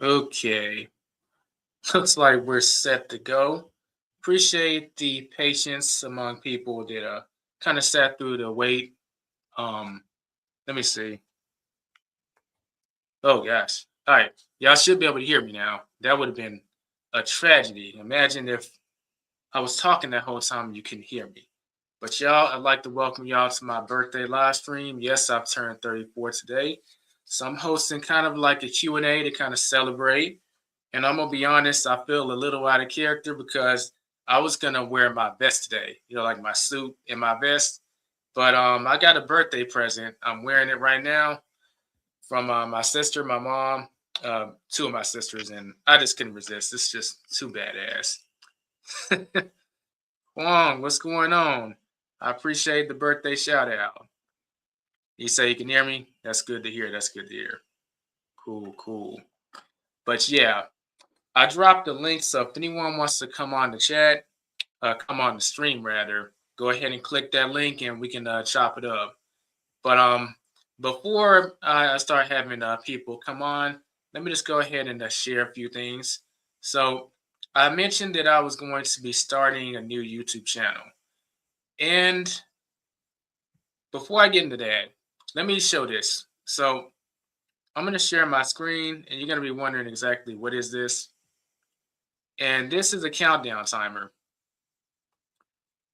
Okay, looks like we're set to go. Appreciate the patience among people that kind of sat through the wait. Um, Let me see. Oh gosh. All right, y'all should be able to hear me now. That would have been a tragedy. Imagine if I was talking that whole time and you couldn't hear me. But y'all, I'd like to welcome y'all to my birthday live stream. Yes, I've turned 34 today. So I'm hosting kind of like a Q&A to kind of celebrate. And I'm gonna be honest, I feel a little out of character because I was gonna wear my vest today, like my suit and my vest. But I got a birthday present. I'm wearing it right now from my sister, my mom, two of my sisters, and I just couldn't resist. It's just too badass. Wong, what's going on? I appreciate the birthday shout out. You say you can hear me? That's good to hear. That's good to hear. Cool, cool. But yeah, I dropped the link, so if anyone wants to come on the chat, come on the stream rather, go ahead and click that link and we can chop it up. But before I start having people come on, let me just go ahead and share a few things. So I mentioned that I was going to be starting a new YouTube channel. And before I get into that, let me show this. So I'm going to share my screen and you're going to be wondering exactly what is this. And this is a countdown timer.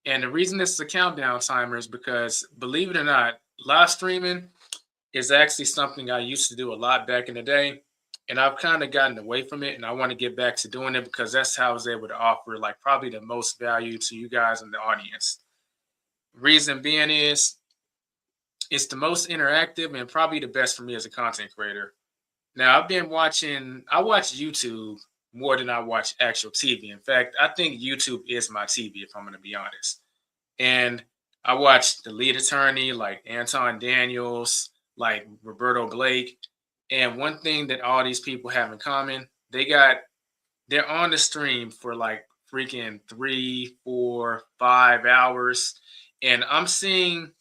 And the reason this is a countdown timer is because, believe it or not, live streaming is actually something I used to do a lot back in the day. And I've kind of gotten away from it and I want to get back to doing it because that's how I was able to offer like probably the most value to you guys in the audience. Reason being is it's the most interactive and probably the best for me as a content creator. Now I watch YouTube more than I watch actual TV. In fact, I think YouTube is my TV if I'm going to be honest. And I watched the lead attorney like Anton Daniels, like Roberto Blake. And one thing that all these people have in common, they're on the stream for like freaking 3, 4, 5 hours. And I'm seeing,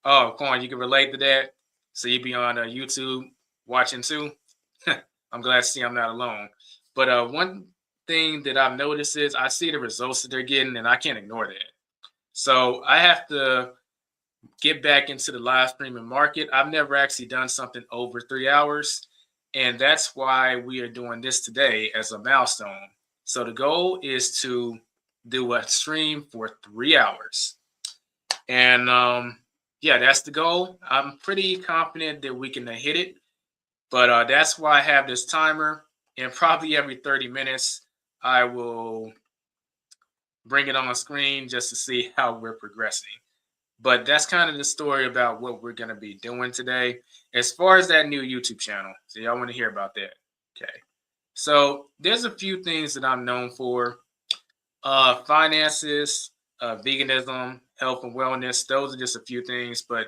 oh, Quan, you can relate to that. So you be on YouTube watching too. I'm glad to see I'm not alone. But one thing that I've noticed is I see the results that they're getting, and I can't ignore that. So I have to get back into the live streaming market. I've never actually done something over 3 hours. And that's why we are doing this today as a milestone. So the goal is to do a stream for 3 hours. And yeah, that's the goal. I'm pretty confident that we can hit it. But that's why I have this timer. And probably every 30 minutes, I will bring it on screen just to see how we're progressing. But that's kind of the story about what we're going to be doing today. As far as that new YouTube channel, so y'all want to hear about that. Okay. So there's a few things that I'm known for. Finances, veganism, health and wellness. Those are just a few things. But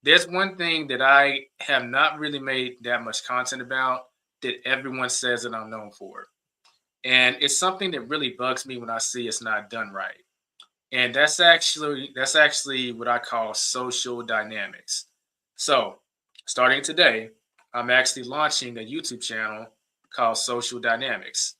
there's one thing that I have not really made that much content about that everyone says that I'm known for. And it's something that really bugs me when I see it's not done right. And that's actually what I call social dynamics. So, starting today, I'm actually launching a YouTube channel called Social Dynamics.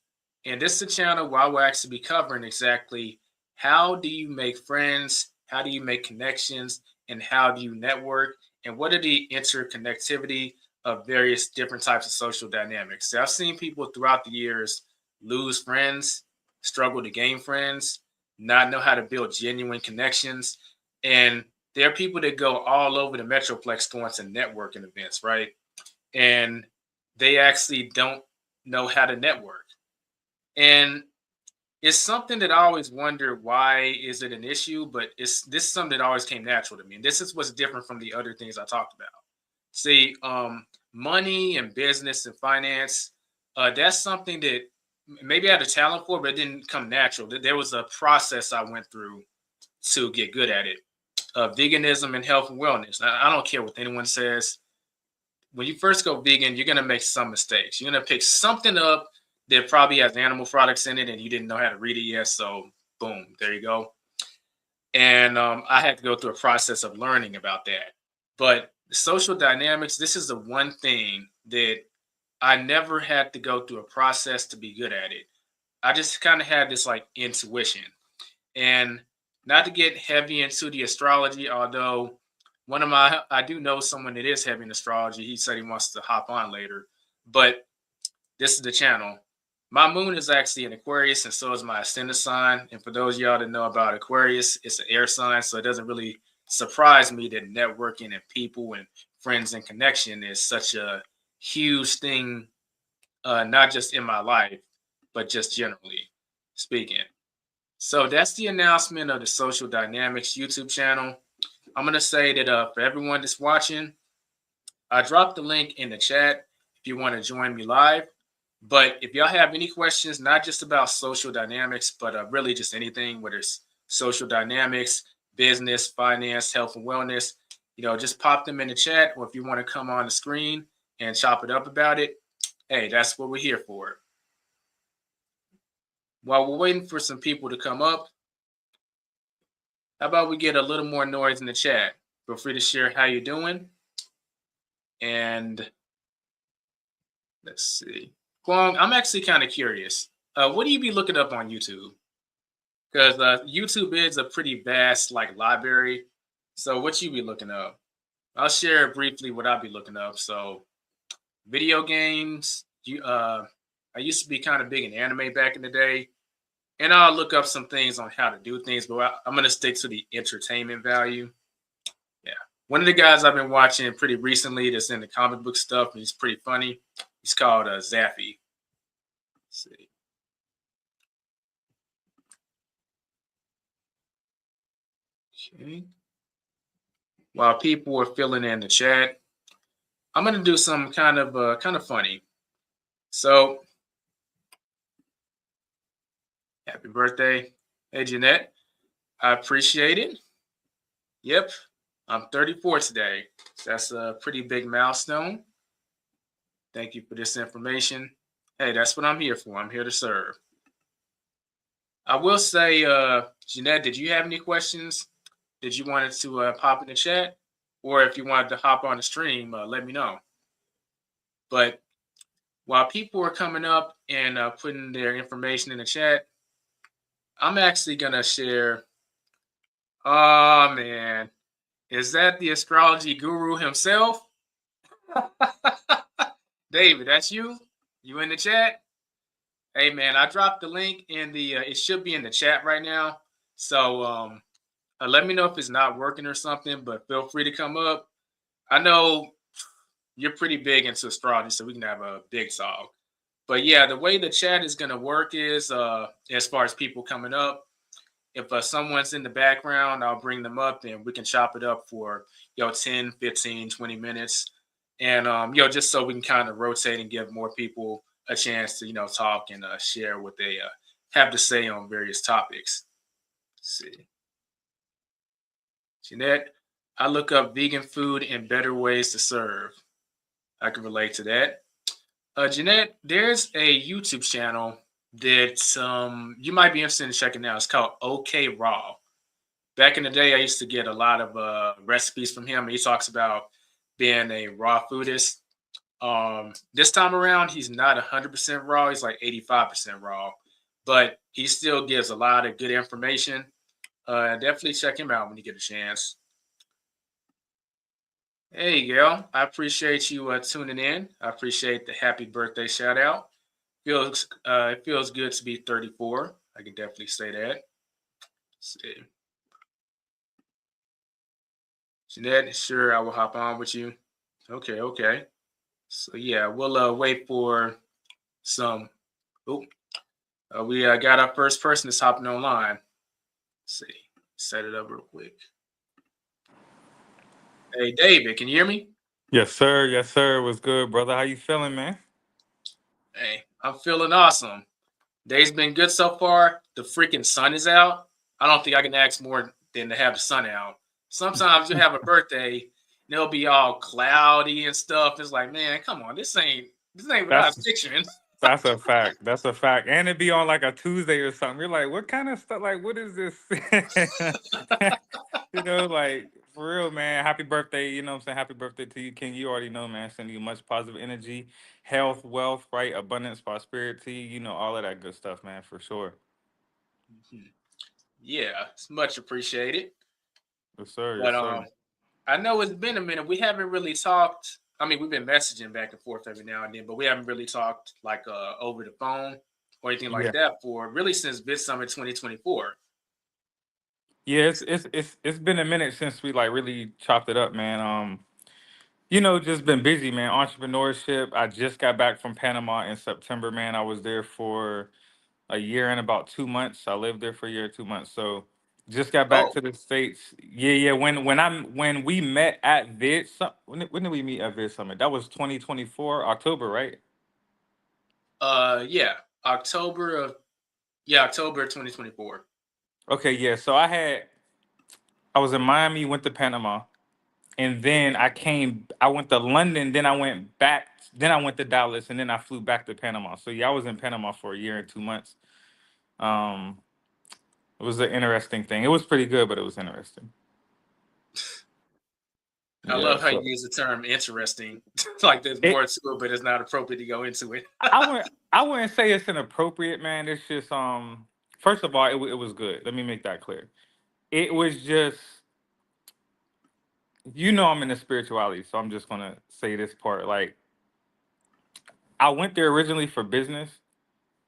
And this is a channel where I will actually be covering exactly how do you make friends, how do you make connections, and how do you network, and what are the interconnectivity of various different types of social dynamics. So I've seen people throughout the years lose friends, struggle to gain friends, not know how to build genuine connections. And there are people that go all over the Metroplex going to networking events, right? And they actually don't know how to network. And it's something that I always wonder why is it an issue, but this is something that always came natural to me. And this is what's different from the other things I talked about. See, money and business and finance, that's something that maybe I had a talent for, but it didn't come natural. There was a process I went through to get good at it. Veganism and health and wellness. Now, I don't care what anyone says. When you first go vegan, you're gonna make some mistakes. You're gonna pick something up that probably has animal products in it, and you didn't know how to read it yet. So, boom, there you go. And I had to go through a process of learning about that. But the social dynamics, this is the one thing that I never had to go through a process to be good at it. I just kind of had this like intuition. And not to get heavy into the astrology, although I do know someone that is heavy in astrology. He said he wants to hop on later, but this is the channel. My moon is actually in Aquarius, and so is my ascendant sign. And for those of y'all that know about Aquarius, it's an air sign, so it doesn't really surprise me that networking and people and friends and connection is such a huge thing, not just in my life, but just generally speaking. So that's the announcement of the Social Dynamics YouTube channel. I'm going to say that for everyone that's watching, I dropped the link in the chat if you want to join me live. But if y'all have any questions, not just about social dynamics, but really just anything, whether it's social dynamics, business, finance, health and wellness, just pop them in the chat. Or if you want to come on the screen and chop it up about it, hey, that's what we're here for. While we're waiting for some people to come up, how about we get a little more noise in the chat? Feel free to share how you're doing. And let's see. Kwong, I'm actually kind of curious. What do you be looking up on YouTube? Because YouTube is a pretty vast like library. So what you be looking up? I'll share briefly what I'll be looking up. So video games. I used to be kind of big in anime back in the day. And I'll look up some things on how to do things, but I'm going to stick to the entertainment value. Yeah. One of the guys I've been watching pretty recently that's in the comic book stuff, and he's pretty funny. He's called Zaffy. Let's see. Okay. While people are filling in the chat, I'm going to do some kind of funny. So, happy birthday. Hey, Jeanette. I appreciate it. Yep. I'm 34 today. That's a pretty big milestone. Thank you for this information. Hey, that's what I'm here for. I'm here to serve. I will say, Jeanette, did you have any questions? Did you want to pop in the chat? Or if you wanted to hop on the stream, let me know. But while people are coming up and putting their information in the chat, I'm actually going to share. Oh, man. Is that the astrology guru himself? David, that's you? You in the chat? Hey, man, I dropped the link in the, it should be in the chat right now. So let me know if it's not working or something, but feel free to come up. I know you're pretty big into astrology, so we can have a big talk. But yeah, the way the chat is going to work is as far as people coming up, if someone's in the background, I'll bring them up and we can chop it up for 10, 15, 20 minutes. And just so we can kind of rotate and give more people a chance to talk and share what they have to say on various topics. Let's see. Jeanette, I look up vegan food and better ways to serve. I can relate to that. Jeanette, there's a YouTube channel that you might be interested in checking out. It's called OK Raw. Back in the day, I used to get a lot of recipes from him. He talks about being a raw foodist. This time around, he's not 100% raw. He's like 85% raw, but he still gives a lot of good information. Definitely check him out when you get a chance. Hey, Gail, I appreciate you tuning in. I appreciate the happy birthday shout out. It feels good to be 34. I can definitely say that. Let's see. Jeanette, sure, I will hop on with you. Okay. So yeah, we'll wait for some. Oh, we got our first person that's hopping online. Let's see, set it up real quick. Hey, David, can you hear me? Yes, sir. Yes, sir. What's good, brother? How you feeling, man? Hey, I'm feeling awesome. Day's been good so far. The freaking sun is out. I don't think I can ask more than to have the sun out. Sometimes you have a birthday and it'll be all cloudy and stuff. It's like, man, come on, this ain't what I was picturing. That's a fact. That's a fact. And it be on like a Tuesday or something. You're like, what kind of stuff? Like, what is this? Like for real, man. Happy birthday. You know what I'm saying? Happy birthday to you, King. You already know, man. Sending you much positive energy, health, wealth, right? Abundance, prosperity, all of that good stuff, man, for sure. Mhm. Yeah, it's much appreciated. Yes, sir. But Yes, sir. I know it's been a minute. We haven't really talked. I mean, we've been messaging back and forth every now and then, but we haven't really talked like over the phone or anything like Yeah. that for really since Bit Summit 2024. Yeah, it's been a minute since we like really chopped it up, man. Just been busy, man. Entrepreneurship. I just got back from Panama in September, man. I was there for a year and about 2 months. I lived there for a year, 2 months. So just got back Oh, to the States. Yeah, yeah. When we met at when did we meet at Vid Summit? That was 2024, October, right? yeah, October of yeah October 2024. Okay, yeah. So I was in Miami, went to Panama, and then I went to London, then I went back, then I went to Dallas, and then I flew back to Panama. So yeah, I was in Panama for a year and 2 months. Um, it was an interesting thing. It was pretty good, but it was interesting. I Yeah. love how you So use the term interesting. Like there's it more to it, but it's not appropriate to go into it. I wouldn't say it's inappropriate, man. It's just first of all, it was good. Let me make that clear. It was just I'm into spirituality, so I'm just gonna say this part. Like I went there originally for business,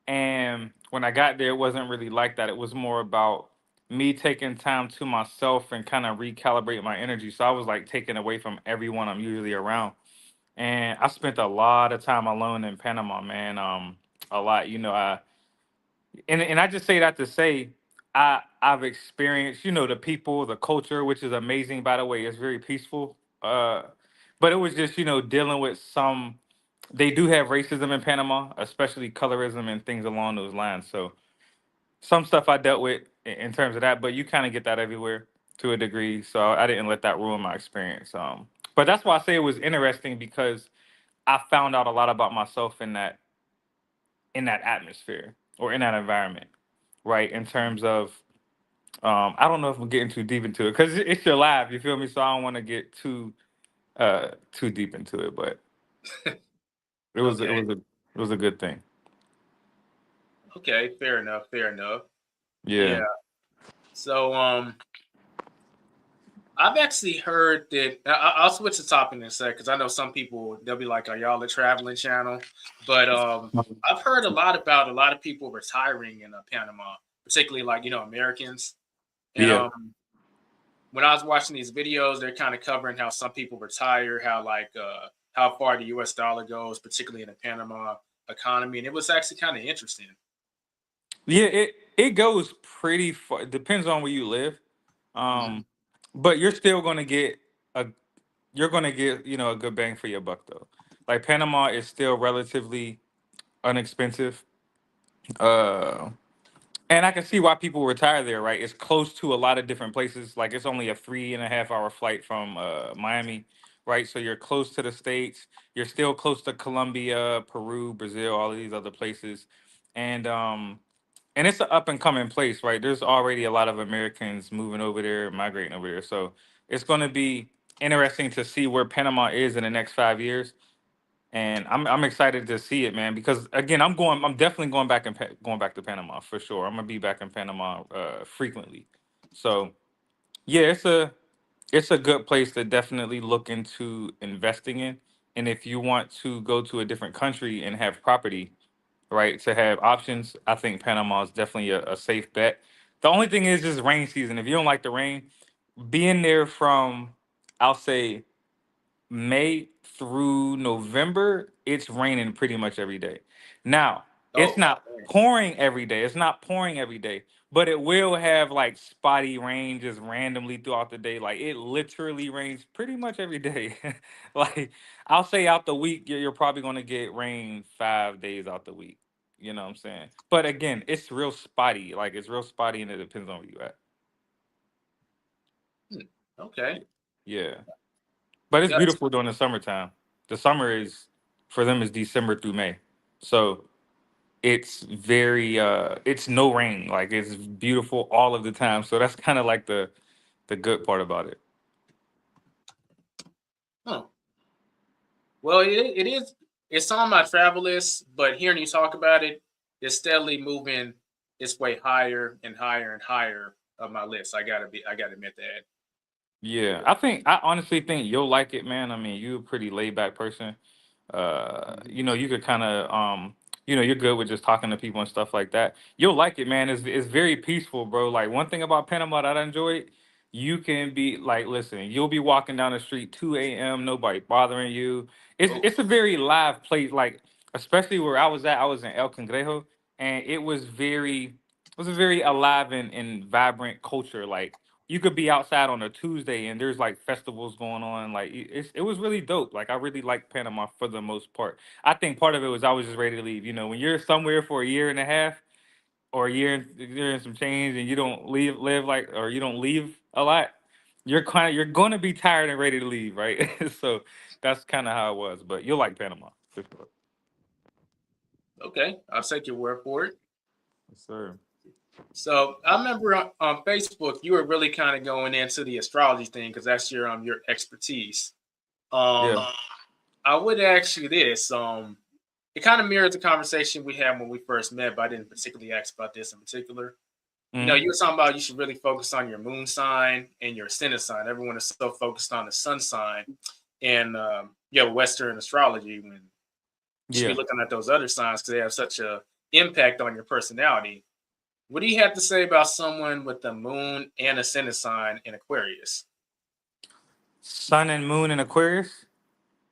and when I got there, it wasn't really like that. It was more about me taking time to myself and kind of recalibrate my energy. So I was like taken away from everyone I'm usually around. And I spent a lot of time alone in Panama, man. A lot. And I just say that to say I've experienced, the people, the culture, which is amazing by the way. It's very peaceful. But it was just, dealing with some they do have racism in Panama, especially colorism and things along those lines. So some stuff I dealt with in terms of that, but you kind of get that everywhere to a degree. So I didn't let that ruin my experience. But that's why I say it was interesting because I found out a lot about myself in that atmosphere or in that environment, right? In terms of I don't know if I'm getting too deep into it because it's your live, you feel me? So I don't want to get too deep into it, but it was it Okay, was a it was a good thing. okay, fair enough, fair enough. Yeah. Yeah. So I've actually heard that. I'll switch the topic in a sec because I know some people they'll be like, "Are y'all a traveling channel?" But I've heard a lot about a lot of people retiring in Panama, particularly like Americans. And Yeah. when I was watching these videos, they're kind of covering how some people retire, how like how far the U.S. dollar goes, particularly in the Panama economy, and it was actually kind of interesting. Yeah, it goes pretty far. Depends on where you live. Mhm. Um, but a you're gonna get, a good bang for your buck though. Like Panama is still relatively inexpensive. Uh and I can see why people retire there, right? It's close to a lot of different places. Like it's only a 3.5 hour flight from Miami, right? So you're close to the States. You're still close to Colombia, Peru, Brazil, all of these other places. And it's an up and coming place, right? There's already a lot of Americans moving over there, migrating over there. So it's going to be interesting to see where Panama is in the next 5 years, and I'm excited to see it, man. Because again, I'm definitely going back to Panama for sure. I'm gonna be back in Panama frequently. So yeah, it's a good place to definitely look into investing in. And if you want to go to a different country and have property, right, to have options, I think Panama is definitely a safe bet. The only thing is just rain season. If you don't like the rain, being there from, I'll say, May through November, it's raining pretty much every day. Now, it's Oh, not man. pouring every day. It's not pouring every day, but it will have like spotty rain just randomly throughout the day. Like it literally rains pretty much every day. Like I'll say out the week, you're probably going to get rain 5 days out the week. You know what I'm saying? But again, it's real spotty. Like it's real spotty and it depends on where you at. Hmm, okay. Yeah. Yeah. But it's Yes. beautiful during the summertime. The summer is for them is December through May. So it's no rain. Like it's beautiful all of the time. So that's kind of like the good part about it. Huh. Well, it is. It's on my travel list, but hearing you talk about it, it's steadily moving its way higher and higher and higher of my list. I gotta admit that. Yeah, I honestly think you'll like it, man. I mean, you're a pretty laid back person. Mhm. You could kind of you're good with just talking to people and stuff like that. You'll like it, man. It's very peaceful, bro. Like one thing about Panama that I enjoy, you can be like, listen, you'll be walking down the street 2 a.m. Nobody bothering you. Oh, It's a very live place. Like especially where I was at, I was in El Cangrejo, and it was a very alive and vibrant culture. Like you could be outside on a Tuesday and there's like festivals going on. Like it was really dope. Like I really liked Panama for the most part. I think part of it was I was just ready to leave. You know, when you're somewhere for a year and a half or a year and some change and you don't live like or you don't leave a lot, you're gonna be tired and ready to leave, right? So that's kind of how it was. But you'll like Panama for sure. okay. I'll take your word for it. Yes, sir. So I remember on Facebook, you were really kind of going into the astrology thing because that's your expertise. Yeah. Um, I would ask you this. It kind of mirrors the conversation we had when we first met, but I didn't particularly ask about this in particular. You know, Hmm. you were talking about you should really focus on your moon sign and your ascendant sign. Everyone is so focused on the sun sign and Western astrology when you should be Yeah. looking at those other signs because they have such a impact on your personality. What do you have to say about someone with the moon and ascendant sign in Aquarius? Sun and Moon in Aquarius.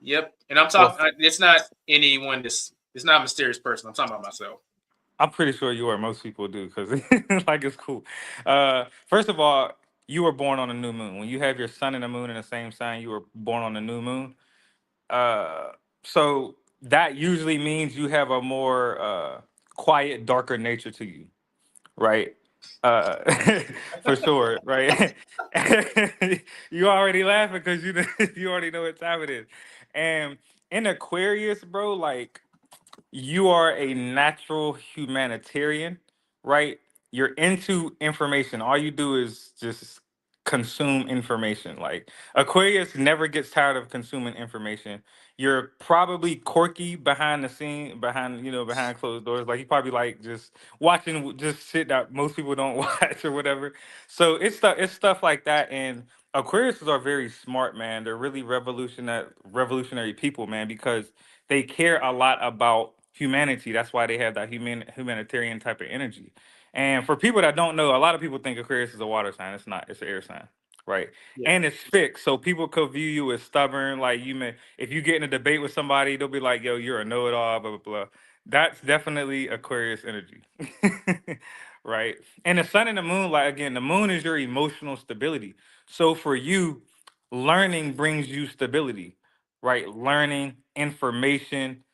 Yep, and I'm Well, talking. It's not anyone. It's not a mysterious person. I'm talking about myself. I'm pretty sure you are. Most people do because like it's cool. First of all, you were born on a new moon. When you have your sun and the moon in the same sign, you were born on a new moon. Uh, so that usually means you have a more quiet, darker nature to you, right? Uh, for sure, right? You already laughing because you already know what time it is. And in Aquarius, bro, like you are a natural humanitarian, right? You're into information. All you do is just consume information. Like Aquarius never gets tired of consuming information. You're probably quirky behind the scene, behind closed doors. Like you probably like just watching just shit that most people don't watch or whatever. So it's stuff like that. And Aquariuses are very smart, man. They're really revolutionary people, man, because they care a lot about humanity. That's why they have that humanitarian type of energy. And for people that don't know, a lot of people think Aquarius is a water sign. It's not. It's an air sign, right? Yeah, And it's fixed, so people could view you as stubborn. Like you may, if you get in a debate with somebody, they'll be like, "Yo, you're a know-it-all." Blah blah blah. That's definitely Aquarius energy, right? And the sun and the moon, like again, the moon is your emotional stability. So for you, learning brings you stability, right? Learning information,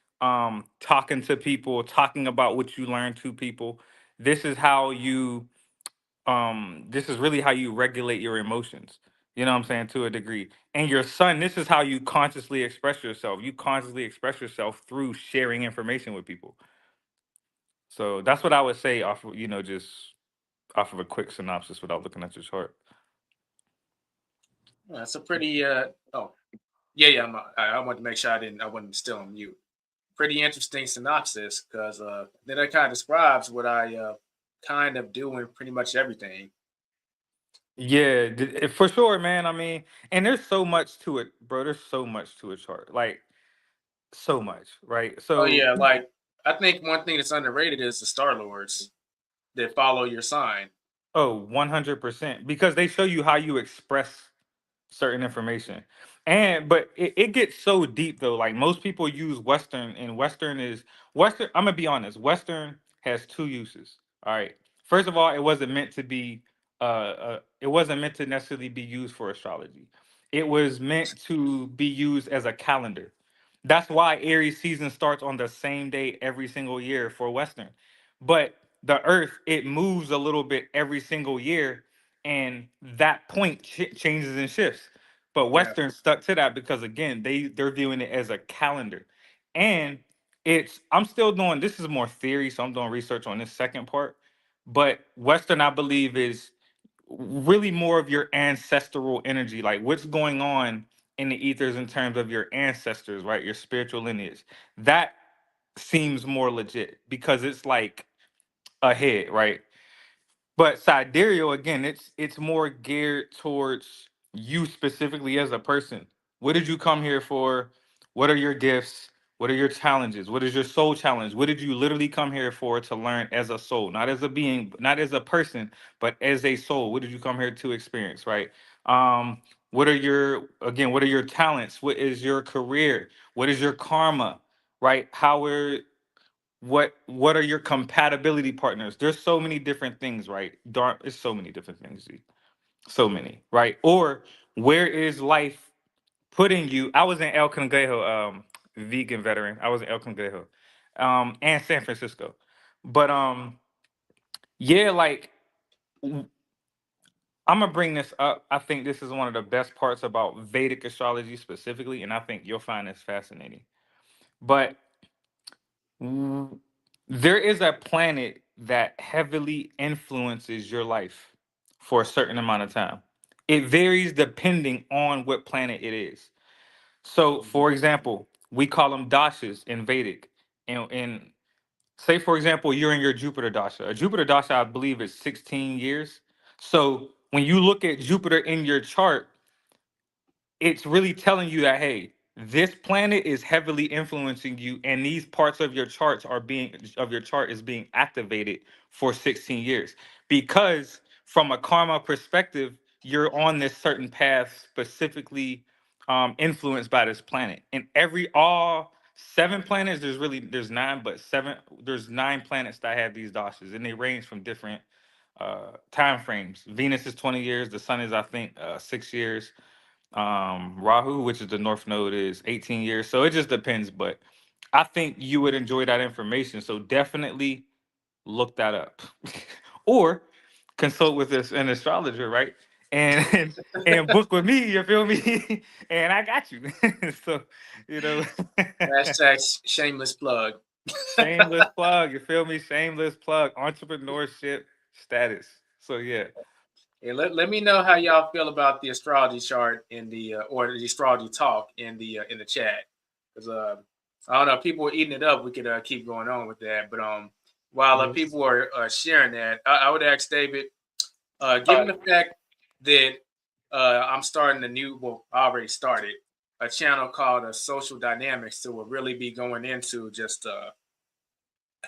talking to people, talking about what you learn to people. This is how you this is really how you regulate your emotions. You know what I'm saying, to a degree. And your son, this is how you consciously express yourself. You consciously express yourself through sharing information with people. So that's what I would say off of, just off of a quick synopsis without looking at your chart. that's a pretty. Oh, yeah. I wanted to make sure I wasn't still on mute. Pretty interesting synopsis because then it kind of describes what I kind of do in pretty much everything. Yeah, for sure, man. I mean, and there's so much to it, bro. There's so much to a chart. Like so much, right? Oh So yeah, like I think one thing that's underrated is the Star Lords that follow your sign. oh, 100%. Because they show you how you express certain information. And but it gets so deep though. Like most people use Western, and Western. I'm gonna be honest. Western has two uses. All right. First of all, it wasn't meant to necessarily be used for astrology. It was meant to be used as a calendar. That's why Aries season starts on the same day every single year for Western. But the Earth, it moves a little bit every single year, and that point changes and shifts. But Yeah, Western stuck to that because again, they're viewing it as a calendar. And I'm still doing, this is more theory, so I'm doing research on this second part. But Western, I believe, is really more of your ancestral energy, like what's going on in the ethers in terms of your ancestors, right? Your spiritual lineage. That seems more legit because it's like ahead, right? But sidereal, again, it's more geared towards you specifically as a person. What did you come here for? What are your gifts? What are your challenges? What is your soul challenge? What did you literally come here for to learn as a soul, not as a being, not as a person, but as a soul? What did you come here to experience, right? What are your, again, what are your talents? What is your career? What is your karma, right? How are, what are your compatibility partners? There's so many different things, right? Darn, it's so many different things, G. So many, right? Or where is life putting you? I was in El Cangrejo, vegan veteran. I was in El Cangrejo, and San Francisco. But yeah, like I'm gonna bring this up. I think this is one of the best parts about Vedic astrology specifically, and I think you'll find this fascinating. But Mm, there is a planet that heavily influences your life for a certain amount of time. It varies depending on what planet it is. So, for example, we call them dashas in Vedic. And say, for example, you're in your Jupiter dasha. A Jupiter dasha, I believe, is 16 years. So, when you look at Jupiter in your chart, it's really telling you that, hey, this planet is heavily influencing you, and these parts of your charts are being of your chart is being activated for 16 years, because from a karma perspective, you're on this certain path specifically influenced by this planet. And every all 7 planets, there's nine, but there's 9 planets that have these dashas, and they range from different time frames. Venus is 20 years, the sun is, I think, 6 years. Rahu, which is the north node, is 18 years. So it just depends, but I think you would enjoy that information. So definitely look that up. Or consult with an astrologer, right? And book with me, you feel me? And I got you. So, you know, Hashtag shameless plug. shameless plug, you feel me? Shameless plug, entrepreneurship status. So yeah. Hey, let me know how y'all feel about the astrology chart in the or the astrology talk in the chat, because I don't know, people are eating it up. We could keep going on with that, but while people are sharing that, I would ask David, given the fact that I'm starting a new, well, I already started a channel called Social Dynamics, that will really be going into just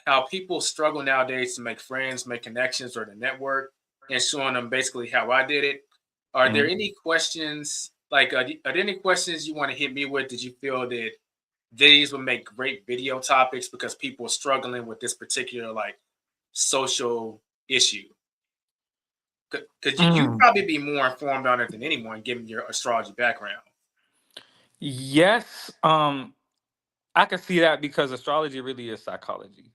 how people struggle nowadays to make friends, make connections, or to network, and showing them basically how I did it. Are there Mhm. any questions? Like, are there any questions you want to hit me with? Did you feel that these would make great video topics because people are struggling with this particular like social issue? Because you Mm. probably be more informed on it than anyone, given your astrology background. Yes, I can see that because astrology really is psychology.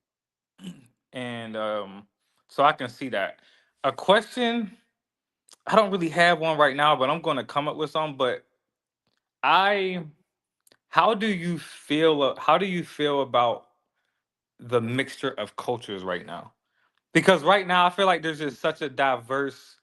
And so I can see that. A question, I don't really have one right now, but I'm going to come up with some. But I, how do you feel about the mixture of cultures right now? Because right now I feel like there's just such a diverse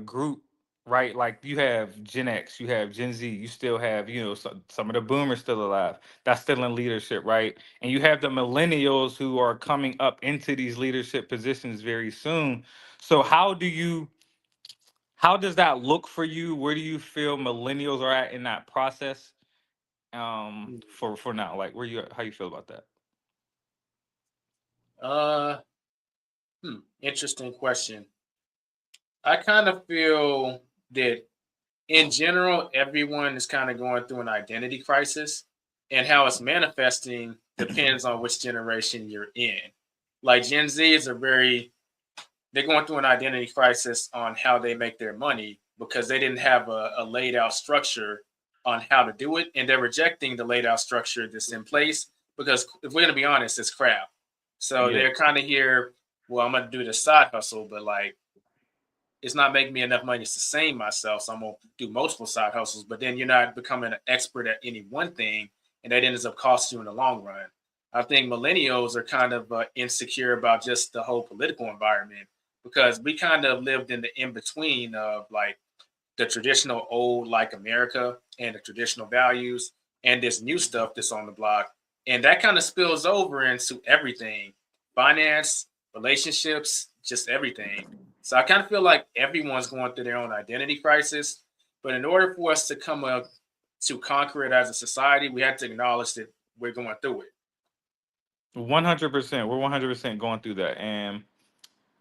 group, right? Like you have Gen X, you have Gen Z, you still have, some of the boomers still alive. That's still in leadership, right? And you have the millennials who are coming up into these leadership positions very soon. So how does that look for you? Where do you feel millennials are at in that process? For now, like how you feel about that? Uh, Interesting question. I kind of feel that in general, everyone is kind of going through an identity crisis, and how it's manifesting depends on which generation you're in. Like Gen Z are they're going through an identity crisis on how they make their money because they didn't have a laid out structure on how to do it. And they're rejecting the laid out structure that's in place because, if we're going to be honest, it's crap. So Yeah. they're kind of here, well, I'm going to do the side hustle, but like, it's not making me enough money to sustain myself. So I'm gonna do multiple side hustles, but then you're not becoming an expert at any one thing, and that ends up costing you in the long run. I think millennials are kind of insecure about just the whole political environment because we kind of lived in the in between of like the traditional old like America and the traditional values and this new stuff that's on the block. And that kind of spills over into everything, finance, relationships, just everything. So I kind of feel like everyone's going through their own identity crisis. But in order for us to come up to conquer it as a society, we have to acknowledge that we're going through it. 100%. We're 100% going through that, and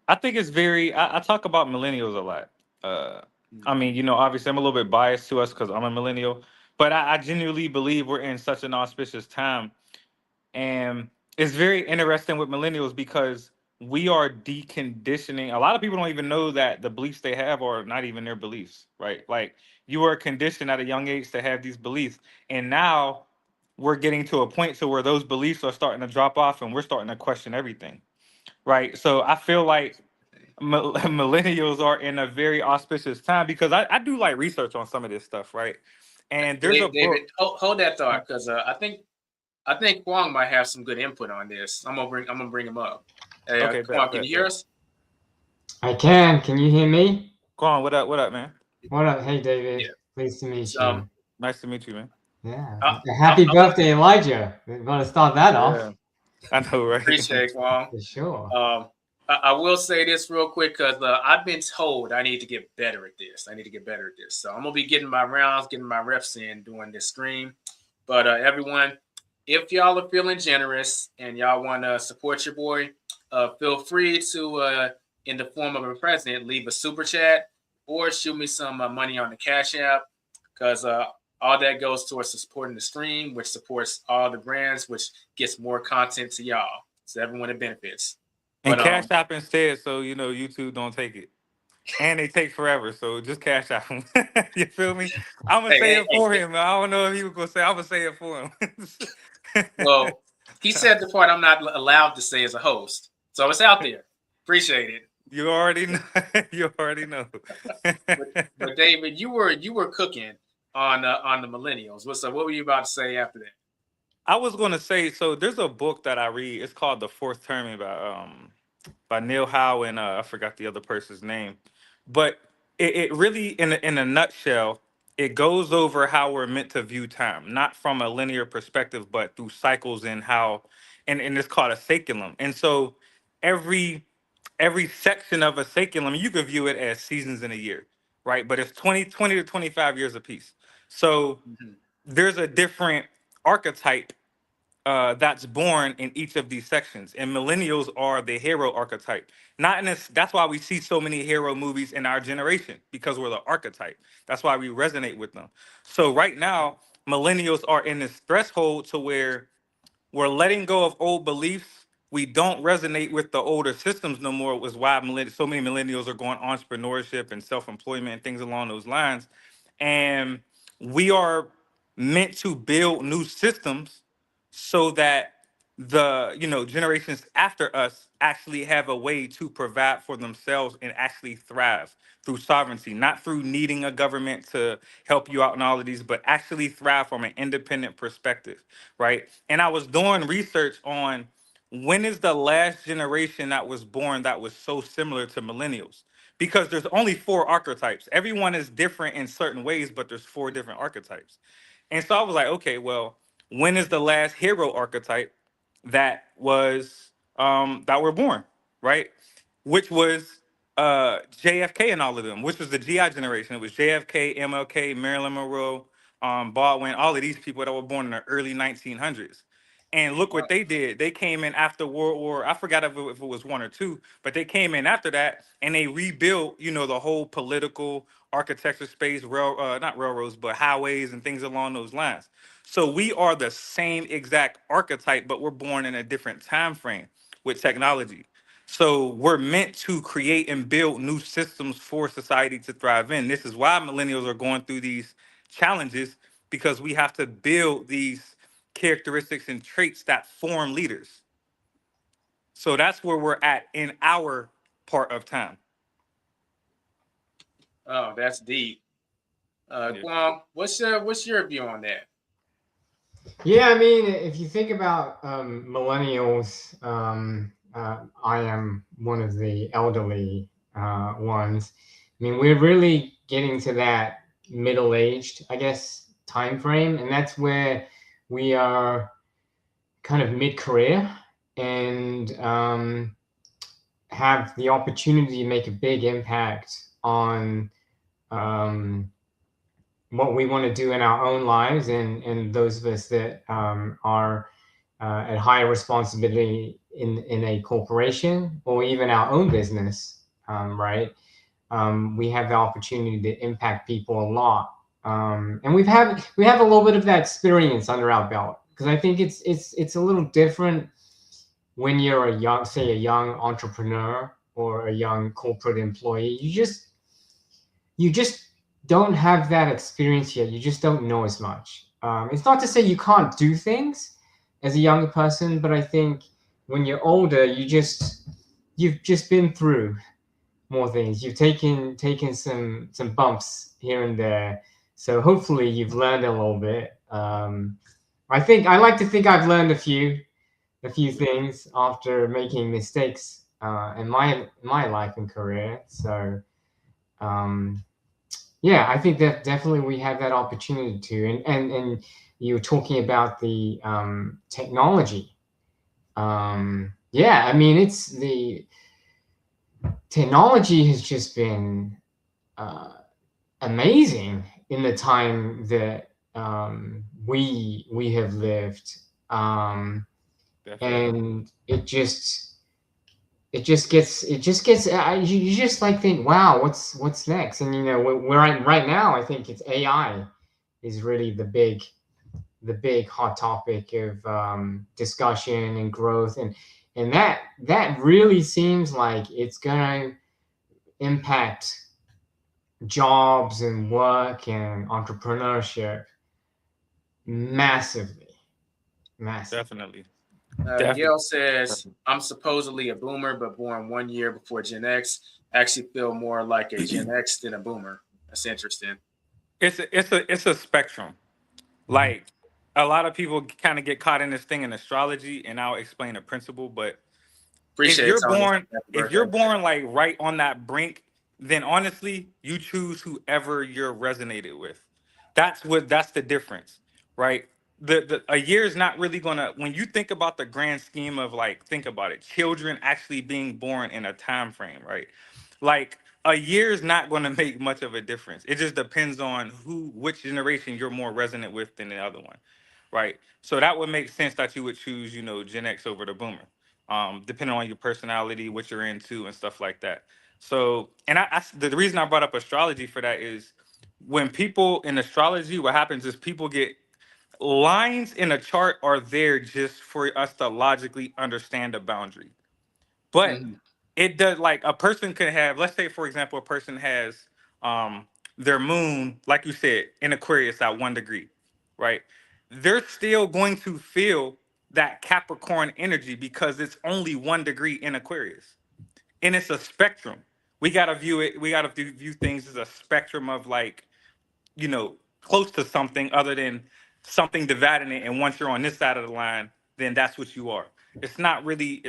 I think it's very. I talk about millennials a lot. Uh, I Mhm. mean, obviously, I'm a little bit biased to us because I'm a millennial, but I genuinely believe we're in such an auspicious time. And it's very interesting with millennials because we are deconditioning. A lot of people don't even know that the beliefs they have are not even their beliefs, right? Like you were conditioned at a young age to have these beliefs. And now we're getting to a point to where those beliefs are starting to drop off and we're starting to question everything, right? So I feel like millennials are in a very auspicious time because I do like research on some of this stuff, right? And there's a David, book. hold that thought because I think Kwong might have some good input on this. I'm gonna bring him up. Hey, Okay, Kwong, bet, can you bet, hear bet. us? I can. Can you hear me? Go on, what up, man? What up? Hey, David. Yeah. Pleased to meet So, you. Nice to meet you, man. Yeah. I, Happy birthday, Elijah. We want to start that off Yeah, I know, right? appreciate Kwong. for sure. I will say this real quick because I've been told I need to get better at this. I need to get better at this. So I'm gonna be getting my rounds, getting my reps in doing this stream. But everyone, if y'all are feeling generous and y'all want to support your boy, feel free to, in the form of a present, leave a super chat or shoot me some money on the Cash App because all that goes towards supporting the stream, which supports all the brands, which gets more content to y'all. So everyone it benefits. And But Cash App instead, so YouTube don't take it, and they take forever. So just Cash App him. You feel me? I'm gonna hey, say hey, it hey, for hey, him. I don't know if he was gonna say. I'm gonna say it for him. well, he said the part I'm not allowed to say as a host, so it's out there. Appreciate it. You already know. You already know. But David, you were cooking on the millennials. What were you about to say after that? I was gonna say, so there's a book that I read. It's called The Fourth Term by Neil Howe and I forgot the other person's name, but it really in a nutshell, it goes over how we're meant to view time, not from a linear perspective, but through cycles and how, and it's called a saculum. And so every every section of a saculum, you could view it as seasons in a year, right? But it's 20 to 25 years apiece. So Mhm. there's a different archetype that's born in each of these sections. And millennials are the hero archetype. Not in this, that's why we see so many hero movies in our generation, because we're the archetype. That's why we resonate with them. So right now, millennials are in this threshold to where we're letting go of old beliefs. We don't resonate with the older systems no more. Was why so many millennials are going entrepreneurship and self-employment and things along those lines. And we are meant to build new systems so that the generations after us actually have a way to provide for themselves and actually thrive through sovereignty, not through needing a government to help you out in all of these, but actually thrive from an independent perspective, right? And I was doing research on when is the last generation that was born that was so similar to millennials, because there's only four archetypes. Everyone is different in certain ways, but there's four different archetypes. And so I was like, okay, well, when is the last hero archetype that were born, right? Which was JFK and all of them, which was the GI generation. It was JFK, MLK, Marilyn Monroe, Baldwin, all of these people that were born in the early 1900s. And look what they did. They came in after World War. I forgot if it was one or two, but they came in after that and they rebuilt, the whole political architecture space, not railroads, but highways and things along those lines. So we are the same exact archetype, but we're born in a different time frame with technology. So we're meant to create and build new systems for society to thrive in. This is why millennials are going through these challenges, because we have to build these characteristics and traits that form leaders. So that's where we're at in our part of time. Oh, that's deep. Yeah. Kwong, what's your view on that? Yeah, I mean, if you think about millennials, I am one of the elderly ones. I mean, we're really getting to that middle-aged, I guess, time frame, and that's where we are kind of mid-career and have the opportunity to make a big impact on what we want to do in our own lives, and those of us that are at higher responsibility in a corporation or even our own business, right? We have the opportunity to impact people a lot, and we have a little bit of that experience under our belt, because I think it's a little different when you're a young entrepreneur or a young corporate employee. You just don't have that experience yet. You just don't know as much. It's not to say you can't do things as a younger person, but I think when you're older, you've just been through more things. You've taken some bumps here and there. So hopefully you've learned a little bit. I like to think I've learned a few things after making mistakes in my life and career. So yeah, I think that definitely we have that opportunity to. And you were talking about the technology. Yeah, I mean, it's the technology has just been amazing in the time that we have lived, Definitely. and it just gets you just like think, wow, what's next? And we're right now, I think it's AI is really the big hot topic of discussion and growth, and that really seems like it's gonna impact jobs and work and entrepreneurship massively, massively. Definitely. Gail Definitely. says, I'm supposedly a boomer, but born 1 year before Gen X. Actually feel more like a Gen X than a boomer. That's interesting. It's a spectrum. Like a lot of people kind of get caught in this thing in astrology, and I'll explain the principle. But if Appreciate it, you're Tony. born, Happy if you're birthday. born like right on that brink, then honestly, you choose whoever you're resonated with. That's the difference, right? A year is not really gonna, when you think about the grand scheme of, like, think about it, children actually being born in a time frame, right? Like a year is not gonna make much of a difference. It just depends on which generation you're more resonant with than the other one, right? So that would make sense that you would choose, Gen X over the boomer, depending on your personality, what you're into, and stuff like that. So, and the reason I brought up astrology for that is when people in astrology, what happens is people get lines in a chart are there just for us to logically understand the boundary. But Hmm. it does, like, a person could have, let's say, for example, a person has um their moon, like you said, in Aquarius at 1 degree, right? They're still going to feel that Capricorn energy because it's only 1 degree in Aquarius. And it's a spectrum. We gotta view things as a spectrum of, like, close to something other than something dividing it. And once you're on this side of the line, then that's what you are. It's not really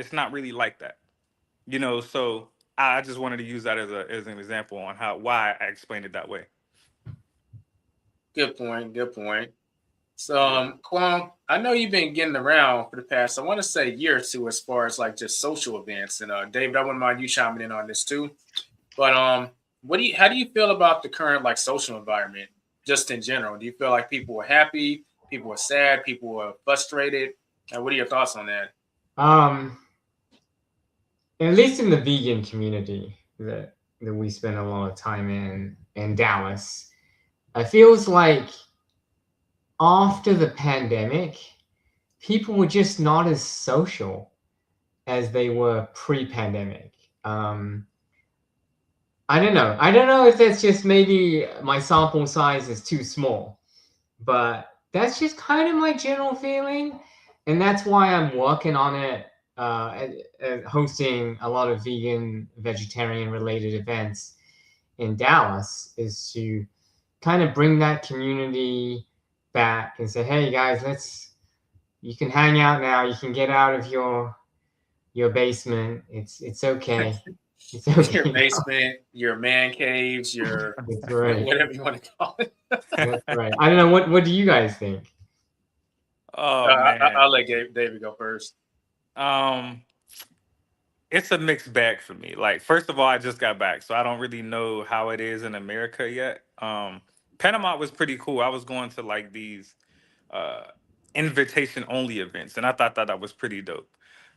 like that. So I just wanted to use that as an example on why I explained it that way. Good point. Good point. So, Yeah. Kwong, I know you've been getting around for the past, I want to say, year or two, as far as like just social events. And David, I wouldn't mind you chiming in on this too. But how do you feel about the current like social environment, just in general? Do you feel like people are happy, people are sad, people are frustrated? What are your thoughts on that? um at least in the vegan community that we spend a lot of time in Dallas, it feels like after the pandemic, people were just not as social as they were pre-pandemic. Um, I don't know. I don't know if that's just maybe my sample size is too small, but that's just kind of my general feeling, and that's why I'm working on it. Hosting a lot of vegan, vegetarian related events in Dallas is to kind of bring that community back and say, hey guys, you can hang out now. You can get out of your basement. It's okay. It's okay. Your basement, your man caves, your That's right. whatever you want to call it. That's right. I don't know. What do you guys think? Oh man. I'll let David go first. Um, it's a mixed bag for me. Like, first of all, I just got back, so I don't really know how it is in America yet. Panama was pretty cool. I was going to like these uh invitation only events, and I thought that was pretty dope.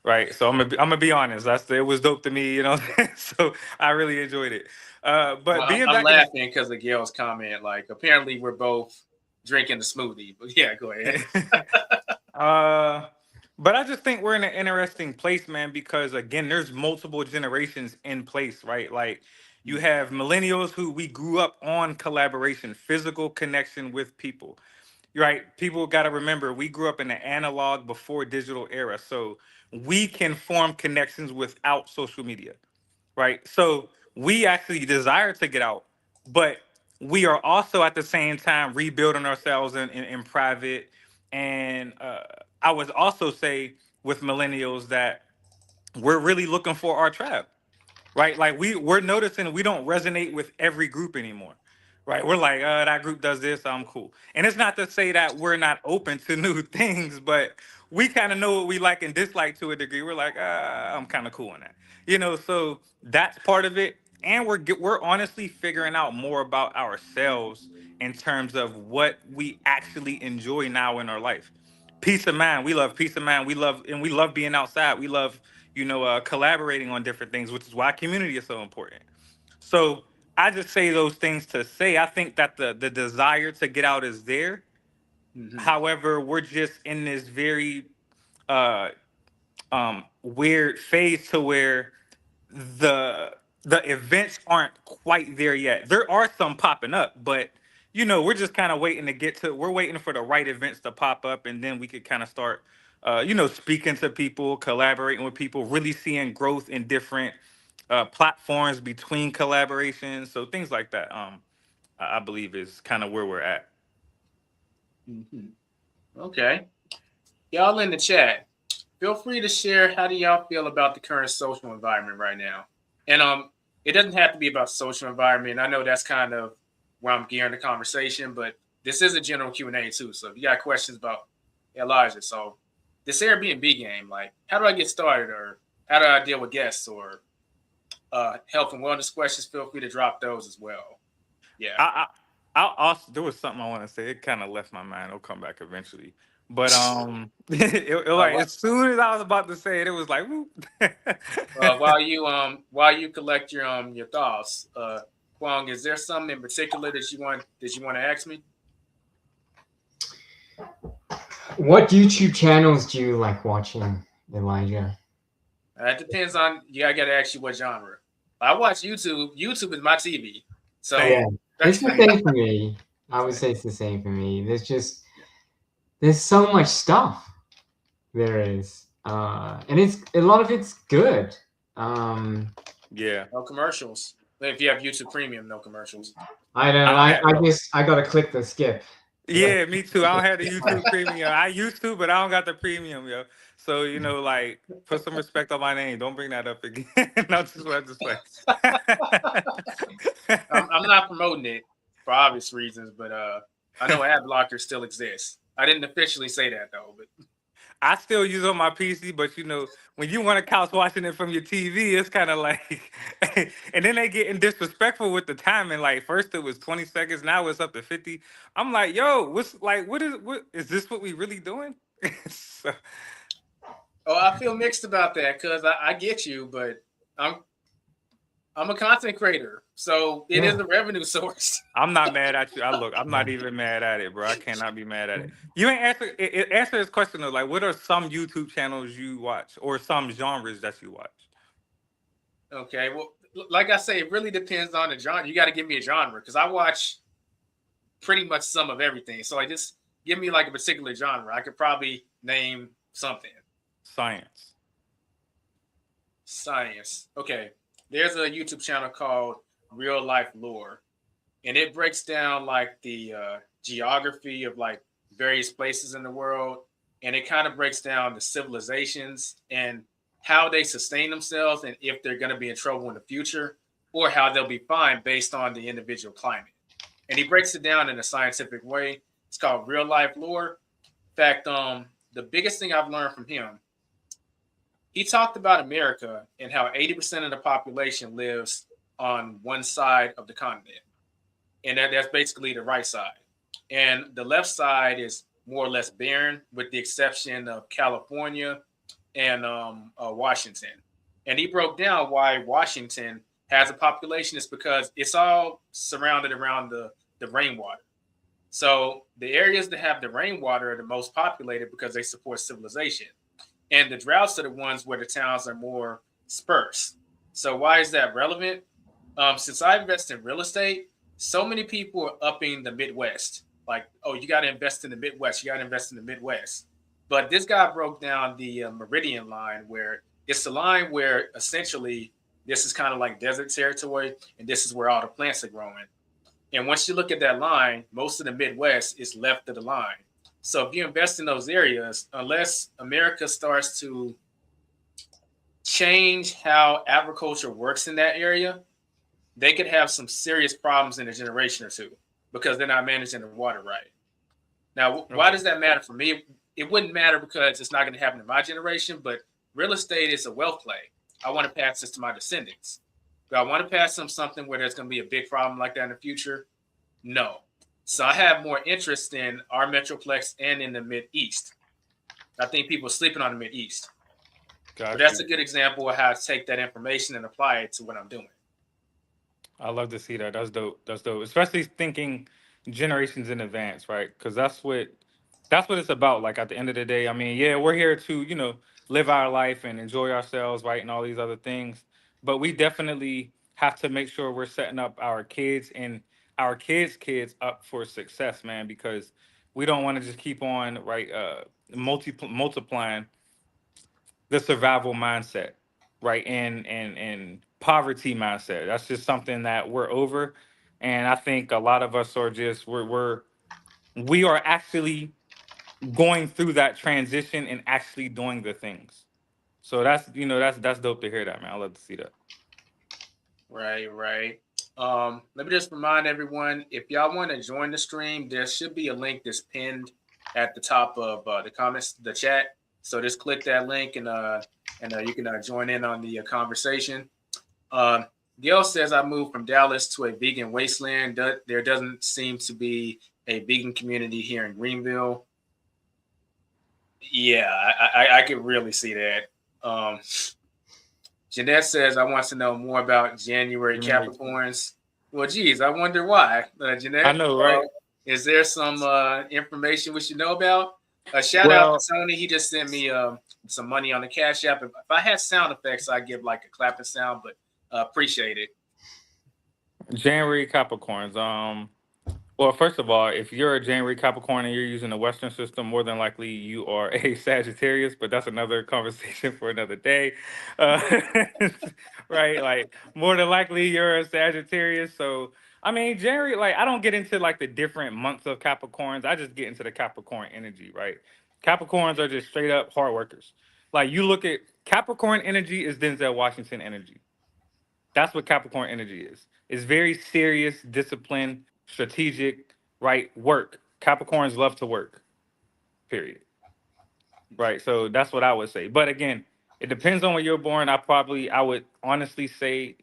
Right. So I'm gonna be honest. It was dope to me, you know. So I really enjoyed it. But Well, being I'm back in laughing because of Gail's comment. Like, apparently, we're both drinking the smoothie. But yeah, go ahead. the but I just think we're in an interesting place, man, because again, there's multiple generations in place, right? Like you have millennials who we grew up on collaboration, physical connection with people. Right? People got to remember we grew up in the analog before digital era. So we can form connections without social media, right? So we actually desire to get out, but we are also at the same time rebuilding ourselves in private. And I would also say with millennials that we're really looking for our tribe, right? Like we're noticing we don't resonate with every group anymore, right? We're like, that group does this, I'm cool. And it's not to say that we're not open to new things, but we kind of know what we like and dislike to a degree. We're like, I'm kind of cool on that, you know. So that's part of it, and we're honestly figuring out more about ourselves in terms of what we actually enjoy now in our life. Peace of mind. We love peace of mind. We love being outside. We love collaborating on different things, which is why community is so important. So I just say those things to say I think that the desire to get out is there. Mhm. However, we're just in this very uh weird phase to where the the events aren't quite there yet. There are some popping up, but we're just kind of waiting to we're waiting for the right events to pop up, and then we could kind of start speaking to people, collaborating with people, really seeing growth in different platforms between collaborations. So things like that, I believe is kind of where we're at. Mhm. Okay. Y'all in the chat, feel free to share how do y'all feel about the current social environment right now. And it doesn't have to be about social environment. I know that's kind of where I'm gearing the conversation, but this is a general Q&A too. So if you got questions about Elijah, so this Airbnb game, like how do I get started, or how do I deal with guests, or health and wellness questions, feel free to drop those as well. Yeah. I also there was something I want to say. It kind of left my mind. It'll come back eventually. But like Wh- as soon as I was about to say it, it was like, whoop. while you collect your thoughts, Kwong, is there something in particular that you want to ask me? What YouTube channels do you like watching, Elijah? It depends on you. I got to ask you what genre. I watch YouTube. YouTube is my TV. Same. Yeah, So it's the same for me. I would say it's the same for me. There's so much stuff there is, and it's a lot of it's good. Yeah. no commercials. If you have YouTube Premium, no commercials. I don't. I don't have, I gotta click the skip. yeah, me too. I don't have the YouTube premium. I used to, but I don't got the premium, yo. So like, put some respect on my name. Don't bring that up again. No, just play. I'm not promoting it for obvious reasons, but I know ad blockers still exist. I didn't officially say that though, but I still use on my PC, but when you want a couch watching it from your TV, it's kind of like, and then they getting disrespectful with the timing. Like first it was 20 seconds, now it's up to 50. I'm like, yo, what is this? What we really doing? So, I feel mixed about that because I get you, but I'm I'm a content creator, so it is Yeah. a revenue source. I'm not mad at you. I'm not even mad at it, bro. I cannot be mad at it. You ain't answer this question though. Like, what are some YouTube channels you watch, or some genres that you watch? Okay, well, like I say, it really depends on the genre. You got to give me a genre because I watch pretty much some of everything. So I just give me like a particular genre. I could probably name something. Science. Science. Okay, there's a YouTube channel called Real Life Lore, and it breaks down like the geography of like various places in the world, and it kind of breaks down the civilizations and how they sustain themselves and if they're going to be in trouble in the future or how they'll be fine based on the individual climate. And he breaks it down in a scientific way. It's called real life lore. In fact, the biggest thing I've learned from him, he talked about America and how 80% of the population lives on one side of the continent. And that's basically the right side. And the left side is more or less barren, with the exception of California and Washington. And he broke down why Washington has a population is because it's all surrounded around the rainwater. So the areas that have the rainwater are the most populated because they support civilization. And the droughts are the ones where the towns are more sparse. So why is that relevant? Since I invest in real estate, so many people are upping the Midwest. Like, oh, you got to invest in the Midwest. You got to invest in the Midwest. But this guy broke down the meridian line, where it's the line where essentially this is kind of like desert territory, and this is where all the plants are growing. And once you look at that line, most of the Midwest is left of the line. So if you invest in those areas, unless America starts to change how agriculture works in that area, they could have some serious problems in a generation or two because they're not managing the water right. Now, why does that matter for me? It wouldn't matter because it's not going to happen in my generation, but real estate is a wealth play. I want to pass this to my descendants. Do I want to pass them something where there's going to be a big problem like that in the future? No. So I have more interest in our Metroplex and in the Mid-East. I think people are sleeping on the Mid-East. But that's a good example of how to take that information and apply it to what I'm doing. I love to see that. That's dope. That's dope. Especially thinking generations in advance, right? Because that's what it's about. Like at the end of the day, I mean, yeah, we're here to live our life and enjoy ourselves, right, and all these other things. But we definitely have to make sure we're setting up our kids and our kids up for success, man. Because we don't want to just keep on right multiplying the survival mindset, right? And poverty mindset. That's just something that we're over. And I think a lot of us are just we are actually going through that transition and actually doing the things. So that's dope to hear that, man. I love to see that. Right. Let me just remind everyone, if y'all want to join the stream, there should be a link that's pinned at the top of the comments, the chat. So just click that link and you can join in on the conversation. Gail says, I moved from Dallas to a vegan wasteland. There doesn't seem to be a vegan community here in Greenville. Yeah, I could really see that. Jeanette says, I want to know more about January Capricorns. Well, geez, I wonder why. Jeanette, I know, right? Is there some information we should know about? Shout out to Tony. He just sent me some money on the Cash App. If I had sound effects, I'd give like a clapping sound, but appreciate it. January Capricorns. Well, first of all, if you're a January Capricorn and you're using the Western system, more than likely you are a Sagittarius, but that's another conversation for another day. Uh, right? Like, more than likely you're a Sagittarius. So, I mean, January, like, I don't get into like the different months of Capricorns. I just get into the Capricorn energy, right? Capricorns are just straight up hard workers. Like, you look at Capricorn energy is Denzel Washington energy. That's what Capricorn energy is. It's very serious, disciplined, strategic, right? Work. Capricorns love to work. Period. Right. So that's what I would say. But again, it depends on when you're born. I would honestly say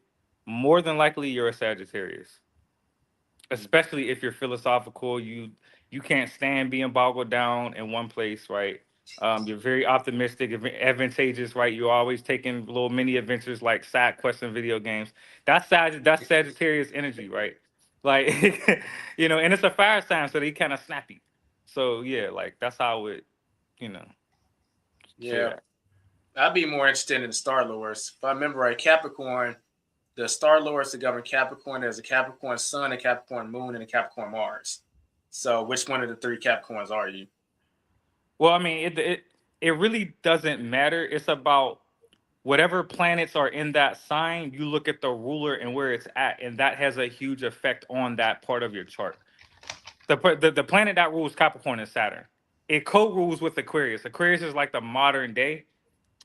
more than likely you're a Sagittarius, especially if you're philosophical. You can't stand being boggled down in one place, right? You're very optimistic, advantageous, right? You're always taking little mini adventures like side quest and video games. That's Sagittarius energy, right? Like and it's a fire sign, so they kind of snappy. So yeah, like that's how I would, you know, say Yeah, that. I'd be more interested in the Star Lords. If I remember right, Capricorn, the Star Lords that govern Capricorn, there's a Capricorn Sun, a Capricorn Moon, and a Capricorn Mars. So which one of the three Capricorns are you? Well, I mean, it really doesn't matter. It's about whatever planets are in that sign, you look at the ruler and where it's at, and that has a huge effect on that part of your chart. The planet that rules Capricorn is Saturn. It co-rules with Aquarius. Aquarius is like the modern day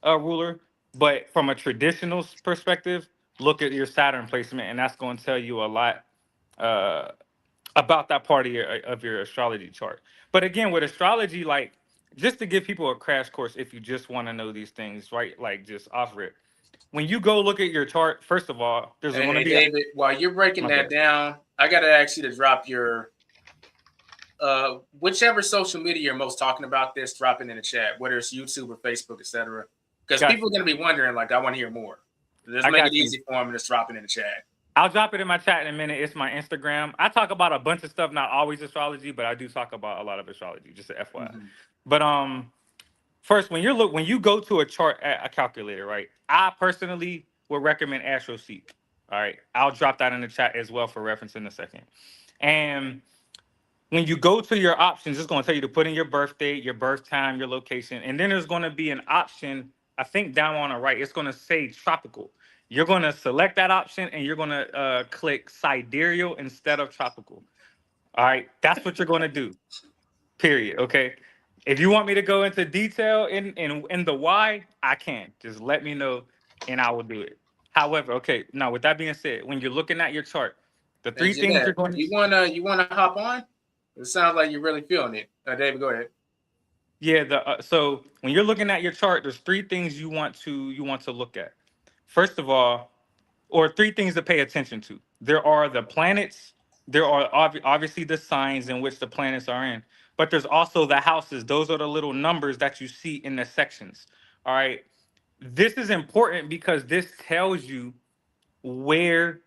ruler, But from a traditional perspective, look at your Saturn placement, and that's going to tell you a lot uh, about that part of your astrology chart. But again, with astrology, like just to give people a crash course, if you just want to know these things, right? Like just off rip. When you go look at your chart, first of all, there's Hey, going to hey be. David, while you're breaking Okay. that down, I gotta ask you to drop your whichever social media you're most talking about this, drop it in the chat, whether it's YouTube or Facebook, etc. Because Got people are you. gonna be wondering, like, I want to hear more. Just I make it got you. easy for them and just drop it in the chat. I'll drop it in my chat in a minute. It's my Instagram. I talk about a bunch of stuff, not always astrology, but I do talk about a lot of astrology, just a FYI. Mhm. But first, when you go to a chart a calculator, right? I personally would recommend AstroSeek. All right, I'll drop that in the chat as well for reference in a second. And when you go to your options, it's going to tell you to put in your birth date, your birth time, your location, and then there's going to be an option. I think down on the right, it's going to say tropical. You're going to select that option, and you're going to click sidereal instead of tropical. All right, that's what you're going to do. Period. Okay. If you want me to go into detail in the why, I can. Just let me know and I will do it. However, okay, now with that being said, when you're looking at your chart, the Hey three things you're Jeanette, going to you wanna hop on? It sounds like you're really feeling it. David, go ahead. yeah, so when you're looking at your chart, there's three things you want to look at. First of all, or three things to pay attention to. There are the planets, there are obviously the signs in which the planets are in, but there's also the houses. Those are the little numbers that you see in the sections. All right. This is important because this tells you where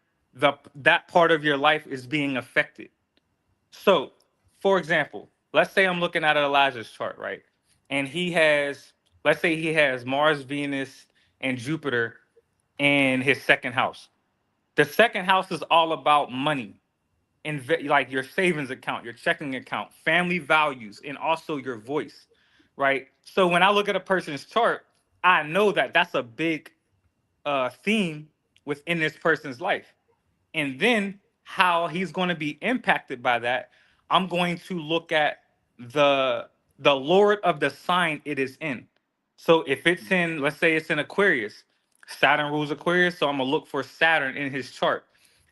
that part of your life is being affected. So, for example, let's say I'm looking at Elijah's chart, right? And let's say he has Mars, Venus, and Jupiter in his second house. The second house is all about money, like your savings account, your checking account, family values, and also your voice, right? So when I look at a person's chart, I know that that's a big theme within this person's life. And then how he's going to be impacted by that, I'm going to look at the the lord of the sign it is in. So if it's in, let's say it's in Aquarius, Saturn rules Aquarius, so I'm gonna look for Saturn in his chart.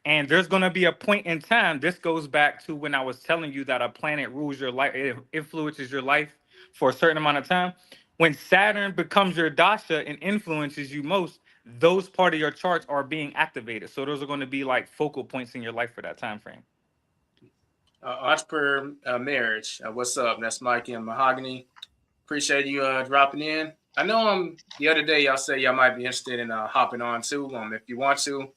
And there's gonna be a point in time. This goes back to when I was telling you that a planet rules your life, it influences your life for a certain amount of time. When Saturn becomes your dasha and influences you most, those part of your charts are being activated. So those are going to be like focal points in your life for that time frame. Entrepreneur marriage. What's up? That's Mike and Mahogany. Appreciate you dropping in. I know the other day y'all said y'all might be interested in hopping on too. If you want to,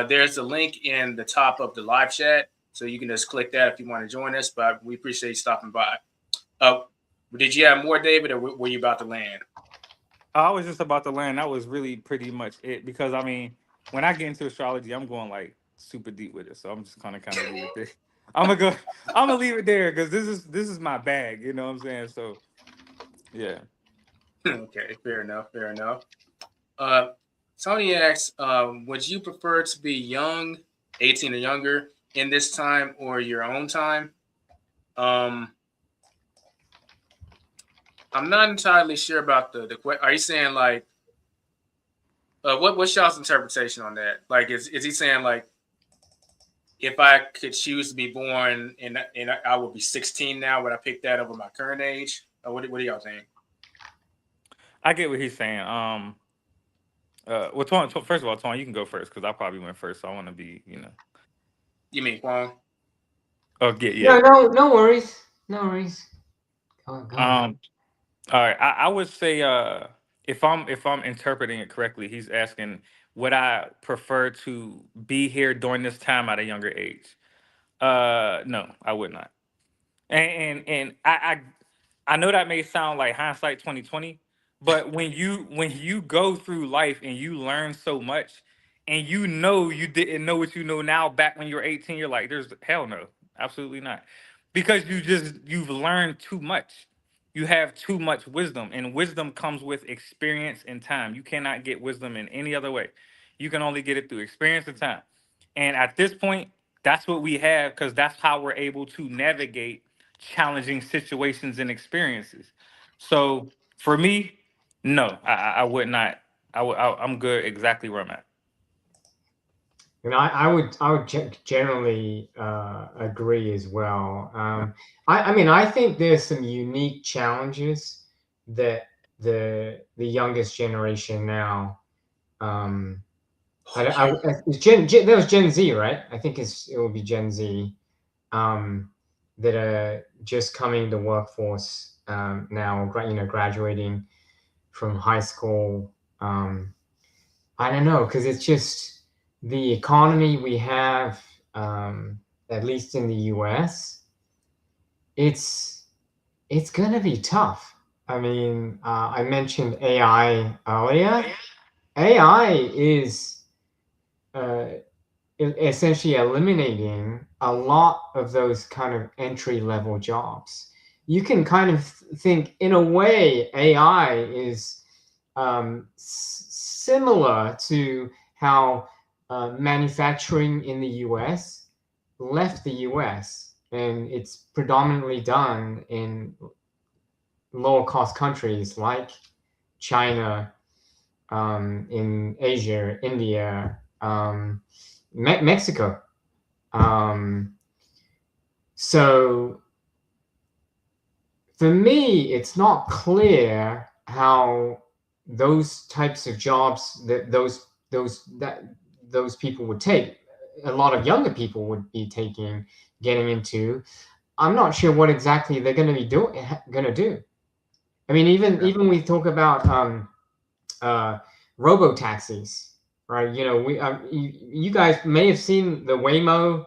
there's a link in the top of the live chat, so you can just click that if you want to join us. But we appreciate you stopping by. Uh, did you have more, David, or were you about to land? I was just about to land. That was really pretty much it because I mean, when I get into astrology, I'm going like super deep with it. So I'm just kind of leave it there. I'm gonna go. I'm gonna leave it there because this is my bag. You know what I'm saying? So yeah. Okay, fair enough. Fair enough. Uh, Tony asks, would you prefer to be young, 18 or younger, in this time or your own time? Um, I'm not entirely sure about the question. Are you saying like, what's y'all's interpretation on that? Like, is he saying like, if I could choose to be born and I would be 16 now, would I pick that over my current age? What do y'all think? I get what he's saying. Well, first of all, Twan, you can go first because I probably went first, so I want to be, You mean Kwong? Oh, yeah. No, no, no worries. No worries. Go ahead. Um, all right. I would say, if I'm interpreting it correctly, he's asking, would I prefer to be here during this time at a younger age? No, I would not. And I know that may sound like hindsight 2020, but when you go through life and you learn so much and you know you didn't know what you know now back when you were 18, you're like, there's hell no, absolutely not. Because you've learned too much. You have too much wisdom, and wisdom comes with experience and time. You cannot get wisdom in any other way. You can only get it through experience and time. And at this point, that's what we have because that's how we're able to navigate challenging situations and experiences. So for me, no, I would not I'm good exactly where I'm at. And I would generally agree as well. I mean, I think there's some unique challenges that the youngest generation now. There was Gen Z, right? I think it will be Gen Z that are just coming to workforce now, graduating from high school. I don't know, because it's just the economy we have, at least in the US, it's gonna be tough. I mean, I mentioned AI earlier. AI is uh, essentially eliminating a lot of those kind of entry level jobs. You can kind of think, in a way, AI is similar to how manufacturing in the US left the US, and it's predominantly done in lower cost countries like China, in Asia, India, Mexico. So for me, it's not clear how those types of jobs that those people would take. A lot of younger people would be getting into. I'm not sure what exactly they're going to be going to do. I mean, even we talk about robo taxis, right? You know, you guys may have seen the Waymo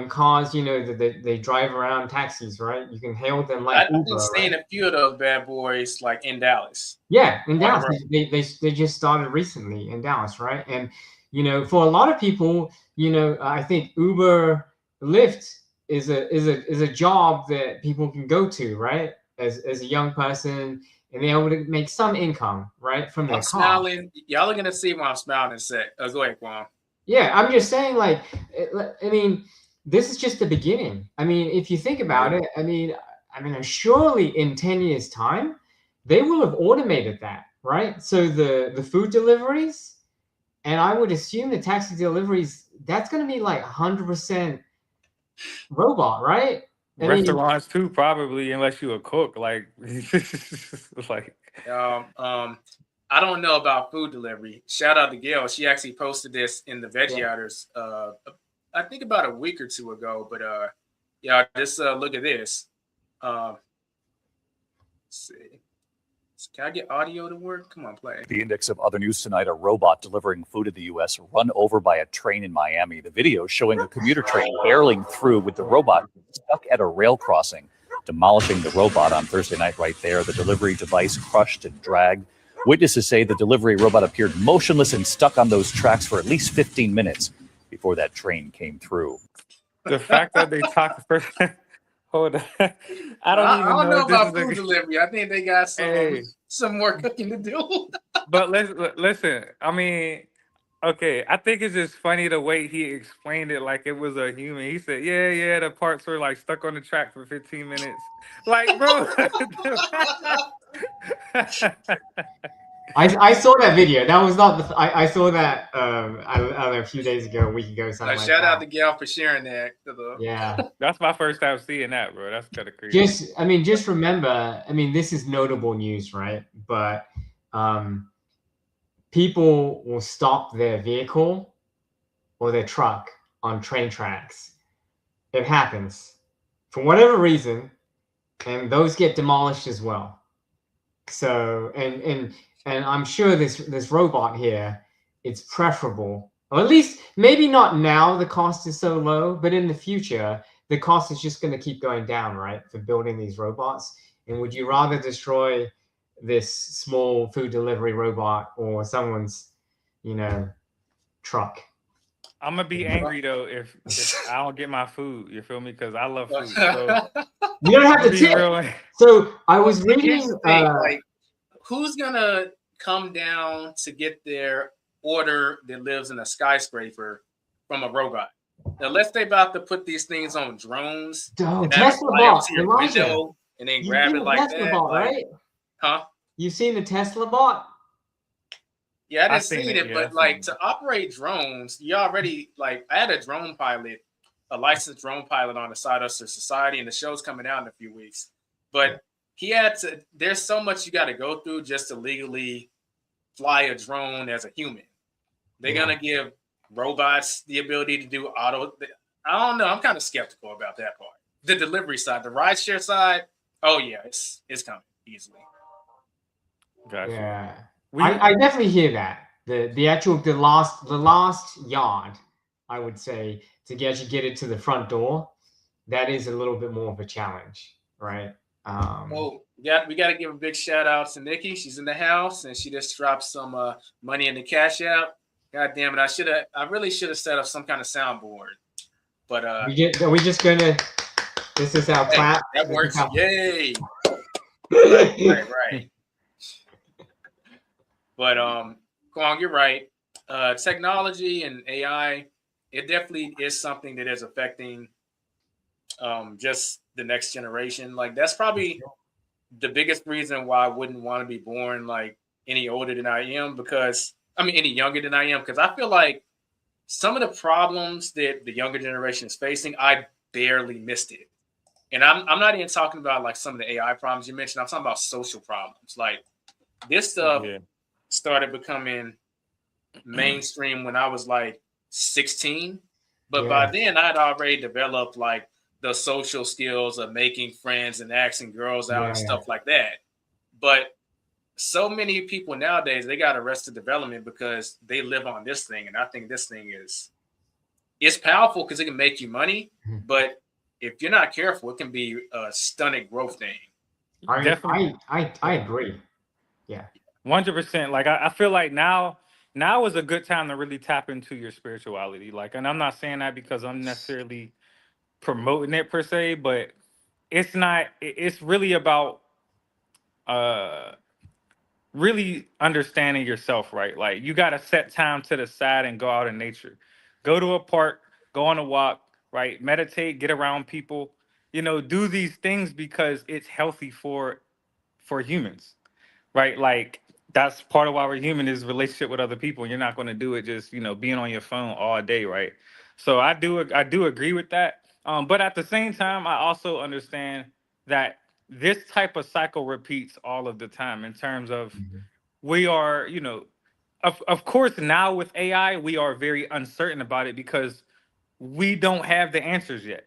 cars. You know, that they drive around taxis, right? You can hail them like I've been Uber, seeing right? a few of those bad boys like in Dallas. Yeah, in On the Dallas, road. they just started recently in Dallas, right? And you know, for a lot of people, you know, I think Uber, Lyft is a job that people can go to, right? As a young person, and they're able to make some income, right, from I'm their car. smiling. Y'all are gonna see why I'm smiling in a sec. Go ahead, Quan. Yeah, I'm just saying, like, I mean, this is just the beginning. I mean, if you think about it, I mean, surely in 10 years' time, they will have automated that, right? So the food deliveries, and I would assume the taxi deliveries, that's going to be like 100% robot, right? I mean, Restaurants too, probably, unless you a cook. Like, like I don't know about food delivery. Shout out to Gail. She actually posted this in the Veggie yeah. Outers, I think about a week or two ago. But yeah, just look at this. Let's see. Can I get audio to work? Come on, play. The index of other news tonight, a robot delivering food in the U.S. run over by a train in Miami. The video showing a commuter train barreling through with the robot stuck at a rail crossing, demolishing the robot on Thursday night right there. The delivery device crushed and dragged. Witnesses say the delivery robot appeared motionless and stuck on those tracks for at least 15 minutes before that train came through. the fact that they talk first. Hold on. I I even don't know know if this about is food delivery. I think they got Hey, some more cooking to do. but listen. I mean, okay. I think it's just funny the way he explained it, like it was a human. He said, "Yeah, the parts were like stuck on the track for 15 minutes." Like, bro. I saw that video. That was not I saw that I don't know, a few days ago, a week ago, something like Shout out that. to Gail for sharing that. Yeah. That's my first time seeing that, bro. That's kind of crazy. Just remember, this is notable news, right? But people will stop their vehicle or their truck on train tracks. It happens for whatever reason, and those get demolished as well. So, and I'm sure this robot here, it's preferable, or at least maybe not now. The cost is so low, but in the future, the cost is just going to keep going down, right? For building these robots. And would you rather destroy this small food delivery robot or someone's, truck? I'm gonna be angry though if I don't get my food. You feel me? Because I love food. So You don't have to be tip. real. So I was Here's reading. the thing, like, who's gonna come down to get their order that lives in a skyscraper from a robot? Unless they about to put these things on drones and have it Tesla fly up bot, to your Elijah. window and then You've grab seen it the like Tesla that, bot, like, right? huh? You've seen the Tesla bot? Yeah, I I didn't seen see it. it, Yeah, I but seen like it. to operate drones, you already like I had a drone pilot, a licensed drone pilot on the Side Hustler Society, and the show's coming out in a few weeks. But he had to. There's so much you got to go through just to legally fly a drone as a human. They're Yeah. gonna give robots the ability to do auto. I don't know. I'm kind of skeptical about that part. The delivery side, the rideshare side. Oh yeah, it's coming easily. Gotcha. Yeah. We I definitely hear that. The last yard, I would say, to actually get it to the front door, that is a little bit more of a challenge, right? Oh, we got to give a big shout out to Nikki. She's in the house and she just dropped some money in the cash app. God damn it! I really should have set up some kind of soundboard. But Are we just gonna? This is our hey, clap. that This is works. our. Yay! Right. But Kwong, you're right. Technology and AI, it definitely is something that is affecting just the next generation. Like that's probably the biggest reason why I wouldn't want to be born like any older than I am because I mean any younger than I am because I feel like some of the problems that the younger generation is facing, I barely missed it. And I'm not even talking about like some of the AI problems you mentioned. I'm talking about social problems. Like this stuff yeah. started becoming mainstream when I was like 16. But by Yeah. then I'd already developed like the social skills of making friends and asking girls out and Yeah. stuff like that. But so many people nowadays they got arrested development because they live on this thing, and I think this thing is it's powerful because it can make you money, but if you're not careful, it can be a stunted growth thing. Definitely. I agree. Yeah. 100%. Like I feel like now is a good time to really tap into your spirituality. Like, and I'm not saying that because I'm necessarily promoting it per se, but it's not. It's really about uh really understanding yourself, right? Like you got to set time to the side and go out in nature. Go to a park, go on a walk, right? Meditate, get around people. Do these things because it's healthy for humans, right? Like that's part of why we're human is relationship with other people. You're not going to do it just being on your phone all day, right? So I do agree with that. But at the same time, I also understand that this type of cycle repeats all of the time in terms of Mhm. we are, of course now with AI we are very uncertain about it because we don't have the answers yet,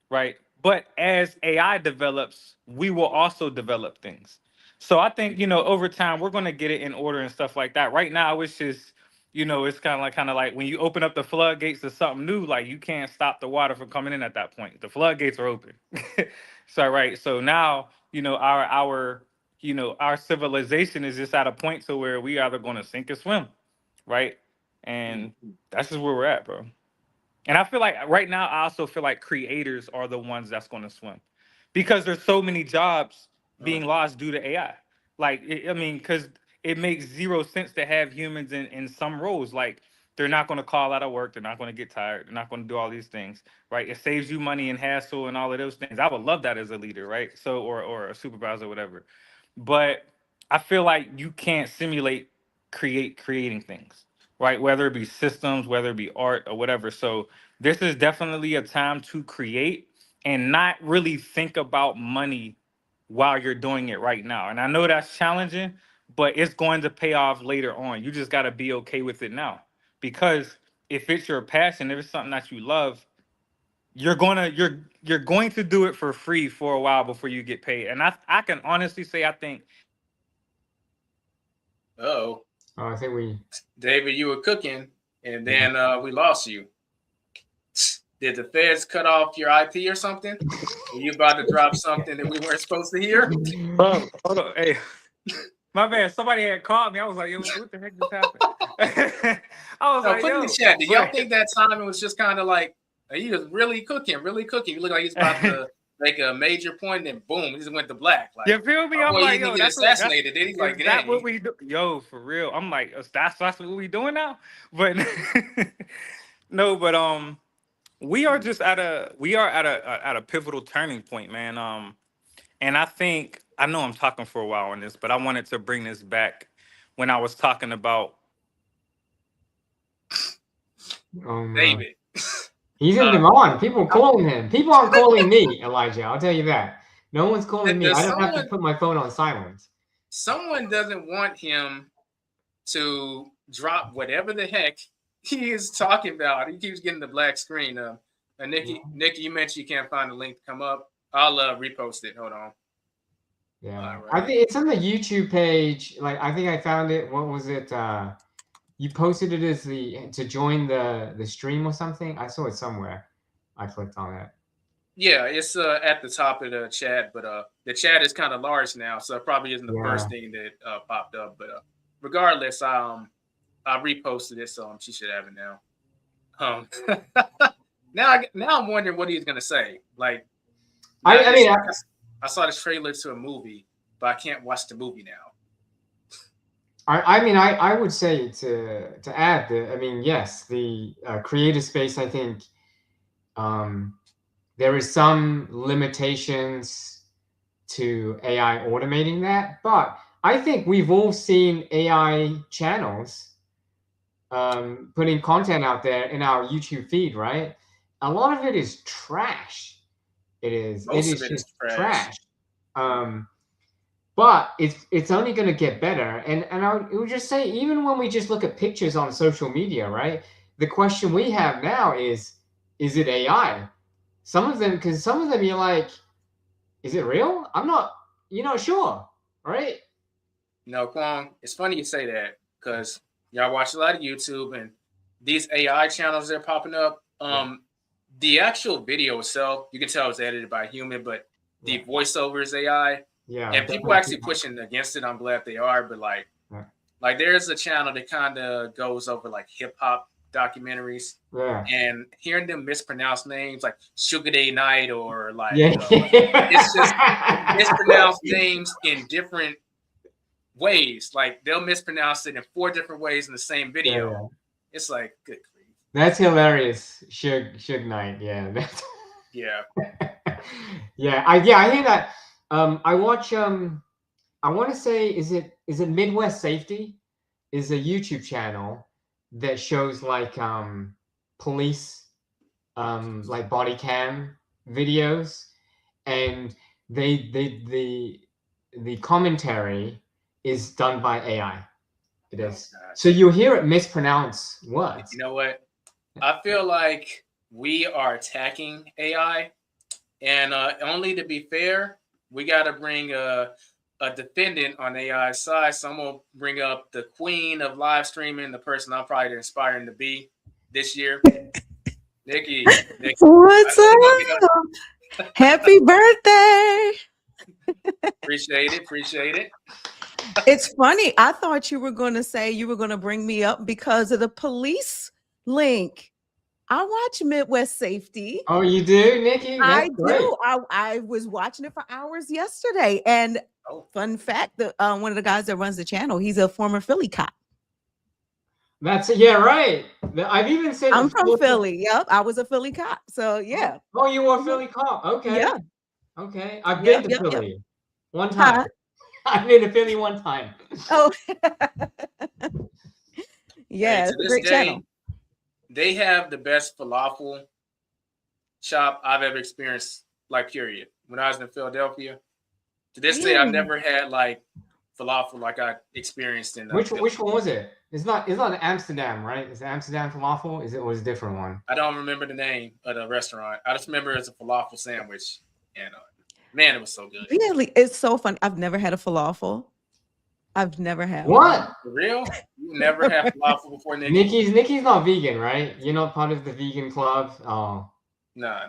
right? But as AI develops, we will also develop things. So I think over time we're going to get it in order and stuff like that. Right now, it's just it's kind of like when you open up the floodgates to something new, like you can't stop the water from coming in at that point. The floodgates are open. So right, so now our civilization is just at a point to where we either going to sink or swim, right? And that's just where we're at, bro. And I feel like right now, I also feel like creators are the ones that's going to swim because there's so many jobs being lost due to AI. Like, I mean, because it makes zero sense to have humans in some roles. Like, they're not going to call out of work. They're not going to get tired. They're not going to do all these things, right? It saves you money and hassle and all of those things. I would love that as a leader, right? So, or a supervisor, or whatever. But I feel like you can't simulate creating things, right? Whether it be systems, whether it be art or whatever. So this is definitely a time to create and not really think about money while you're doing it right now. And I know that's challenging, but it's going to pay off later on. You just got to be okay with it now. Because if it's your passion, if it's something that you love, you're going to do it for free for a while before you get paid. And I can honestly say I think Oh, I think we. David, you were cooking, and then we lost you. Did the feds cut off your IP or something? Were you about to drop something that we weren't supposed to hear? bro, hold on. Hey, my man, somebody had called me. I was like, yo, what the heck just happened? I was No, like, put in the yo, chat. Did y'all but think that time it was just kind of like he was really cooking, really cooking? You look like he's about to make a major point, and boom, he just went to black. Like, you feel me? oh I'm boy, he like, didn't yo, get that's assassinated, did he? is Like, that what dang. we do? Yo, for real. I'm like, that's what we doing now? But no, but we are at a pivotal turning point, man. And I know I'm talking for a while on this, but I wanted to bring this back when I was talking about Oh, no. David. He's in demand. People are calling him. People aren't calling me, Elijah. I'll tell you that. No one's calling me. I don't have to put my phone on silent. Someone doesn't want him to drop whatever the heck he is talking about. He keeps getting the black screen. Nikki, you mentioned you can't find the link to come up. I'll repost it. Hold on. Yeah, right. I think it's on the YouTube page. Like, I think I found it. What was it? You posted it as to join the stream or something. I saw it somewhere. I clicked on it. Yeah, it's at the top of the chat, but the chat is kind of large now, so it probably isn't the first thing that popped up. But regardless, I reposted it, so she should have it now. Now I'm wondering what he's gonna say. Like, I saw this trailer to a movie, but I can't watch the movie now. I would say to add that, I mean, yes, the creative space, I think there is some limitations to AI automating that, but I think we've all seen AI channels putting content out there in our YouTube feed, right? A lot of it is trash. It is just trash. But it's only going to get better. And I would just say, even when we just look at pictures on social media, right? The question we have now is it AI? Because some of them you're like, is it real? I'm not, sure, right? No, Kwong, it's funny you say that because y'all watch a lot of YouTube and these AI channels that are popping up. The actual video itself, you can tell it's edited by a human, but the voiceover is AI. Yeah, and people actually pushing against it. I'm glad they are, but like there's a channel that kind of goes over like hip hop documentaries, and hearing them mispronounce names like Sugar Day Night or like it's just mispronounced names in different ways. Like they'll mispronounce it in 4 different ways in the same video. It's like good grief. That's hilarious. Suge Knight. Yeah. Yeah. I hear that. I watch I want to say is it Midwest Safety is a YouTube channel that shows like police like body cam videos, and the commentary is done by AI. It is. So you hear it mispronounce words. You know what? I feel like we are attacking AI, and only to be fair, we got to bring a defendant on AI's side. So I'm gonna bring up the queen of live streaming, the person I'm probably inspiring to be this year, Nikki. What's up? Happy birthday! Appreciate it. It's funny. I thought you were going to say you were going to bring me up because of the police link. I watch Midwest Safety. Oh, you do, Nikki? I do. I was watching it for hours yesterday. And fun fact, one of the guys that runs the channel, he's a former Philly cop. That's right. I've even said I'm from Philly. Yep, I was a Philly cop. So yeah. Oh, you were a Philly cop. Okay. Yeah. Okay. I've been to Philly one time. I've been to Philly one time. Oh. Yeah, it's a great channel. They have the best falafel shop I've ever experienced, like, period. When I was in Philadelphia, to this day, I've never had like falafel like I experienced in. Which one was it? It's not Amsterdam, right? Is it Amsterdam falafel? Was a different one? I don't remember the name of the restaurant. I just remember it's a falafel sandwich, and man, it was so good. Really, it's so fun. I've never had a falafel. I've never had what? For real? You never had falafel before, Nikki? Nikki's not vegan, right? You're not part of the vegan club. Oh, nah.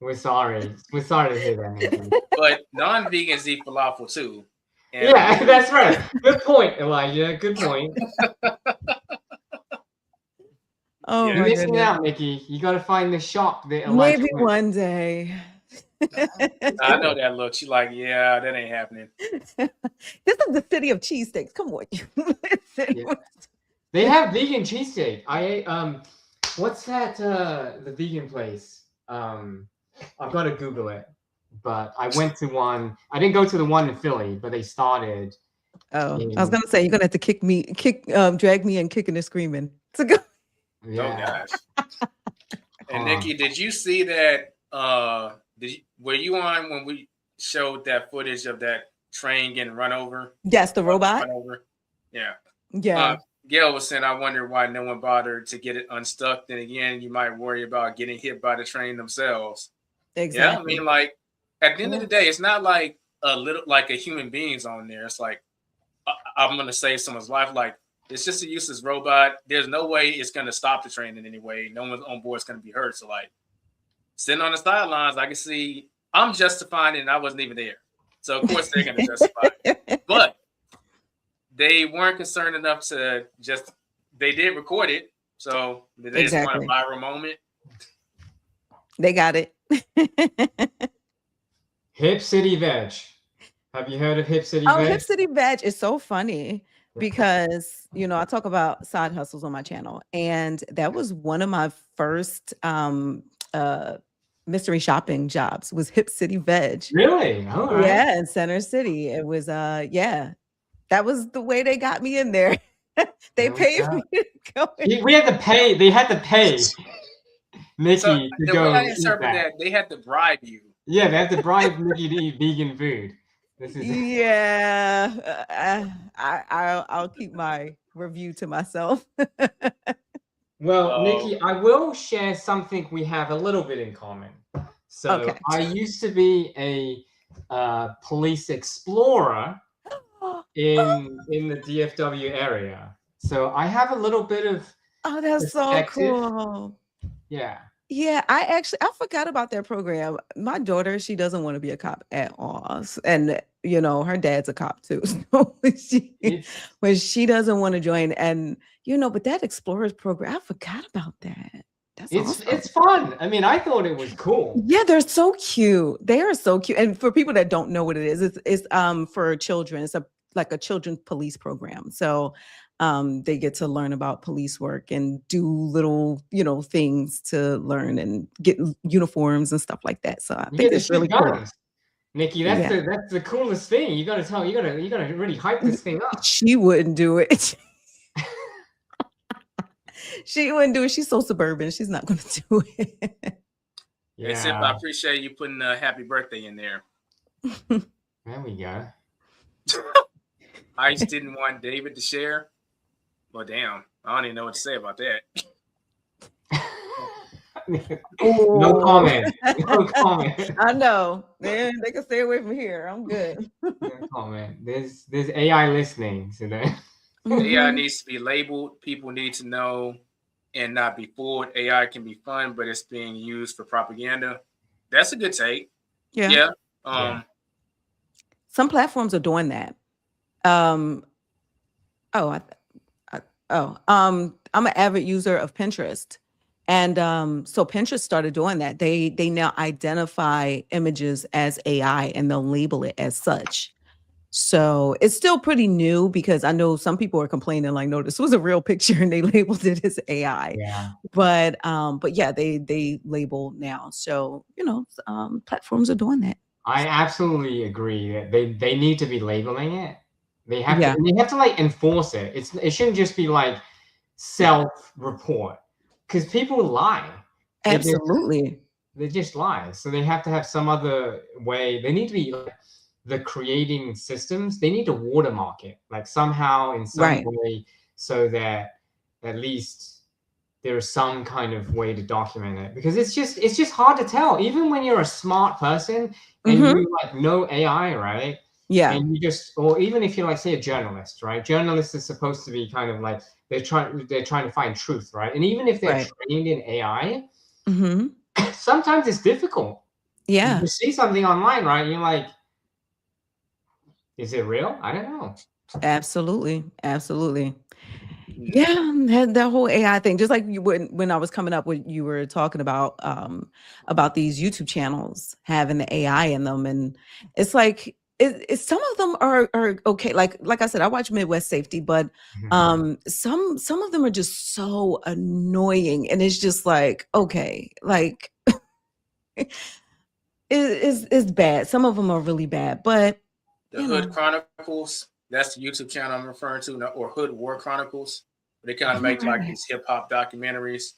We're sorry. We're sorry to hear that, Nikki. But non-vegans eat falafel too. And yeah, that's right. Good point, Elijah. Good point. Oh, you're missing out, Nikki. You got to find the shop that Elijah maybe one day. I know that look. She's like, yeah, that ain't happening. This is the city of cheesesteaks. Come on. They have vegan cheesesteak. I ate what's that the vegan place? I've got to Google it. But I went to one. I didn't go to the one in Philly, but they started. Oh, I was gonna say you're gonna have to drag me and kicking and screaming to go. Yeah. gosh. And Nikki, did you see that? Were you on when we showed that footage of that train getting run over? Yes, the robot. Run over. Yeah. Yeah. Gail was saying, I wonder why no one bothered to get it unstuck. Then again, you might worry about getting hit by the train themselves. Exactly. Yeah, I mean, like at the end of the day, it's not like a human being's on there. It's like I'm gonna save someone's life. Like it's just a useless robot. There's no way it's gonna stop the train in any way. No one on board is gonna be hurt. So like sitting on the sidelines, I can see I'm justifying it, and I wasn't even there. So of course they're gonna justify it. But they weren't concerned enough to just. They did record it, so they just want a viral moment. They got it. Hip City Veg. Have you heard of Hip City Veg? Oh, Hip City Veg is so funny because, I talk about side hustles on my channel. And that was one of my first mystery shopping jobs was Hip City Veg. Really? All right. Yeah, in Center City. It was, that was the way they got me in there. They paid me to go in. We had to pay. They had to pay Nikki So to the go way I eat interpret that, they had to bribe you. Yeah, they have to bribe Nikki to eat vegan food. This is I'll keep my review to myself. Well, Nikki, I will share something we have a little bit in common. So I used to be a police explorer in the DFW area. So I have a little bit of that's so cool. Yeah. Yeah, I forgot about that program. My daughter, she doesn't want to be a cop at all. And, her dad's a cop too. So when she doesn't want to join and, but that Explorers program, I forgot about that. That's awesome. It's fun. I mean, I thought it was cool. Yeah, they're so cute. They are so cute. And for people that don't know what it is, it's for children. It's like a children's police program. So they get to learn about police work and do little, things to learn and get uniforms and stuff like that. So I think it's really cool. Nikki, that's the coolest thing. You gotta really hype this thing up. She wouldn't do it. She wouldn't do it. She's so suburban. She's not gonna do it. Yeah. Except I appreciate you putting a happy birthday in there. There we go. I just didn't want David to share. Well, damn, I don't even know what to say about that. No comment. No comment. I know. They can stay away from here. I'm good. No comment. There's AI listening today. AI needs to be labeled. People need to know and not be fooled. AI can be fun, but it's being used for propaganda. That's a good take. Yeah. Some platforms are doing that. I'm an avid user of Pinterest. And so Pinterest started doing that. They now identify images as AI and they'll label it as such. So it's still pretty new because I know some people are complaining like, no, this was a real picture and they labeled it as AI. Yeah. But yeah, they label now. So, platforms are doing that. I absolutely agree that they need to be labeling it. They have to. They have to like enforce it. It shouldn't just be like self-report because people lie. Absolutely, they just lie. So they have to have some other way. They need to be like the creating systems. They need to watermark it like somehow in some way so that at least there's some kind of way to document it because it's just hard to tell. Even when you're a smart person and you like know AI, right? Yeah. And you just, or even if you're like, say, a journalist, right? Journalists are supposed to be kind of like they're trying to find truth, right? And even if they're trained in AI, sometimes it's difficult. Yeah. You see something online, right? And you're like, is it real? I don't know. Absolutely. Yeah, that whole AI thing, just like you when I was coming up with, you were talking about these YouTube channels having the AI in them, and it's like some of them are okay. Like I said, I watch Midwest Safety, but some of them are just so annoying, and it's just like, okay, like it's bad. Some of them are really bad, but the Hood Chronicles, that's the YouTube channel I'm referring to, or Hood War Chronicles. They kind of make like these hip hop documentaries.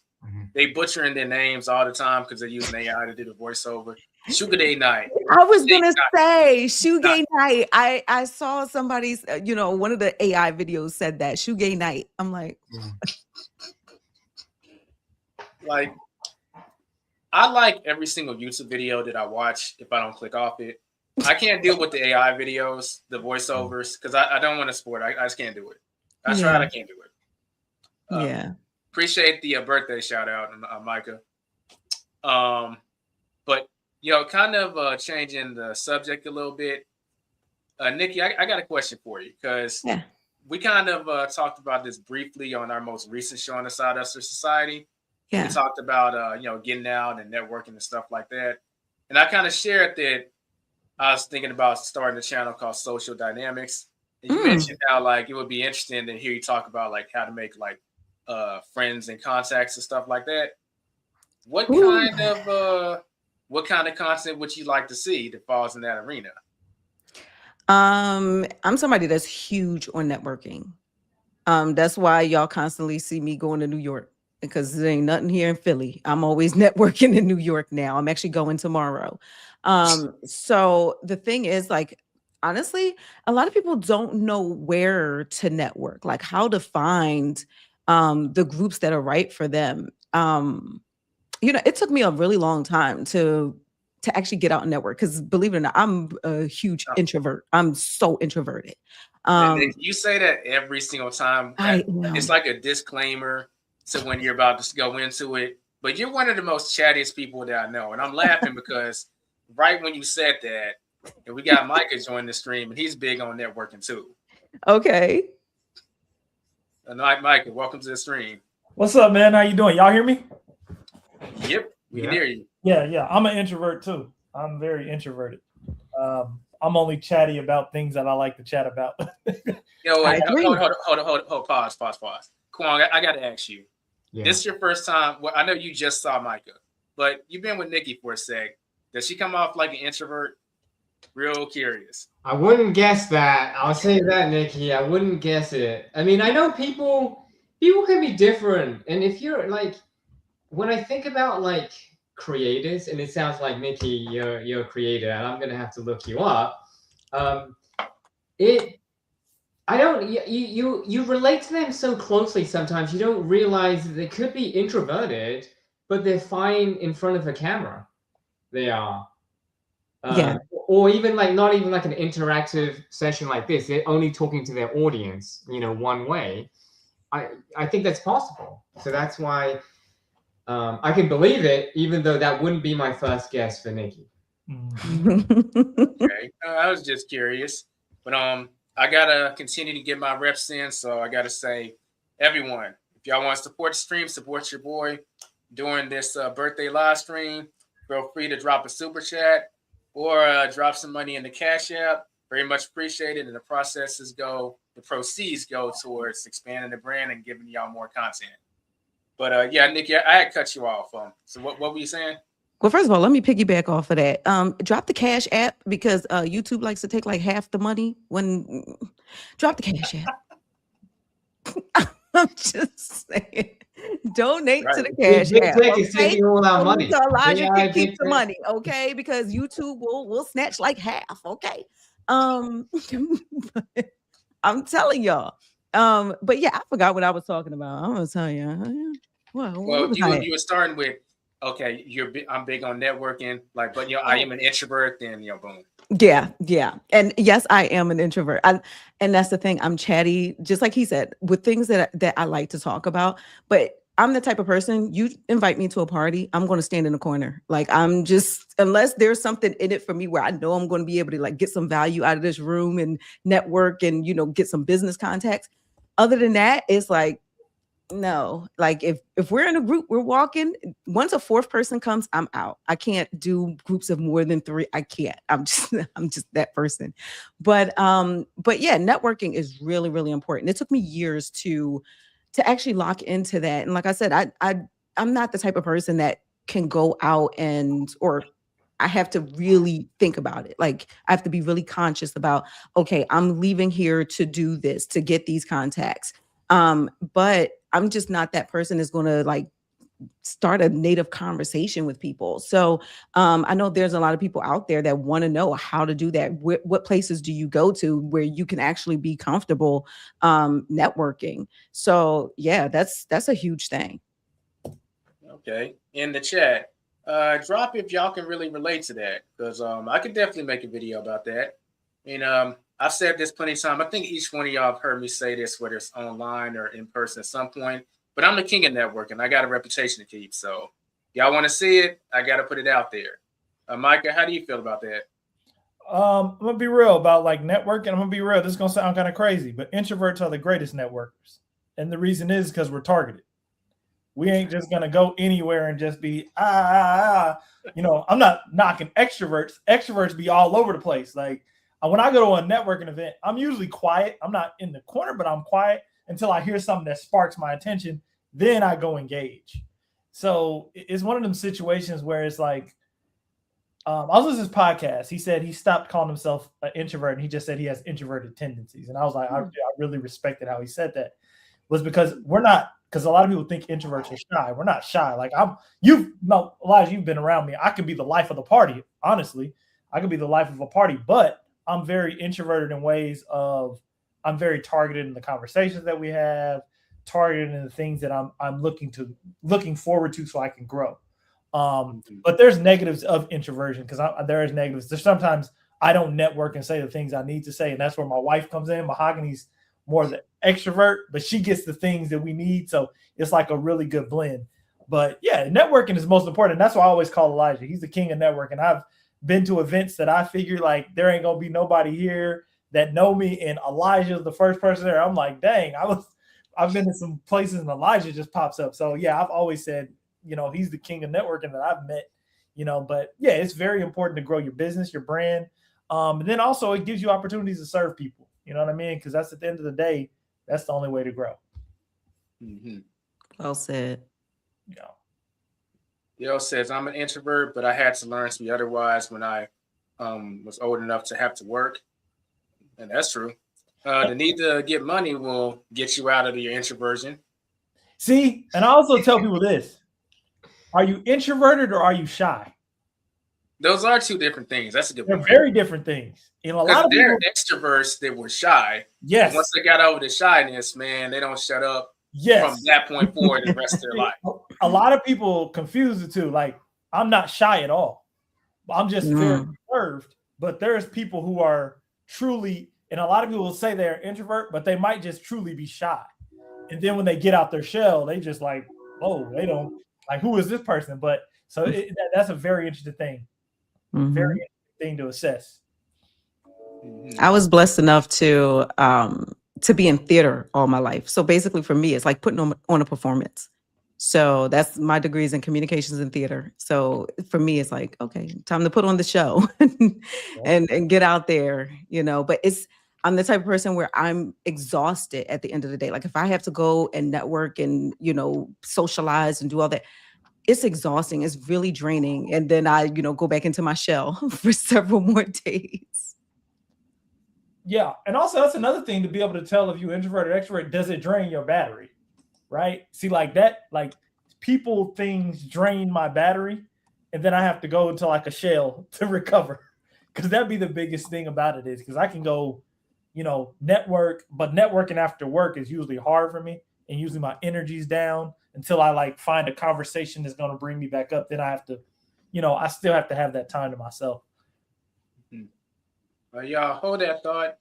They butchering their names all the time because they're using AI to do the voiceover. Sugar Day Night. I was gonna say Shoegay Night. I saw somebody's, one of the AI videos said that Shoegay Night. I'm like, like, I like every single YouTube video that I watch if I don't click off it. I can't deal with the AI videos, the voiceovers, because I don't want to support it. I just can't do it. I tried, I can't do it. Yeah. Appreciate the birthday shout out, Micah. But kind of changing the subject a little bit. Nikki, I got a question for you because we kind of talked about this briefly on our most recent show on the Side Hustler Society. Yeah. We talked about getting out and networking and stuff like that. And I kind of shared that I was thinking about starting a channel called Social Dynamics. And you mentioned how like it would be interesting to hear you talk about like how to make like friends and contacts and stuff like that. What kind of content would you like to see that falls in that arena? I'm somebody that's huge on networking. That's why y'all constantly see me going to New York, because there ain't nothing here in Philly. I'm always networking in New York now. I'm actually going tomorrow. So the thing is, like, honestly, a lot of people don't know where to network, like how to find the groups that are right for them. It took me a really long time to actually get out and network, because believe it or not, I'm a huge introvert. I'm so introverted. You say that every single time. It's like a disclaimer to when you're about to go into it. But you're one of the most chattiest people that I know. And I'm laughing because right when you said that, and we got Micah join the stream, and he's big on networking too. Okay. Micah, welcome to the stream. What's up, man? How you doing? Y'all hear me? Yep, we can hear you. Yeah. I'm an introvert too. I'm very introverted. I'm only chatty about things that I like to chat about. Hold, pause. Kwong, I got to ask you. Yeah. This is your first time. Well, I know you just saw Micah, but you've been with Nikki for a sec. Does she come off like an introvert? Real curious. I wouldn't guess that. I'll say that, Nikki. I wouldn't guess it. I mean, I know people can be different. And if you're like, when I think about like creators, and it sounds like Nikki, you're a creator, and I'm gonna have to look you up. You relate to them so closely sometimes you don't realize that they could be introverted, but they're fine in front of a camera. They are. Or even like not even like an interactive session like this. They're only talking to their audience, one way. I think that's possible. So that's why I can believe it, even though that wouldn't be my first guess for Nikki. Okay, I was just curious, but I gotta continue to get my reps in. So I gotta say, everyone, if y'all want to support the stream, support your boy during this birthday live stream. Feel free to drop a super chat or drop some money in the Cash App. Very much appreciated. And the proceeds go towards expanding the brand and giving y'all more content. But Nikki, I had cut you off. So what were you saying? Well, first of all, let me piggyback off of that. Drop the Cash App, because YouTube likes to take like half the money when drop the Cash App. I'm just saying. Donate to the Cash App. Okay? All our money. So Elijah can keep the money, okay? Because YouTube will snatch like half, okay? I'm telling y'all. But yeah, I forgot what I was talking about. I'm gonna tell you. Well, you were starting with, okay, I'm big on networking, like, but I am an introvert. Then boom. Yeah, and yes, I am an introvert. And that's the thing. I'm chatty, just like he said, with things that I like to talk about. But I'm the type of person, you invite me to a party, I'm going to stand in the corner. Like, I'm just, unless there's something in it for me where I know I'm going to be able to like get some value out of this room and network and get some business contacts. Other than that, it's like, no, like if we're in a group, we're walking, once a fourth person comes, I'm out. I can't do groups of more than 3. I can't. I'm just that person. But yeah, networking is really, really important. It took me years to actually lock into that. And like I said, I'm not the type of person that can go out or I have to really think about it. Like, I have to be really conscious about, okay, I'm leaving here to do this, to get these contacts. But I'm just not that person that's going to like start a native conversation with people. So I know there's a lot of people out there that want to know how to do that. What places do you go to where you can actually be comfortable networking? So yeah, that's a huge thing. Okay, in the chat, drop if y'all can really relate to that, because I could definitely make a video about that. And I've said this plenty of times. I think each one of y'all have heard me say this, whether it's online or in person at some point. But I'm the king of networking. I got a reputation to keep. So y'all want to see it, I got to put it out there. Micah, how do you feel about that? I'm gonna be real about like networking. I'm gonna be real. This is gonna sound kind of crazy, but introverts are the greatest networkers, and the reason is because we're targeted. We ain't just gonna go anywhere and just be You know, I'm not knocking extroverts. Extroverts be all over the place. Like when I go to a networking event, I'm usually quiet. I'm not in the corner, but I'm quiet until I hear something that sparks my attention. Then I go engage. So it's one of them situations where it's like, I was listening to this podcast. He said he stopped calling himself an introvert, and he just said he has introverted tendencies. And I was like, I really respected how he said that. Was because we're not, because a lot of people think introverts are shy. We're not shy. Like Elijah, you've been around me. I could be the life of the party. Honestly, I could be the life of a party, but I'm very introverted in ways of I'm very targeted in the conversations that we have, targeted in the things that I'm looking forward to so I can grow. But there's negatives of introversion because there is negatives. There's sometimes I don't network and say the things I need to say, and that's where my wife comes in. Mahogany's more the extrovert, but she gets the things that we need. So it's like a really good blend. But yeah, networking is most important. And that's why I always call Elijah. He's the king of networking. I've been to events that I figure like there ain't gonna be nobody here that know me, and Elijah's the first person there. I'm like, dang, I've been to some places and Elijah just pops up. So yeah, I've always said, you know, he's the king of networking that I've met, you know, but yeah, it's very important to grow your business, your brand. And then also it gives you opportunities to serve people. You know what I mean? Because that's at the end of the day, that's the only way to grow. Mm-hmm. Well said. Yeah. Yo says, I'm an introvert, but I had to learn to be otherwise when I was old enough to have to work. And that's true. The need to get money will get you out of your introversion. See, and I also tell people this. Are you introverted or are you shy? Those are two different things. That's a good They're point. very different things. And a lot of they're people, extroverts that were shy. yes. Once they got over the shyness, man, they don't shut up yes. from that point forward the rest of their life. A lot of people confuse the two. Like, I'm not shy at all. I'm just very reserved. But there's people who are truly, and a lot of people will say they're introvert, but they might just truly be shy. And then when they get out their shell, they just like, oh, they don't, like, who is this person? But so that's a very interesting thing. Very interesting thing to assess. I was blessed enough to be in theater all my life. So basically for me, it's like putting on a performance. So that's my degrees in communications and theater. So for me, it's like, okay, time to put on the show and get out there, you know, but I'm the type of person where I'm exhausted at the end of the day. Like if I have to go and network and, you know, socialize and do all that, it's exhausting. It's really draining. And then I, you know, go back into my shell for several more days. Yeah. And also that's another thing to be able to tell if you introvert or extrovert, does it drain your battery? Right? See, like that, like things drain my battery. And then I have to go into like a shell to recover. Because that'd be the biggest thing about it is because I can go, you know, network, but networking after work is usually hard for me. And usually my energy's down until I like find a conversation that's going to bring me back up. Then I have to, you know, I still have to have that time to myself. Y'all hold that thought.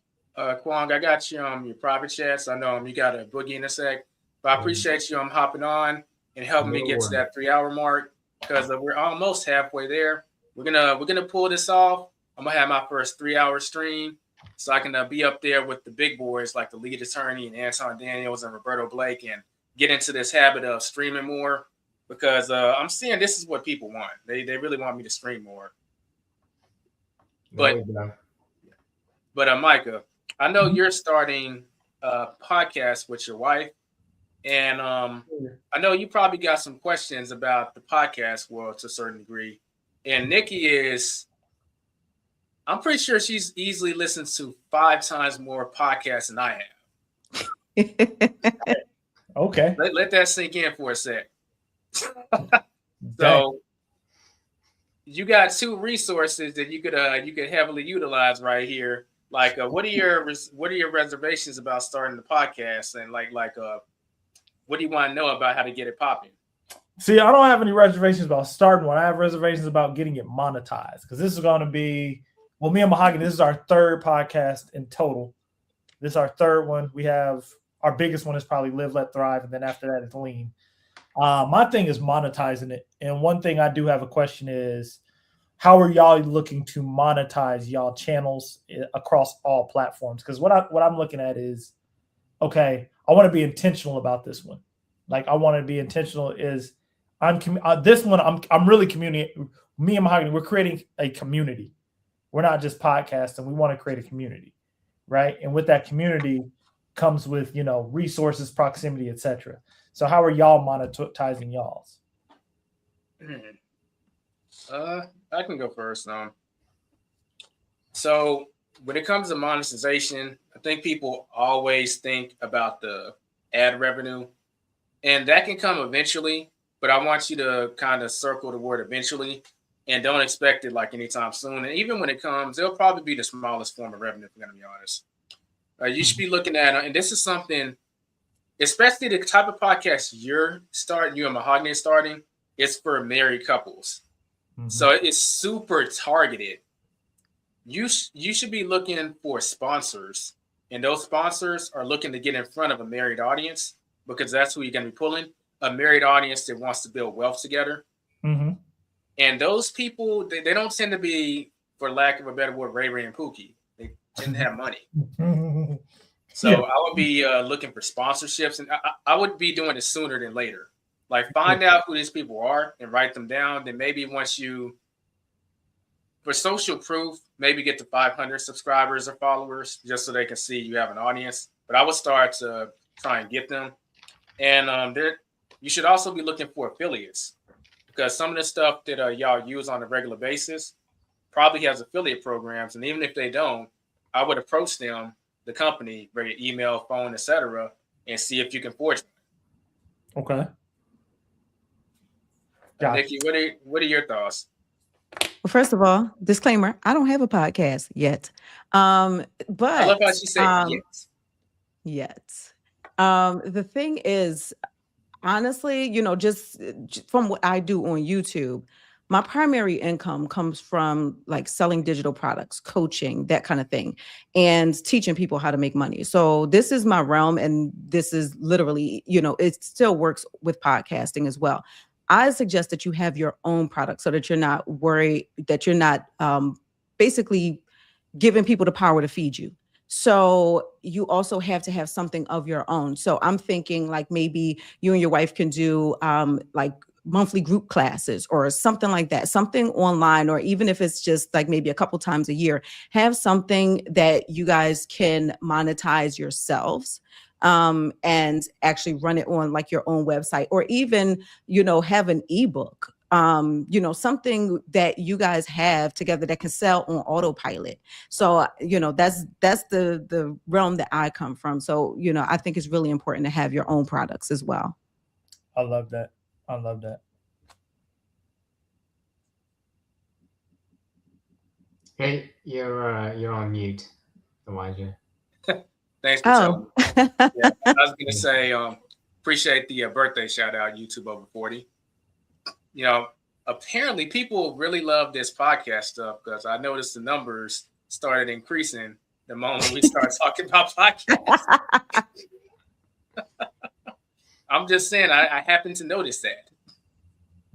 Kwong, I got you your private chats. I know you got a boogie in a sec, but I appreciate you hopping on and helping me get to that 3-hour mark because we're almost halfway there. We're gonna pull this off. I'm gonna have my first 3-hour stream so I can be up there with the big boys like the lead attorney and Anton Daniels and Roberto Blake and get into this habit of streaming more because I'm seeing this is what people want. They really want me to stream more. But Micah, I know you're starting a podcast with your wife, and I know you probably got some questions about the podcast world to a certain degree. And Nikki I'm pretty sure she's easily listened to 5 times more podcasts than I have. Okay. Let that sink in for a sec. Dang. So you got two resources that you could heavily utilize right here. Like, what are your reservations about starting the podcast, and what do you want to know about how to get it popping? See, I don't have any reservations about starting one. I have reservations about getting it monetized, because this is going to be, well, me and Mahogany, this is our third podcast in total. This is our third one. We have, our biggest one is probably Live, Let Thrive, and then after that it's Lean. My thing is monetizing it. And one thing I do have a question is, how are y'all looking to monetize y'all channels across all platforms? Because what I'm looking at is, okay, I want to be intentional about this one. Like, I want to be intentional is this one, I'm really communicating. Me and Mahogany, we're creating a community. We're not just podcasting. We want to create a community, right? And with that community comes with, resources, proximity, etc. So how are y'all monetizing y'all's? I can go first. So when it comes to monetization, I think people always think about the ad revenue, and that can come eventually, but I want you to kind of circle the word eventually and don't expect it like anytime soon. And even when it comes, it'll probably be the smallest form of revenue, if I'm going to be honest. You should be looking at, and this is something, especially the type of podcast you and Mahogany are starting, it's for married couples. Mm-hmm. So it's super targeted. You should be looking for sponsors, and those sponsors are looking to get in front of a married audience, because that's who you're going to be pulling, a married audience that wants to build wealth together. Mm-hmm. And those people, they don't tend to be, for lack of a better word, Ray and Pookie. They tend to have money. So yeah. I would be looking for sponsorships, and I would be doing it sooner than later. Like, find out who these people are and write them down. Then maybe once for social proof, maybe get to 500 subscribers or followers, just so they can see you have an audience. But I would start to try and get them. And you should also be looking for affiliates, because some of the stuff that y'all use on a regular basis probably has affiliate programs. And even if they don't, I would approach them, the company, via email, phone, etc., and see if you can forge them. Okay. Nikki, what are your thoughts? Well, first of all, disclaimer: I don't have a podcast yet. But I love how she said yet. Yet. The thing is, honestly, just from what I do on YouTube, my primary income comes from like selling digital products, coaching, that kind of thing, and teaching people how to make money. So this is my realm, and this is literally, it still works with podcasting as well. I suggest that you have your own product, so that you're not worried, that you're not basically giving people the power to feed you. So you also have to have something of your own. So I'm thinking like maybe you and your wife can do like monthly group classes or something like that, something online, or even if it's just like maybe a couple times a year, have something that you guys can monetize yourselves. And actually run it on like your own website, or even, have an ebook, something that you guys have together that can sell on autopilot. So, that's the realm that I come from. So, I think it's really important to have your own products as well. I love that. Hey, you're on mute, Elijah. Thanks for telling me. Yeah, I was going to say, appreciate the birthday shout out, YouTube Over 40. Apparently people really love this podcast stuff, because I noticed the numbers started increasing the moment we started talking about podcasts. I'm just saying, I happen to notice that.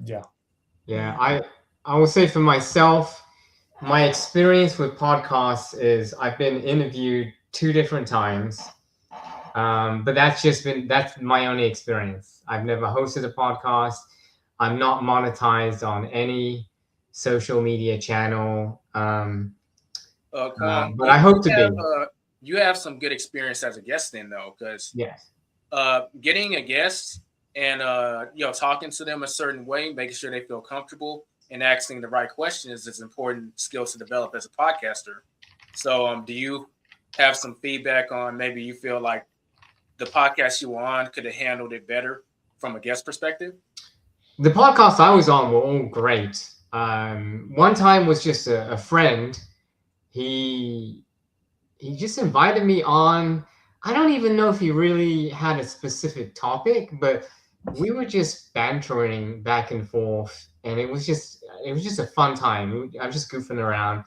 Yeah. I will say for myself, my experience with podcasts is I've been interviewed 2 different times. But that's my only experience. I've never hosted a podcast. I'm not monetized on any social media channel. But I hope to be. You have some good experience as a guest then, though, because yes, getting a guest and talking to them a certain way, making sure they feel comfortable and asking the right questions is important skill to develop as a podcaster. So do you have some feedback on maybe you feel like the podcast you were on could have handled it better from a guest perspective? The podcasts I was on were all great. One time was just a friend. He just invited me on. I don't even know if he really had a specific topic, but we were just bantering back and forth, and it was just a fun time. I was just goofing around.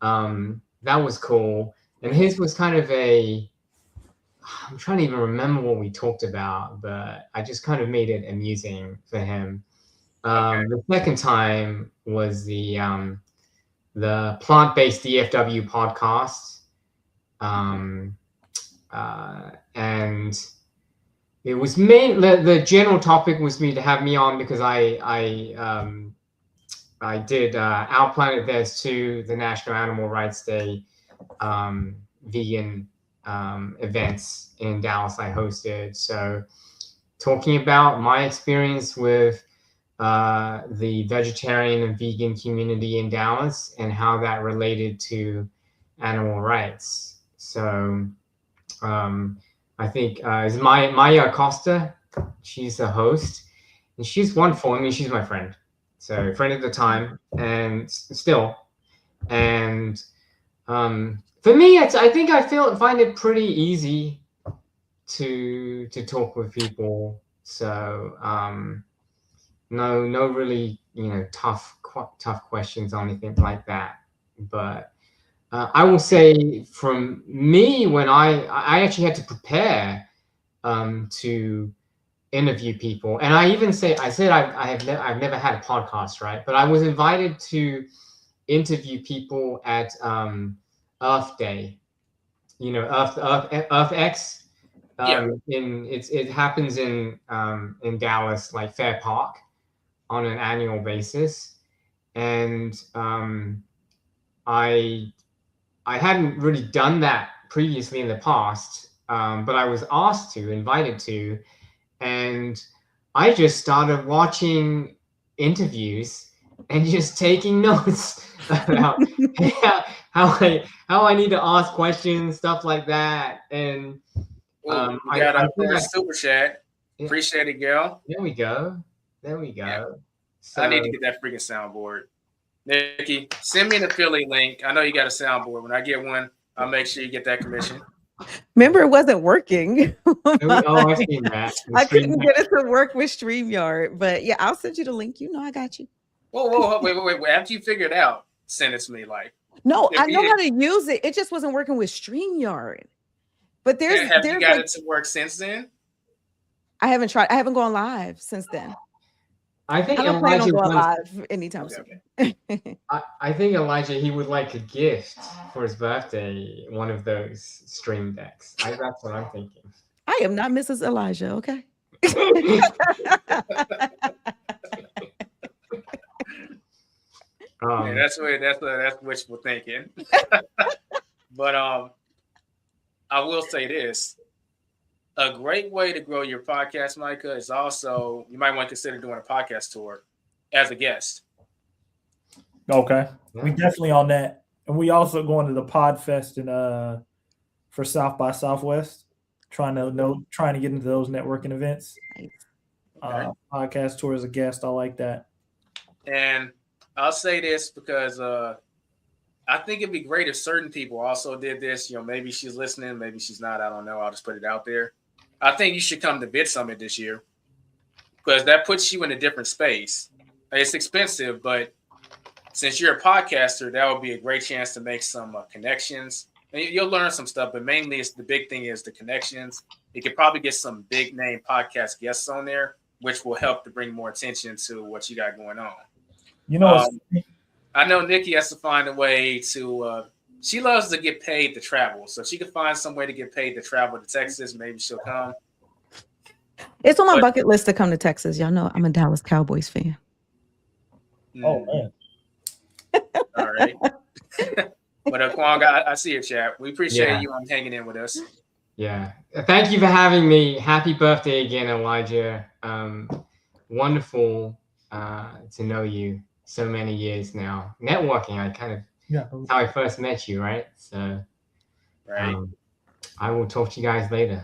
That was cool. And his was kind of I'm trying to even remember what we talked about, but I just kind of made it amusing for him. The second time was the plant-based DFW podcast. And it was the general topic was to have me on because I did Our Planet There's Two, the National Animal Rights Day vegan events in Dallas I hosted. So talking about my experience with the vegetarian and vegan community in Dallas and how that related to animal rights. So I think is Maya Acosta. She's the host, and she's wonderful. I mean, she's my friend. So friend at the time, and still. And for me, I think I find it pretty easy to talk with people. So no really tough questions or anything like that. But I will say from me, when I actually had to prepare to interview people, and I said I've never had a podcast, right? But I was invited to interview people at Earth Day, Earth X. It happens in Dallas, like Fair Park, on an annual basis, and I hadn't really done that previously in the past, but I was invited to, and I just started watching interviews and just taking notes about how I need to ask questions, stuff like that. And we got our first super chat. Yeah. Appreciate it, girl. There we go. Yeah. So, I need to get that freaking soundboard. Nikki, send me an affiliate link. I know you got a soundboard. When I get one, I'll make sure you get that commission. Remember, it wasn't working. I've seen that. I couldn't get it to work with StreamYard, but yeah, I'll send you the link. I got you. Whoa, wait. After you figure it out, send it to me. No, I know how to use it. It just wasn't working with StreamYard. But have you got it to work since then? I haven't tried. I haven't gone live since then. I think I don't plan on going live anytime soon. I think Elijah, he would like a gift for his birthday, one of those stream decks. That's what I'm thinking. I am not Mrs. Elijah, okay? That's wishful thinking. But I will say this. A great way to grow your podcast, Micah, is also you might want to consider doing a podcast tour as a guest. Okay. We definitely on that. And we also going to the Podfest for South by Southwest, trying to get into those networking events. Podcast tour as a guest. I like that. And I'll say this because I think it'd be great if certain people also did this. Maybe she's listening, maybe she's not. I don't know. I'll just put it out there. I think you should come to Bit Summit this year because that puts you in a different space. It's expensive, but since you're a podcaster, that would be a great chance to make some connections. And you'll learn some stuff, but mainly the big thing is the connections. You could probably get some big name podcast guests on there, which will help to bring more attention to what you got going on. I know Nikki has to find a way to she loves to get paid to travel. So if she could find some way to get paid to travel to Texas, maybe she'll come. It's on my bucket list to come to Texas. Y'all know I'm a Dallas Cowboys fan. Oh, man. All right. But Kwong, I see your chat. We appreciate you hanging in with us. Yeah. Thank you for having me. Happy birthday again, Elijah. Wonderful to know you so many years now. Networking, how I first met you, right? So I will talk to you guys later.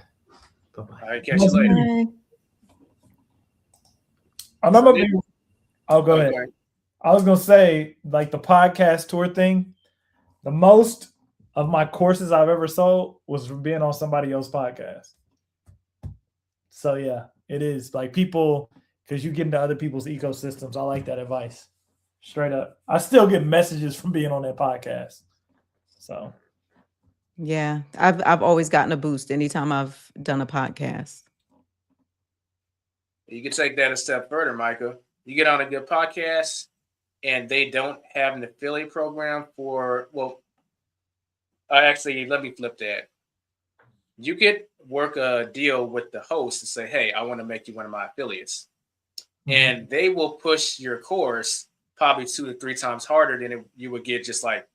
Bye-bye. All right, catch you later. I'm gonna be. Oh, go ahead. Okay. I was gonna say, like the podcast tour thing. The most of my courses I've ever sold was from being on somebody else's podcast. So yeah, it is like people, because you get into other people's ecosystems. I like that advice. Straight up. I still get messages from being on that podcast. So Yeah, I've always gotten a boost anytime I've done a podcast. You can take that a step further, Micah. You get on a good podcast and they don't have an affiliate program for, well, actually, let me flip that. You could work a deal with the host and say, hey, I want to make you one of my affiliates. And they will push your course probably 2 to 3 times harder than you would get just like,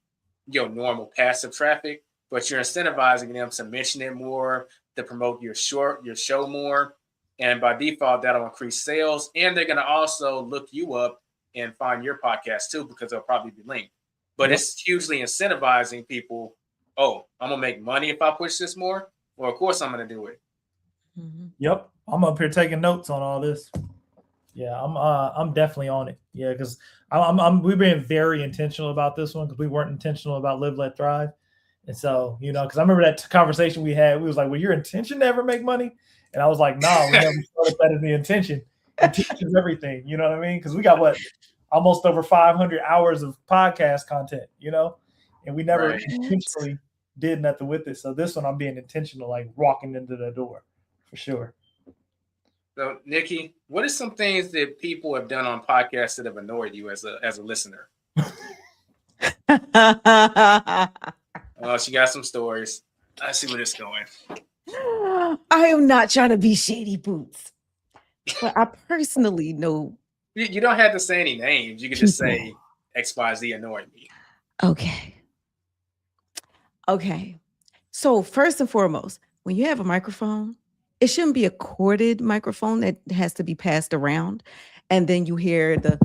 normal passive traffic. But you're incentivizing them to mention it more, to promote your show more. And by default, that'll increase sales. And they're going to also look you up and find your podcast too, because they'll probably be linked. But it's hugely incentivizing people. Oh, I'm going to make money if I push this more. Well, of course I'm going to do it. Yep. I'm up here taking notes on all this. Yeah, I'm definitely on it. Yeah, because we've been very intentional about this one because we weren't intentional about Live, Let, Thrive. And so, because I remember that conversation we had, we was like, well, your intention to ever make money? And I was like, no, we never started that as the intention. Intention is everything, you know what I mean? Because we got almost over 500 hours of podcast content, and we never intentionally did nothing with it. So this one, I'm being intentional, like walking into the door for sure. So, Nikki, what are some things that people have done on podcasts that have annoyed you as a listener? She got some stories. I see where this is going. I am not trying to be shady boots, but I personally know. You don't have to say any names. You can just say XYZ annoyed me. Okay. So first and foremost, when you have a microphone, it shouldn't be a corded microphone that has to be passed around. And then you hear the.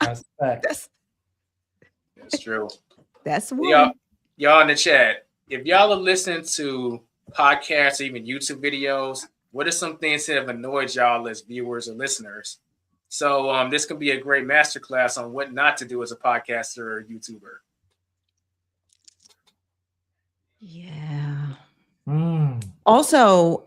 That's fact. That's true. That's one. Y'all in the chat, if y'all are listening to podcasts or even YouTube videos, what are some things that have annoyed y'all as viewers or listeners? So this could be a great masterclass on what not to do as a podcaster or YouTuber. Yeah. Also,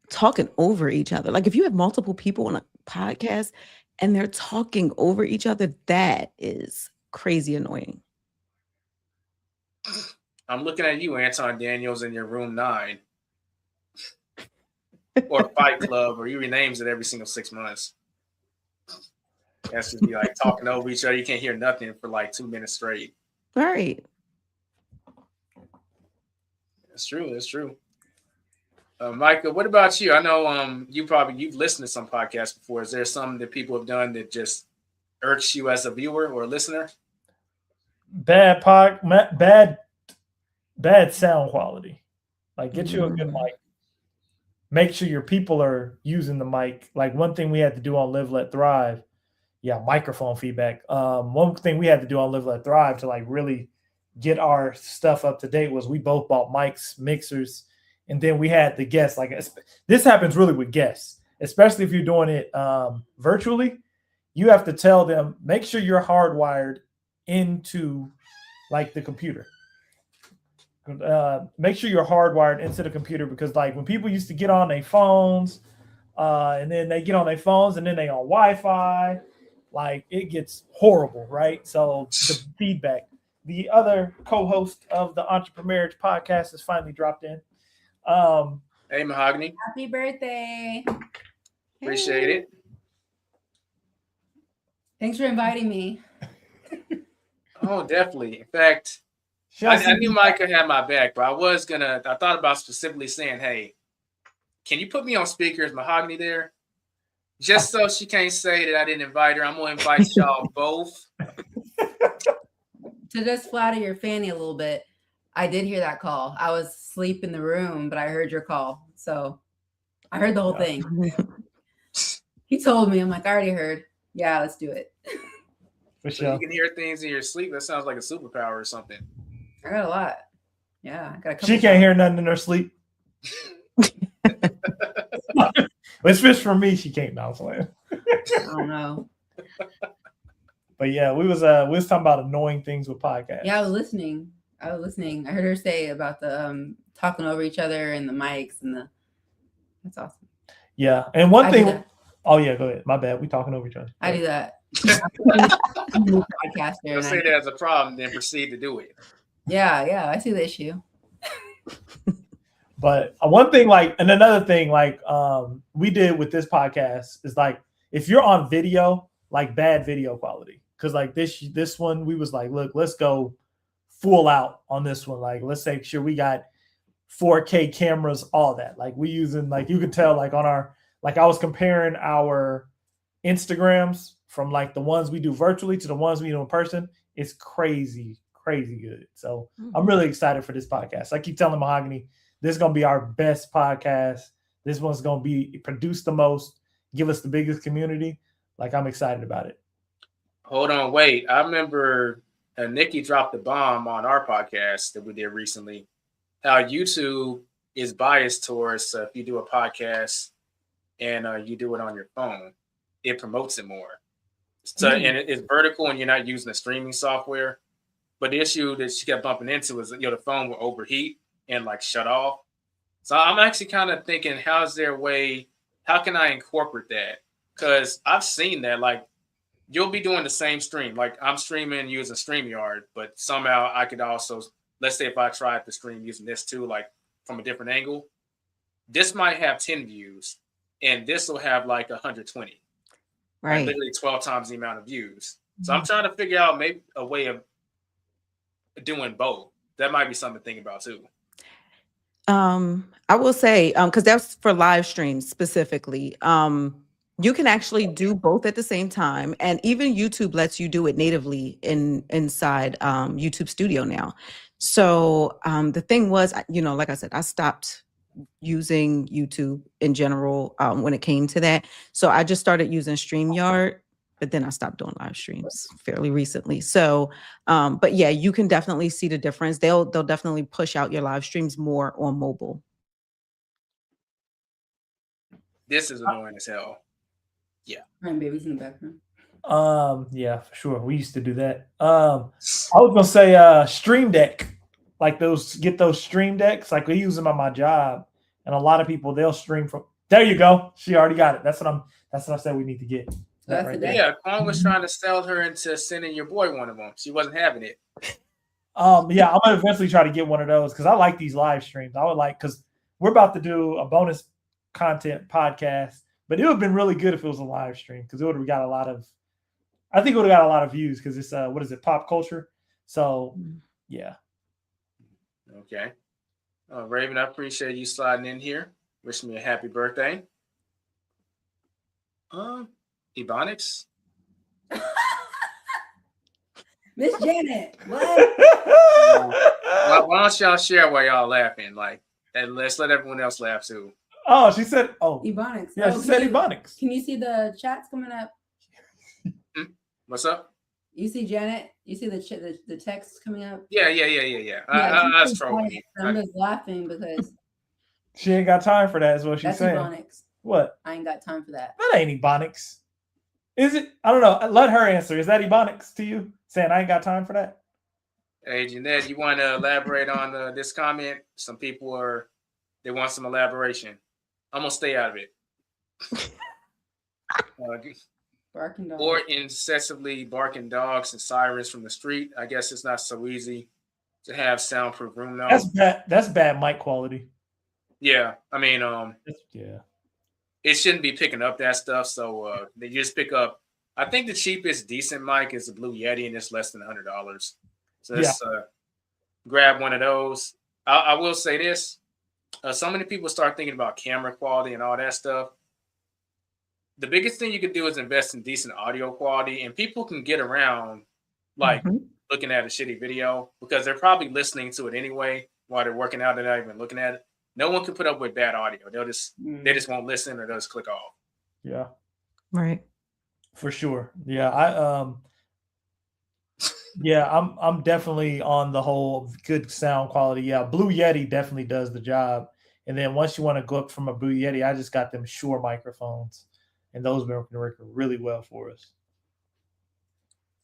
talking over each other. Like if you have multiple people on a podcast and they're talking over each other, that is crazy annoying. I'm looking at you, Anton Daniels, in your room 9. Or Fight Club, or you renames it every single 6 months. That's just be like talking over each other. You can't hear nothing for like 2 minutes straight. Right. That's true. Micah, what about you? I know you've listened to some podcasts before. Is there something that people have done that just irks you as a viewer or a listener? Bad sound quality. Like get you a good mic. Make sure your people are using the mic. Like one thing we had to do on Live, Let, Thrive. Yeah, microphone feedback. One thing we had to do on Live, Let, Thrive to like really get our stuff up to date was we both bought mics, mixers, and then we had the guests. Like this happens really with guests, especially if you're doing it virtually. You have to tell them, make sure you're hardwired into like the computer. Make sure you're hardwired into the computer because like when people used to get on their phones and then they get on their phones and then they on Wi-Fi, like it gets horrible, right? So the feedback. The other co-host of the Entrepreneurage podcast has finally dropped in. Hey, Mahogany. Happy birthday. Appreciate it. Thanks for inviting me. Oh, definitely. In fact, I knew Micah had my back, but I thought about specifically saying, hey, can you put me on speaker? Is Mahogany there? Just so she can't say that I didn't invite her. I'm going to invite y'all both. To just flatter your fanny a little bit, I did hear that call. I was asleep in the room, but I heard your call. So I heard the whole thing. He told me, I'm like, I already heard. Yeah, let's do it. For So sure. you can hear things in your sleep. That sounds like a superpower or something. I got a lot. Yeah, I got a couple. She can't hear nothing in her sleep. It's just for me. She can't now. I don't know. But yeah, we was talking about annoying things with podcasts. Yeah, I was listening. I heard her say about the talking over each other and the mics and the. That's awesome. Yeah, and one I thing. do that. Oh yeah, go ahead. My bad. We talking over each other. I do that. Podcaster. You'll And say there's a problem, then proceed to do it. Yeah, I see the issue. But one thing, like, and another thing, like, we did with this podcast is like, if you're on video, like bad video quality, because like this one, we was like, look, let's go full out on this one. Like, let's make sure we got 4K cameras, all that. Like, we using, like, you can tell, like, on our, like, I was comparing our Instagrams from like the ones we do virtually to the ones we do in person. It's crazy good. So I'm really excited for this podcast. I keep telling Mahogany, this is going to be our best podcast. This one's going to be produced the most, give us the biggest community. Like, I'm excited about it. Hold on, wait. I remember Nikki dropped the bomb on our podcast that we did recently, how YouTube is biased towards if you do a podcast and you do it on your phone, it promotes it more. So, and it's vertical and you're not using the streaming software. But the issue that she kept bumping into was, the phone will overheat and like shut off. So I'm actually kind of thinking, how's there a way, how can I incorporate that? Because I've seen that, like, you'll be doing the same stream. Like, I'm streaming using StreamYard, but somehow I could also, let's say if I tried to stream using this too, like from a different angle, this might have 10 views and this will have like 120. Right. Like literally 12 times the amount of views. So I'm trying to figure out maybe a way of doing both. That might be something to think about too. I will say, because that's for live streams specifically. You can actually do both at the same time, and even YouTube lets you do it natively inside YouTube Studio now. So the thing was, like I said, I stopped using YouTube in general when it came to that. So I just started using StreamYard, but then I stopped doing live streams fairly recently. So, but yeah, you can definitely see the difference. They'll definitely push out your live streams more on mobile. This is annoying as hell. Yeah. And babies in the background. Yeah, for sure. We used to do that. I was gonna say Stream Deck. Like get those Stream Decks. Like we use them on my job, and a lot of people they'll stream from. There you go. She already got it. That's what I said we need to get. That's right the there. day. Yeah, Quan was trying to sell her into sending your boy one of them. She wasn't having it. Yeah, I'm gonna eventually try to get one of those because I like these live streams. I would like because we're about to do a bonus content podcast, but it would have been really good if it was a live stream because it would have got a lot of. I think it would have got a lot of views because it's what is it, pop culture? So yeah. Okay. Raven, I appreciate you sliding in here. Wish me a happy birthday. Ebonics. Miss Janet, what? Why don't y'all share while y'all laughing? Like, and let's let everyone else laugh too. Oh, she said. Oh, Ebonics. yeah, she said Ebonics. Can you see the chats coming up? What's up? You see Janet? You see the text coming up? Yeah. I was trolling. I'm just laughing because She ain't got time for that. Is what she's that's saying. Ebonics. What? I ain't got time for that. That ain't Ebonics. Is it? I don't know. Let her answer. Is that Ebonics to you? Saying I ain't got time for that? Hey, Jeanette, you want to elaborate on this comment? Some people they want some elaboration. I'm going to stay out of it. Barking dogs. Or incessantly barking dogs and sirens from the street. I guess it's not so easy to have soundproof room now. That's bad. That's bad mic quality. Yeah. I mean, Yeah. it shouldn't be picking up that stuff. So they just pick up. I think the cheapest decent mic is the Blue Yeti, and it's less than $100. So let's grab one of those. I will say this. So many people start thinking about camera quality and all that stuff. The biggest thing you can do is invest in decent audio quality, and people can get around like looking at a shitty video because they're probably listening to it anyway while they're working out. They're not even looking at it. No one can put up with bad audio. They just won't listen or they'll just click off. Yeah. Right. For sure. Yeah. Yeah, I'm definitely on the whole good sound quality. Yeah, Blue Yeti definitely does the job. And then once you want to go up from a Blue Yeti, I just got them Shure microphones, and those been working really well for us.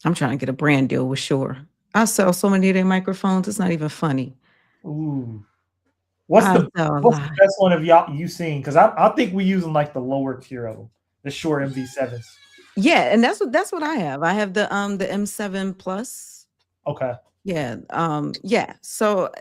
I'm trying to get a brand deal with Shure. I sell so many of their microphones. It's not even funny. Ooh, what's I the sell a what's the lot. best one of y'all you seen? Because I think we using like the lower tier of them, the Shure MV7s. Yeah, and that's what I have. I have the M7 Plus. Okay. Yeah. Yeah. So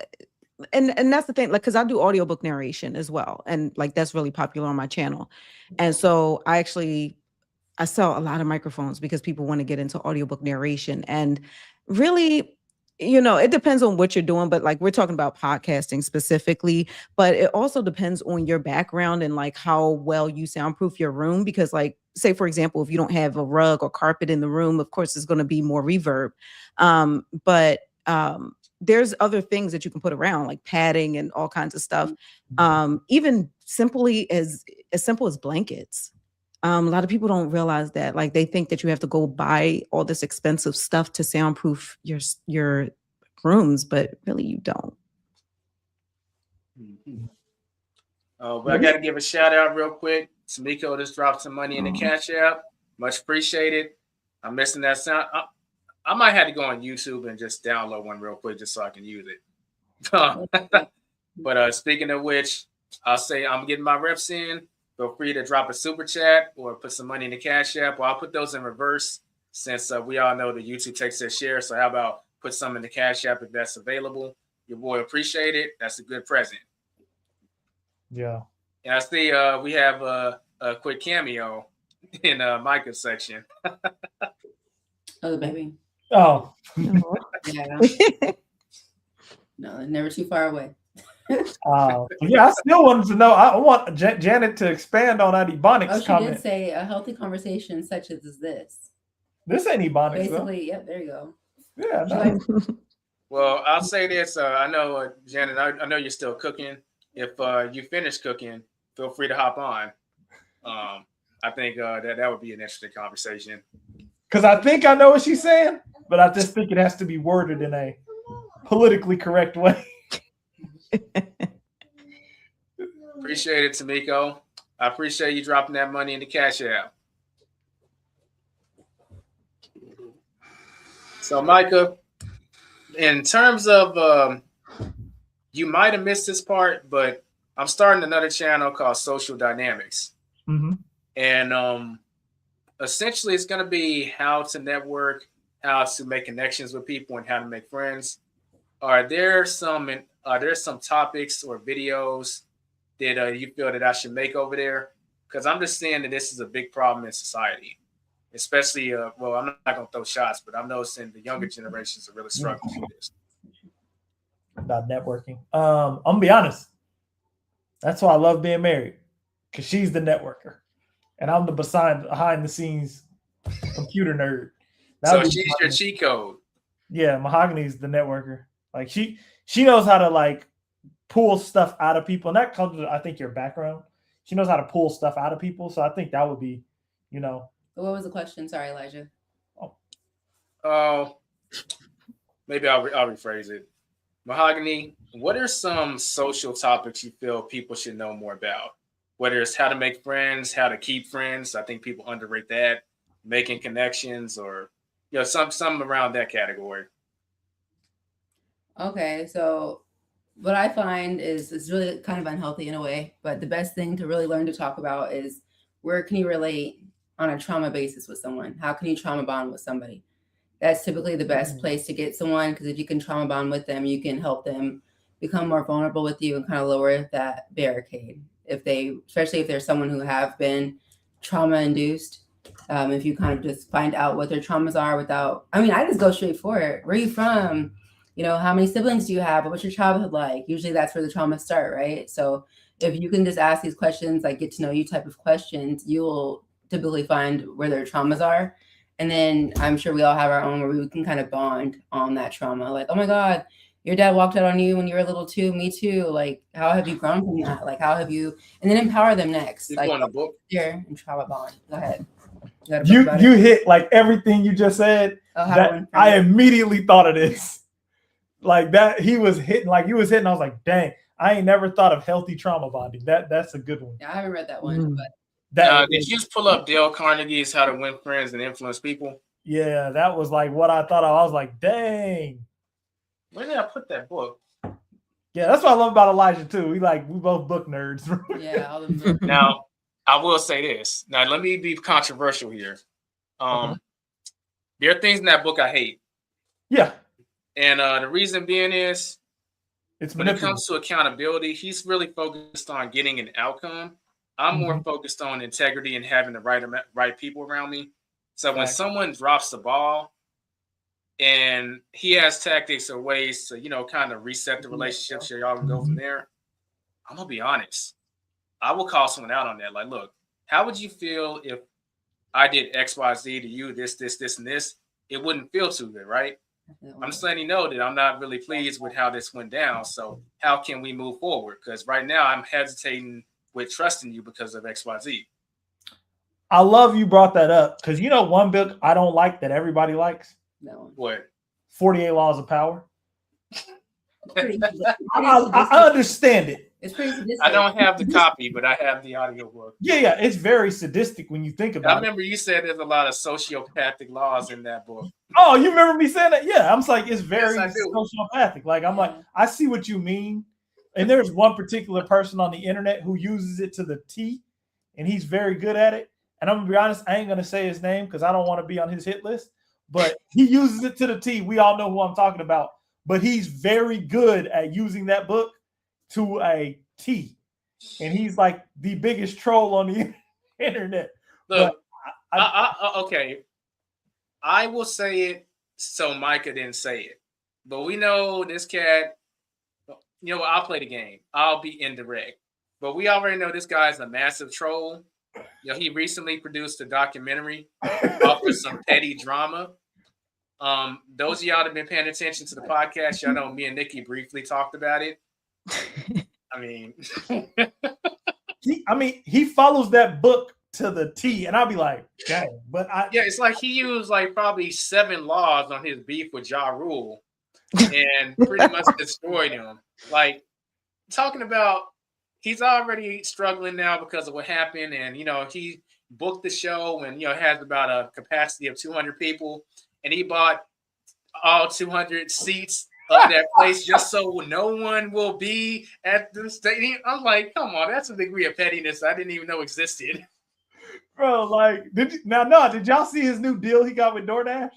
and that's the thing, like, because I do audiobook narration as well. And like that's really popular on my channel. And so I sell a lot of microphones because people want to get into audiobook narration. And really, it depends on what you're doing, but like we're talking about podcasting specifically, but it also depends on your background and like how well you soundproof your room. Because like, say for example, if you don't have a rug or carpet in the room, of course, it's going to be more reverb. But there's other things that you can put around, like padding and all kinds of stuff. Even simply as simple as blankets. A lot of people don't realize that. Like they think that you have to go buy all this expensive stuff to soundproof your rooms, but really you don't. But I got to give a shout out real quick. Samiko just dropped some money in the Cash App. Much appreciated. I'm missing that sound. I might have to go on YouTube and just download one real quick just so I can use it. But speaking of which, I'll say I'm getting my reps in. Feel free to drop a super chat or put some money in the Cash App. Well, I'll put those in reverse since we all know that YouTube takes their share. So how about put some in the Cash App if that's available? Your boy appreciate it. That's a good present. Yeah. And I see we have a quick cameo in Micah's section. Oh, the baby. Oh. Yeah. No, never too far away. Yeah, I still wanted to know. I want Janet to expand on that Ebonics Oh, she comment. did say a healthy conversation such as this. This ain't Ebonics, Basically, though. yep, there you go. Yeah. No. Well, I'll say this. I know, Janet, I know you're still cooking. If you finish cooking, feel free to hop on. I think that would be an interesting conversation. Because I think I know what she's saying, but I just think it has to be worded in a politically correct way. Appreciate it, Tamiko. I appreciate you dropping that money in the Cash App. So, Micah, in terms of, you might have missed this part, but I'm starting another channel called Social Dynamics. Mm-hmm. And essentially, it's going to be how to network, how to make connections with people, and how to make friends. Are there some topics or videos that you feel that I should make over there? Because I'm just saying that this is a big problem in society, especially, well, I'm not going to throw shots, but I'm noticing the younger generations are really struggling with this. About networking. I'm going to be honest. That's why I love being married, because she's the networker, and I'm the behind the scenes computer nerd. So she's your cheat code. Yeah, Mahogany's the networker. Like she knows how to like pull stuff out of people, and that comes with, I think, your background. She knows how to pull stuff out of people, so I think that would be, What was the question? Sorry, Elijah. Oh, maybe I'll rephrase it. Mahogany, what are some social topics you feel people should know more about? Whether it's how to make friends, how to keep friends. I think people underrate that. Making connections, or some around that category. Okay, so what I find is it's really kind of unhealthy in a way, but the best thing to really learn to talk about is where can you relate on a trauma basis with someone? How can you trauma bond with somebody? That's typically the best place to get someone, because if you can trauma bond with them, you can help them become more vulnerable with you and kind of lower that barricade. Especially if there's someone who have been trauma induced, if you kind of just find out what their traumas are I just go straight for it. Where are you from? How many siblings do you have? What's your childhood like? Usually that's where the traumas start, right? So if you can just ask these questions, like get to know you type of questions, you will typically find where their traumas are. And then I'm sure we all have our own where we can kind of bond on that trauma. Like, oh my God, your dad walked out on you when you were little too. Me too. Like, how have you grown from that? Like, how have you, and then empower them next. Like, on the book here and trauma bond. Go ahead. You hit like everything you just said. I immediately thought of this. Like that, he was hitting like you was hitting. I was like, dang, I ain't never thought of healthy trauma bonding. That's a good one. Yeah, I haven't read that one, but did you just pull up Dale Carnegie's How to Win Friends and Influence People? Yeah, that was like what I thought of. I was like, dang. Where did I put that book? Yeah, that's what I love about Elijah too. We both book nerds. Yeah, all of them. Now, I will say this. Now, let me be controversial here. There are things in that book I hate. Yeah. And the reason being is when it comes to accountability, he's really focused on getting an outcome. I'm more focused on integrity and having the right people around me. So when someone drops the ball and he has tactics or ways to, kind of reset the relationship so y'all can go from there, I'm going to be honest. I will call someone out on that. Like, look, how would you feel if I did X, Y, Z to you, this, and this? It wouldn't feel too good, right? I'm just letting you know that I'm not really pleased with how this went down. So how can we move forward? Because right now I'm hesitating with trusting you because of X, Y, Z. I love you brought that up because one book I don't like that everybody likes. No. What? 48 Laws of Power. I understand it. It's pretty sadistic. I don't have the copy, but I have the audiobook. Yeah, it's very sadistic when you think about it. I remember you said there's a lot of sociopathic laws in that book. Oh, you remember me saying that? Yeah, I'm like, it's very sociopathic. Like, I'm like, I see what you mean. And there's one particular person on the internet who uses it to the T, and he's very good at it. And I'm gonna be honest, I ain't gonna say his name because I don't want to be on his hit list, but he uses it to the T. We all know who I'm talking about, but he's very good at using that book to a T. And he's like the biggest troll on the internet. Look, okay. I will say it so Micah didn't say it. But we know this cat, I'll play the game. I'll be indirect. But we already know this guy's a massive troll. He recently produced a documentary for some petty drama. Those of y'all that have been paying attention to the podcast, y'all know me and Nikki briefly talked about it. I mean, he follows that book to the T, and I'll be like, dang. But it's like he used like probably 7 laws on his beef with Ja Rule, and pretty much destroyed him. Like talking about, he's already struggling now because of what happened, and he booked the show and has about a capacity of 200 people, and he bought all 200 seats of that place just so no one will be at the stadium. I'm like, come on, that's a degree of pettiness I didn't even know existed. Bro, like, did y'all see his new deal he got with DoorDash?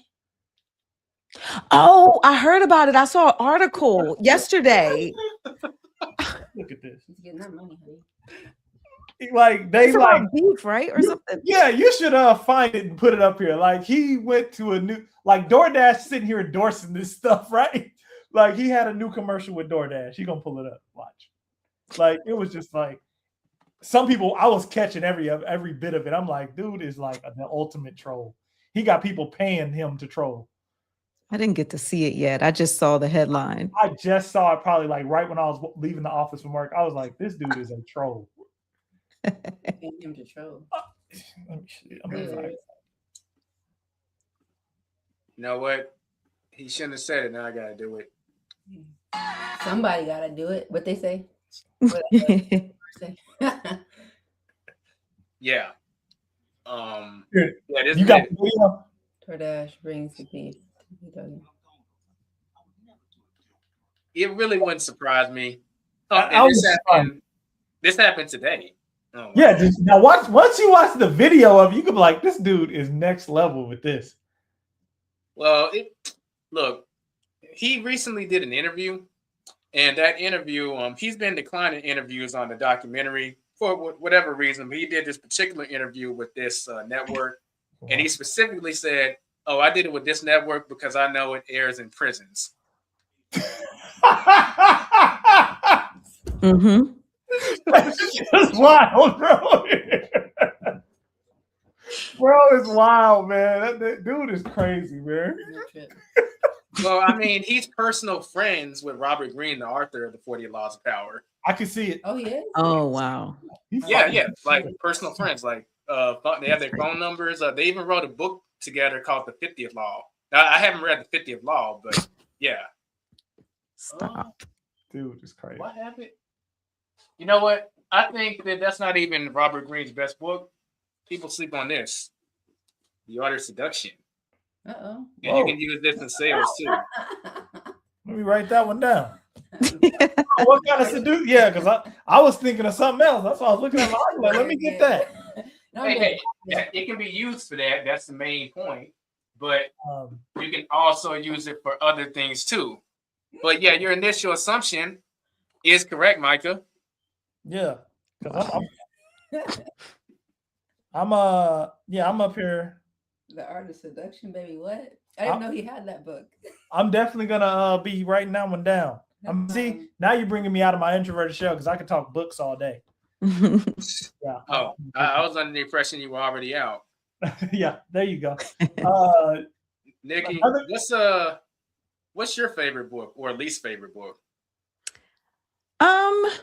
Oh, I heard about it. I saw an article yesterday. Look at this. He's getting that money, honey. Like they like beef, right? Or something. Yeah, you should find it and put it up here. Like he went to a new DoorDash sitting here endorsing this stuff, right? Like he had a new commercial with DoorDash. He gonna pull it up. Watch. Like it was just like some people. I was catching every bit of it. I'm like, dude is like the ultimate troll. He got people paying him to troll. I didn't get to see it yet. I just saw the headline. I just saw it probably like right when I was leaving the office from work. I was like, this dude is a troll. Paying him to troll. Let me see. You know what? He shouldn't have said it. Now I gotta do it. Somebody gotta do it. What they say? Yeah. You got the video? DoorDash brings the beef. It really wouldn't surprise me. This happened today. Oh, yeah. Now once you watch the video of it, you could be like, this dude is next level with this. Well, look, he recently did an interview, and that interview, he's been declining interviews on the documentary for whatever reason, but he did this particular interview with this network, and he specifically said, "Oh, I did it with this network because I know it airs in prisons." Mm-hmm. That's just wild, bro. Bro is wild, man. That dude is crazy, man. Well, I mean, he's personal friends with Robert Greene, the author of the 48 Laws of Power. I can see it. Oh, yeah. Oh, wow. Yeah. Like personal friends. Like They have their phone numbers. They even wrote a book together called The 50th Law. Now, I haven't read The 50th Law, but yeah. Stop. Dude, it's crazy. What happened? You know what? I think that's not even Robert Greene's best book. People sleep on this. The Art of Seduction. Uh-oh. And you can use this in sales too. Let me write that one down. What kind of seduce? Yeah, because I was thinking of something else. That's why I was looking at my eyes like, let me get that. Hey, it can be used for that. That's the main point. But you can also use it for other things too. But yeah, your initial assumption is correct, Micah. Yeah. I'm up here. The Art of Seduction, baby. What? I didn't know he had that book. I'm definitely gonna be writing that one down. See, now you're bringing me out of my introverted shell because I could talk books all day. Yeah. Oh, I was under the impression you were already out. Yeah, there you go. Nikki, what's your favorite book or least favorite book? I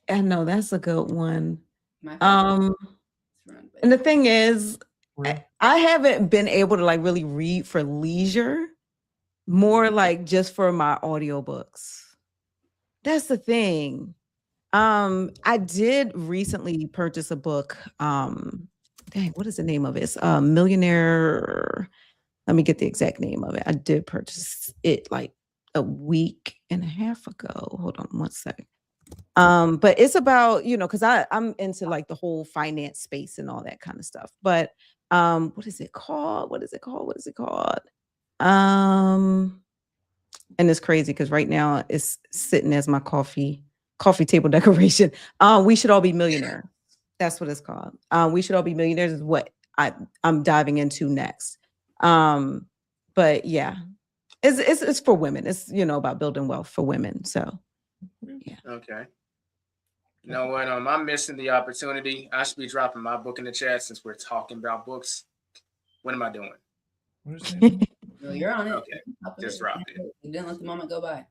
know that's a good one. And the thing is, I haven't been able to like really read for leisure, more like just for my audiobooks. That's the thing. I did recently purchase a book. Dang, what is the name of it? It's Millionaire. Let me get the exact name of it. I did purchase it like a week and a half ago. Hold on one second. But it's about, because I'm into like the whole finance space and all that kind of stuff. But what is it called? And it's crazy because right now it's sitting as my coffee table decoration. We Should All Be Millionaires. That's what it's called. We Should All Be Millionaires is what I'm diving into next. But yeah, it's for women. It's about building wealth for women. So yeah. Okay. You know what? I'm missing the opportunity. I should be dropping my book in the chat since we're talking about books. What am I doing? Well, you're on it. Okay, just dropped it. You didn't let the moment go by.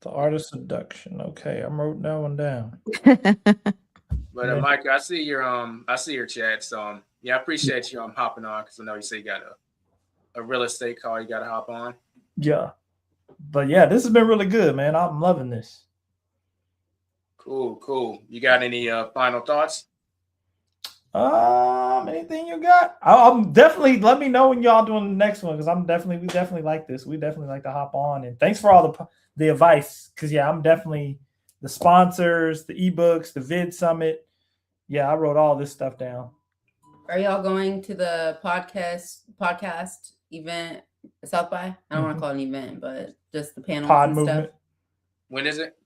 The Art of Seduction. Okay, I wrote that one down. But Mike, I see your chat. So yeah, I appreciate you hopping on because I know you say you got a real estate call you got to hop on. Yeah, but yeah, this has been really good, man. I'm loving this. Cool. You got any final thoughts? Anything you got? I'm definitely, let me know when y'all doing the next one because we definitely like this. We definitely like to hop on, and thanks for all the advice because yeah, I'm definitely the sponsors, the ebooks, the vid summit. Yeah, I wrote all this stuff down. Are y'all going to the podcast event South by? I don't want to call it an event, but just the panels Pod and movement. stuff. When is it?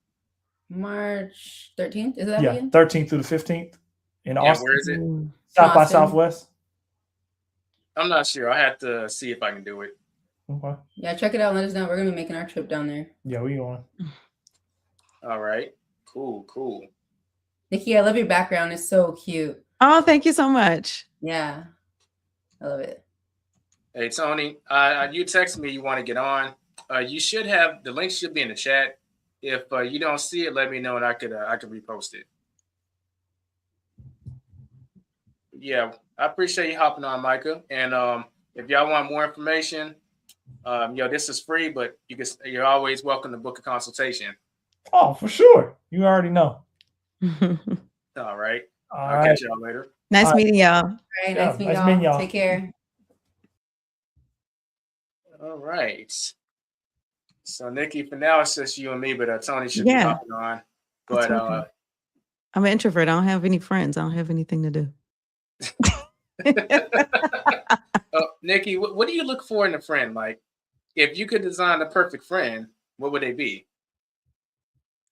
March 13th. Is that Yeah, 13th through the 15th in Austin. Where is it? South by Austin. Southwest. I'm not sure. I have to see if I can do it. Okay. Yeah, check it out. Let us know. We're gonna be making our trip down there. Yeah, we going. All right. Cool. Nikki, I love your background. It's so cute. Oh, thank you so much. Yeah, I love it. Hey Tony, you texted me you want to get on. You should have the link should be in the chat. If you don't see it, let me know and I could repost it. Yeah, I appreciate you hopping on, Micah. And if y'all want more information, this is free, but you're always welcome to book a consultation. Oh, for sure. You already know. All right. I'll catch y'all later. Nice meeting y'all. All right, Yeah, nice meeting nice meeting y'all. y'all. Take care. All right. So Nikki, for now it's just you and me, but Tony should be hopping on. But I'm an introvert. I don't have any friends. I don't have anything to do. Nikki, what do you look for in a friend? Like, if you could design the perfect friend, what would they be?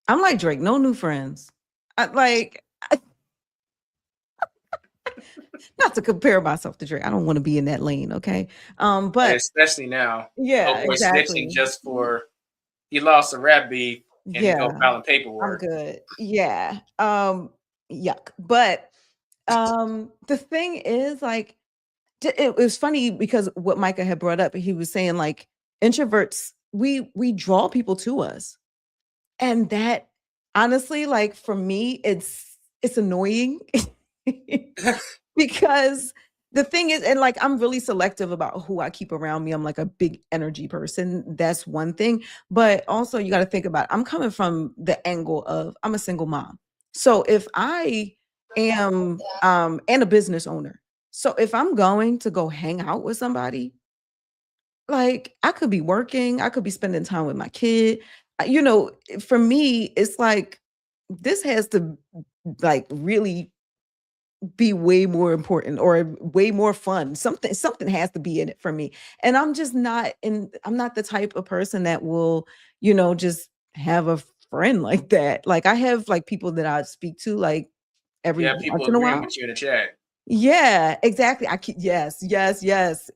I'm like Drake, no new friends. Not to compare myself to Drake. I don't want to be in that lane, okay? But especially now. Yeah, exactly. Snitching just for he lost a rap beat and go filing paperwork. I'm good. Yeah. Yuck. But the thing is, like, it was funny because what Micah had brought up, he was saying like introverts, we draw people to us. And that honestly, like for me, it's it's annoying because the thing is, and like I'm really selective about who I keep around me. I'm like a big energy person. That's one thing. But also you got to think about I'm coming from the angle of I'm a single mom. So if I am and a business owner. So if I'm going to go hang out with somebody, like I could be working, I could be spending time with my kid. You know, for me, it's like this has to like really be way more important or way more fun. Something has to be in it for me. And I'm not the type of person that will, just have a friend like that. Like I have like people that I speak to like every Yeah, people once in a agreeing while. with you in the chat. Yeah, exactly. I keep yes.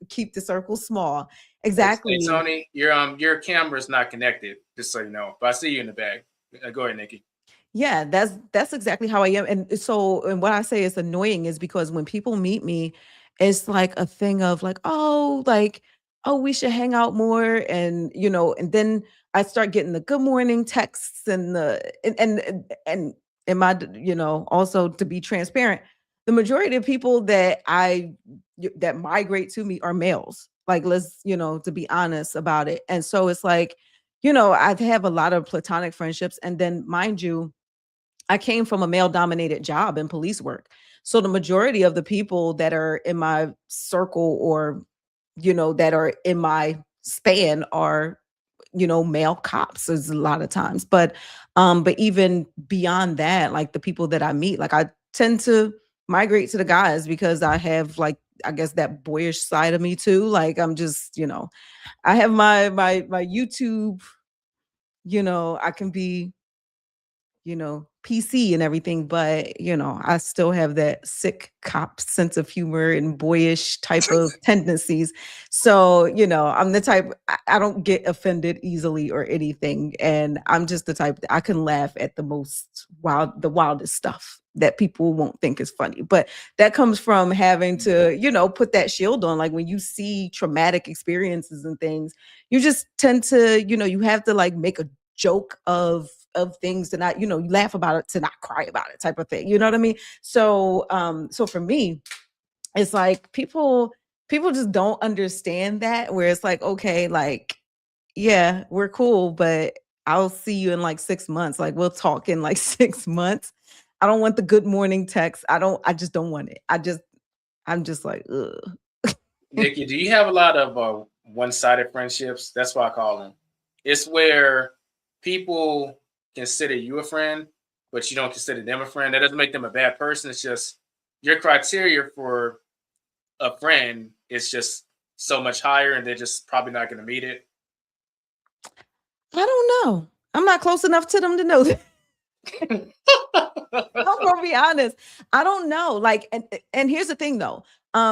Keep the circle small. Hey, Exactly. Tony, your camera's not connected, just so you know. But I see you in the back. Go ahead, Nikki. Yeah, that's exactly how I am. And what I say is annoying is because when people meet me, it's like a thing of like, oh, we should hang out more. And then I start getting the good morning texts and my, also to be transparent, the majority of people that migrate to me are males. Like, let's, to be honest about it. And so it's like, I have a lot of platonic friendships. And then mind you, I came from a male dominated job in police work. So the majority of the people that are in my circle or, that are in my span are, male cops is a lot of times. But even beyond that, like the people that I meet, like I tend to migrate to the guys because I have like, I guess that boyish side of me too. Like I'm just, I have my YouTube, I can be PC and everything, but I still have that sick cop sense of humor and boyish type of tendencies. So, I'm the type I don't get offended easily or anything. And I'm just the type that I can laugh at the wildest stuff that people won't think is funny. But that comes from having to, put that shield on. Like when you see traumatic experiences and things, you just tend to, you have to like make a joke of things to not, you laugh about it to not cry about it type of thing. You know what I mean? So so for me, it's like people just don't understand that, where it's like, okay, like, yeah, we're cool, but I'll see you in like 6 months. Like we'll talk in like 6 months. I don't want the good morning text. I just don't want it. I'm just like, ugh. Nikki, do you have a lot of one-sided friendships? That's what I call them. It's where people consider you a friend, but you don't consider them a friend. That doesn't make them a bad person. It's just your criteria for a friend is just so much higher, and they're just probably not going to meet it. I don't know. I'm not close enough to them to know that. I'm gonna be honest. I don't know. Like, and here's the thing though.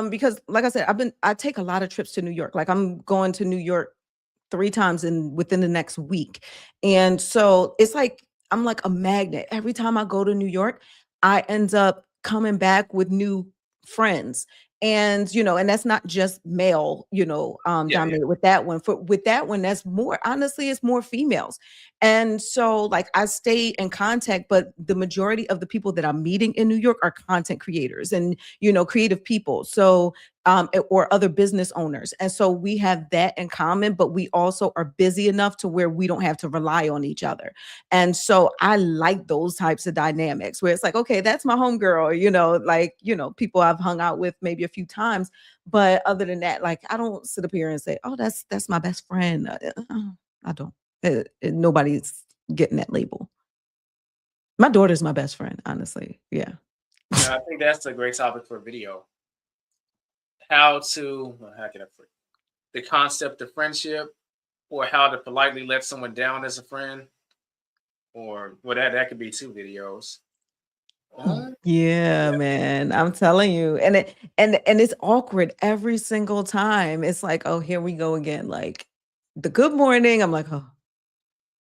Because like I said, I take a lot of trips to New York. Like I'm going to New York 3 times within the next week. And so it's like I'm like a magnet. Every time I go to New York, I end up coming back with new friends. And and that's not just male, dominated with that one. With that one, that's more honestly, it's more females. And so like I stay in contact, but the majority of the people that I'm meeting in New York are content creators and creative people. So or other business owners. And so we have that in common, but we also are busy enough to where we don't have to rely on each other. And so I like those types of dynamics where it's like, okay, that's my homegirl, like, people I've hung out with maybe a few times. But other than that, like, I don't sit up here and say, oh, that's my best friend. I don't. Nobody's getting that label. My daughter's my best friend, honestly. Yeah. I think that's a great topic for a video. How can I put it? The concept of friendship, or how to politely let someone down as a friend, or that could be 2 videos. Yeah, man. I'm telling you. And it's awkward every single time. It's like, oh, here we go again. Like the good morning. I'm like, oh,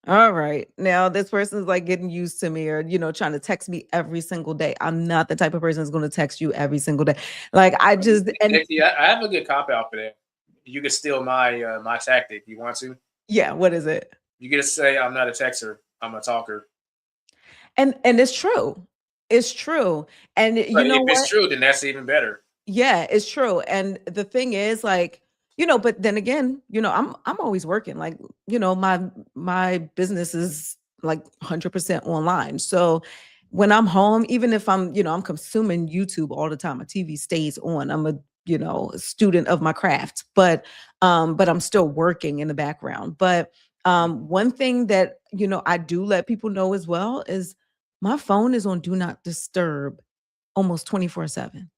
all right. Now this person's like getting used to me or, trying to text me every single day. I'm not the type of person that's going to text you every single day. Like I just, and Nikki, I have a good cop out for that. You could steal my my tactic. You want to? yeah. What is it? You get to say, I'm not a texter. I'm a talker. And it's true. It's true. And you But know if it's what? true, then that's even better. Yeah, it's true. And the thing is, like, but then again, I'm always working. Like, my business is like 100% online. So when I'm home, even if I'm consuming YouTube all the time, my TV stays on. I'm a student of my craft, but I'm still working in the background. But one thing that I do let people know as well is my phone is on do not disturb almost 24/7,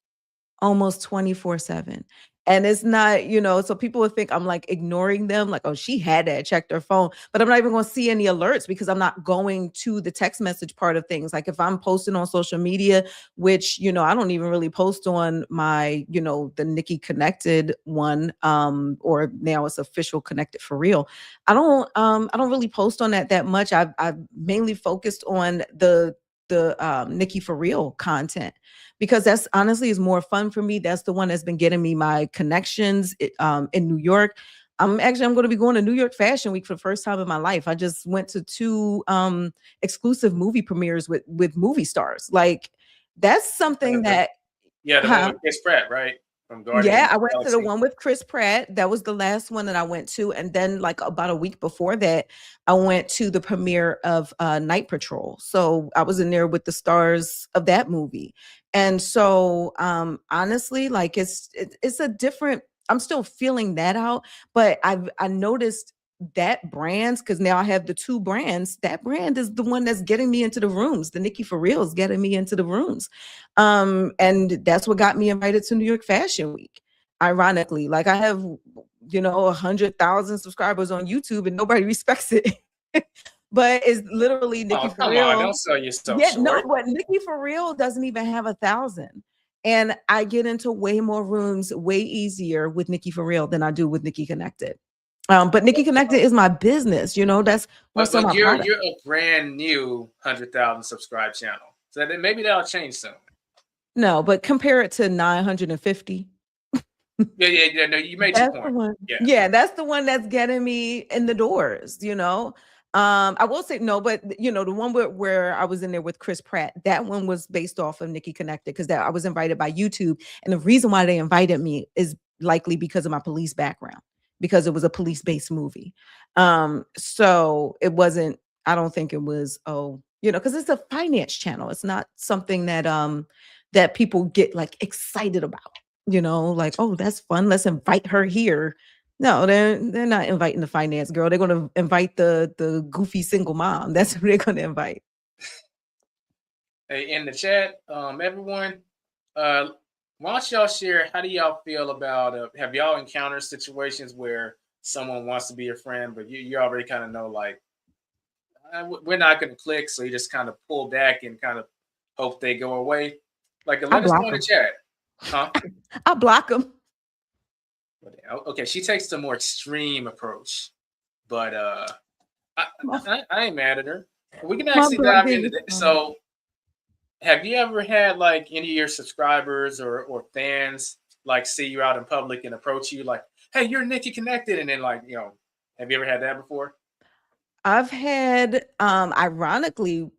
almost 24/7. And it's not, so people would think I'm like ignoring them, like, oh, she had that, checked her phone, but I'm not even going to see any alerts because I'm not going to the text message part of things. Like if I'm posting on social media, which, I don't even really post on my, the Nikki Connected one, or now it's official Connected for Real. I don't really post on that much. I've mainly focused on the Nikki for Real content, because that's honestly is more fun for me. That's the one that's been getting me my connections in New York. I'm going to be going to New York Fashion Week for the first time in my life. I just went to 2 exclusive movie premieres with movie stars. Like that's something that, Yeah, the one huh? with Chris Pratt, right? From Guardians Yeah, of I the went to the Galaxy. one with Chris Pratt. That was the last one that I went to. And then like about a week before that, I went to the premiere of Night Patrol. So I was in there with the stars of that movie. And so honestly, like it's a different, I'm still feeling that out, but I noticed that brands, because now I have the 2 brands, that brand is the one that's getting me into the rooms. The Nikki for Real is getting me into the rooms. And that's what got me invited to New York Fashion Week. Ironically, like I have, 100,000 subscribers on YouTube and nobody respects it. But it's literally Nikki Oh, for come on. Real. Don't sell yourself Yeah, no, short. but Nikki for Real doesn't even have 1,000. And I get into way more rooms way easier with Nikki for Real than I do with Nikki Connected. But Nikki Connected is my business, that's what's But on my you're product. a brand new 100,000 subscribed channel. So then maybe that'll change soon. No, but compare it to 950. Yeah. No, you made your That's the point. one. Yeah. Yeah, that's the one that's getting me in the doors, I will say no, but the one where I was in there with Chris Pratt, that one was based off of Nikki Connected, because I was invited by YouTube. And the reason why they invited me is likely because of my police background, because it was a police-based movie. So it wasn't, I don't think it was, because it's a finance channel. It's not something that people get like excited about. Like, oh, that's fun. Let's invite her here. No, they're not inviting the finance girl. They're going to invite the goofy single mom. That's who they're going to invite. Hey, in the chat, everyone, why don't y'all share? How do y'all feel about? Have y'all encountered situations where someone wants to be your friend, but you already kind of know, like, we're not going to click, so you just kind of pull back and kind of hope they go away? Like, I let us know block in the them. Chat. Huh? I block them. Okay, she takes the more extreme approach, but I ain't mad at her. We can actually dive into that. So, have you ever had like any of your subscribers or fans like see you out in public and approach you like, "Hey, you're Nikki Connected," and then like, have you ever had that before? I've had, ironically,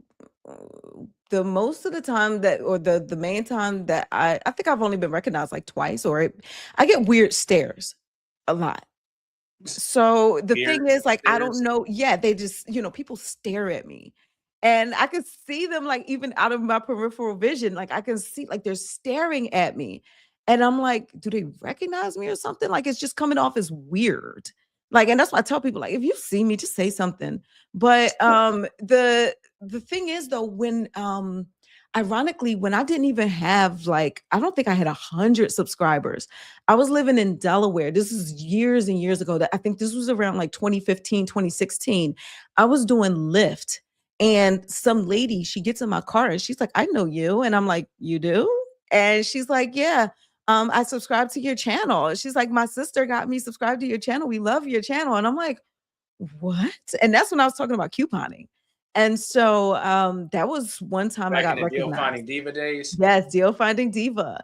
the most of the time that, or the main time that I think I've only been recognized like twice, or I get weird stares a lot. So the thing is, like, I don't know. Yeah, they just, people stare at me. And I can see them like even out of my peripheral vision. Like I can see like they're staring at me. And I'm like, do they recognize me or something? Like it's just coming off as weird. Like, and that's why I tell people, like, if you see me, just say something. But the thing is though, when ironically, when I didn't even have like, I don't think I had 100 subscribers. I was living in Delaware. This is years and years ago. That I think this was around like 2015, 2016. I was doing Lyft, and some lady, she gets in my car and she's like, I know you. And I'm like, you do? And she's like, yeah, I subscribe to your channel. She's like, my sister got me subscribed to your channel. We love your channel. And I'm like, what? And that's when I was talking about couponing. And so that was one time I Back got in the Deal recognized. Finding Diva days. Yes, Deal Finding Diva.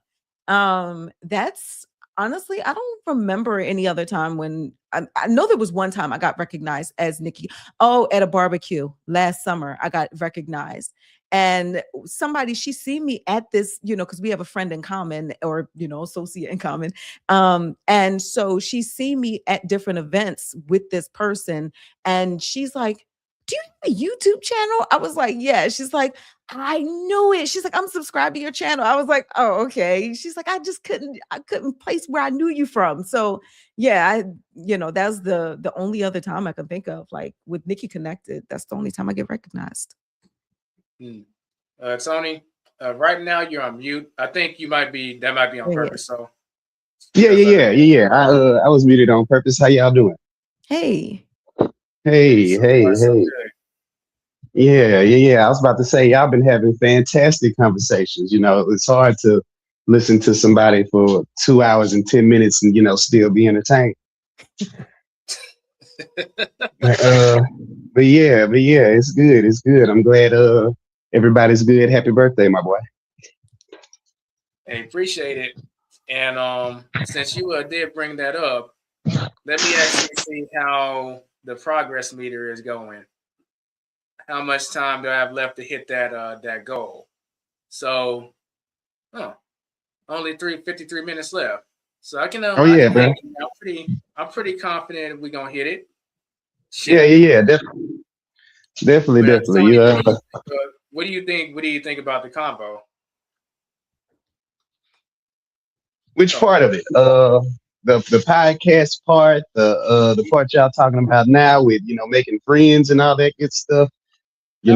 That's honestly, I don't remember any other time when I know there was one time I got recognized as Nikki. Oh, at a barbecue last summer, I got recognized. And somebody, she seen me at this, because we have a friend in common, or associate in common. And so she seen me at different events with this person, and she's like, "Do you have a YouTube channel?" I was like, "Yeah." She's like, "I knew it." She's like, "I'm subscribed to your channel." I was like, "Oh, okay." She's like, I couldn't place where I knew you from. So yeah, that's the only other time I can think of, like with Nikki Connected. That's the only time I get recognized. Tony, right now you're on mute. I think that might be on purpose. So Yeah. I was muted on purpose. How y'all doing? Hey. Hey. good. Yeah. I was about to say, y'all been having fantastic conversations. It's hard to listen to somebody for 2 hours and 10 minutes and, still be entertained. But yeah, it's good. It's good. I'm glad everybody's good. Happy birthday, my boy. Hey, appreciate it. And since you did bring that up, let me actually see how the progress meter is going. How much time do I have left to hit that goal? So, only 53 minutes left. So I can. Oh yeah, bro. I'm pretty confident we're gonna hit it. Yeah. Definitely. Tony, what do you think? What do you think about the combo? Which part of it? The podcast part, the part y'all talking about now with making friends and all that good stuff. How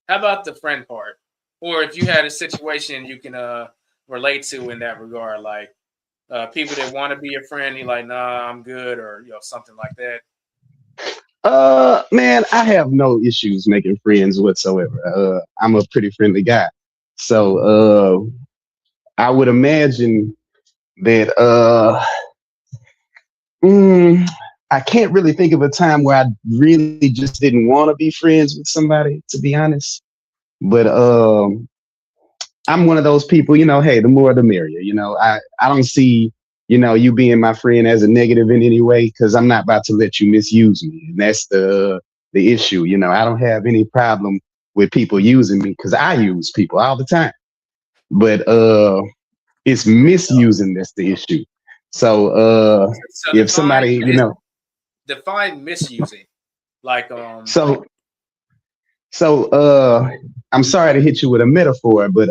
about the friend part? Or if you had a situation you can relate to in that regard, like people that want to be your friend, you're like, nah, I'm good, or something like that. Man, I have no issues making friends whatsoever. I'm a pretty friendly guy, so I would imagine that I can't really think of a time where I really just didn't want to be friends with somebody, to be honest. But I'm one of those people, hey, the more the merrier. I don't see, you being my friend as a negative in any way, because I'm not about to let you misuse me. And that's the issue. I don't have any problem with people using me, because I use people all the time. But it's misusing that's the issue. So if somebody, define misusing, like So I'm sorry to hit you with a metaphor, but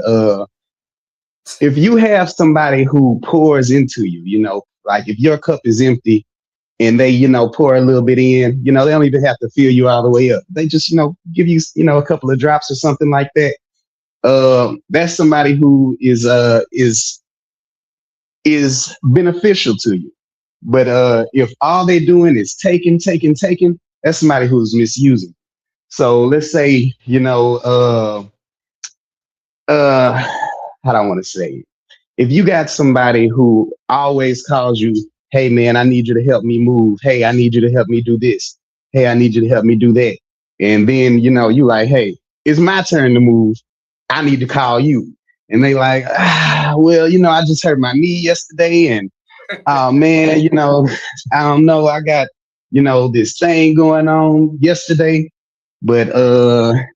if you have somebody who pours into you, like if your cup is empty and they, pour a little bit in, they don't even have to fill you all the way up. They just, give you, a couple of drops or something like that. That's somebody who is beneficial to you. But if all they're doing is taking, that's somebody who's misusing. So let's say, how do I want to say it? If you got somebody who always calls you, hey man, I need you to help me move. Hey, I need you to help me do this. Hey, I need you to help me do that. And then, you like, hey, it's my turn to move. I need to call you. And they like, well, I just hurt my knee yesterday. And oh man, I don't know. I got, this thing going on yesterday. But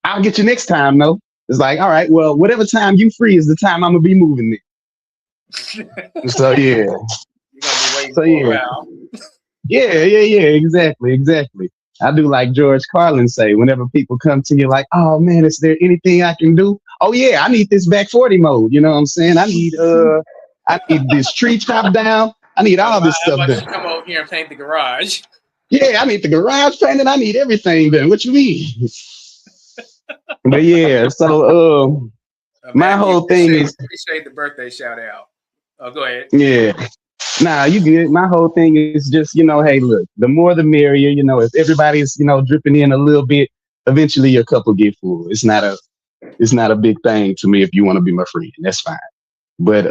I'll get you next time, though. It's like, all right, well, whatever time you free is the time I'm gonna be moving it. So yeah. You're gonna be waiting for a while. Yeah, exactly. I do like George Carlin say, whenever people come to you like, oh man, is there anything I can do? Oh yeah, I need this back 40 mode. You know what I'm saying? I need this tree chopped down. I need all this stuff done. You come over here and paint the garage. Yeah, I need the garage painted. I need everything done. What you mean? But yeah, so my whole thing is appreciate the birthday shout out. Oh, go ahead. Yeah. Nah, you good. My whole thing is just, hey, look, the more the merrier, if everybody's, dripping in a little bit, eventually your cup will get full. It's not a big thing to me if you want to be my friend. That's fine. But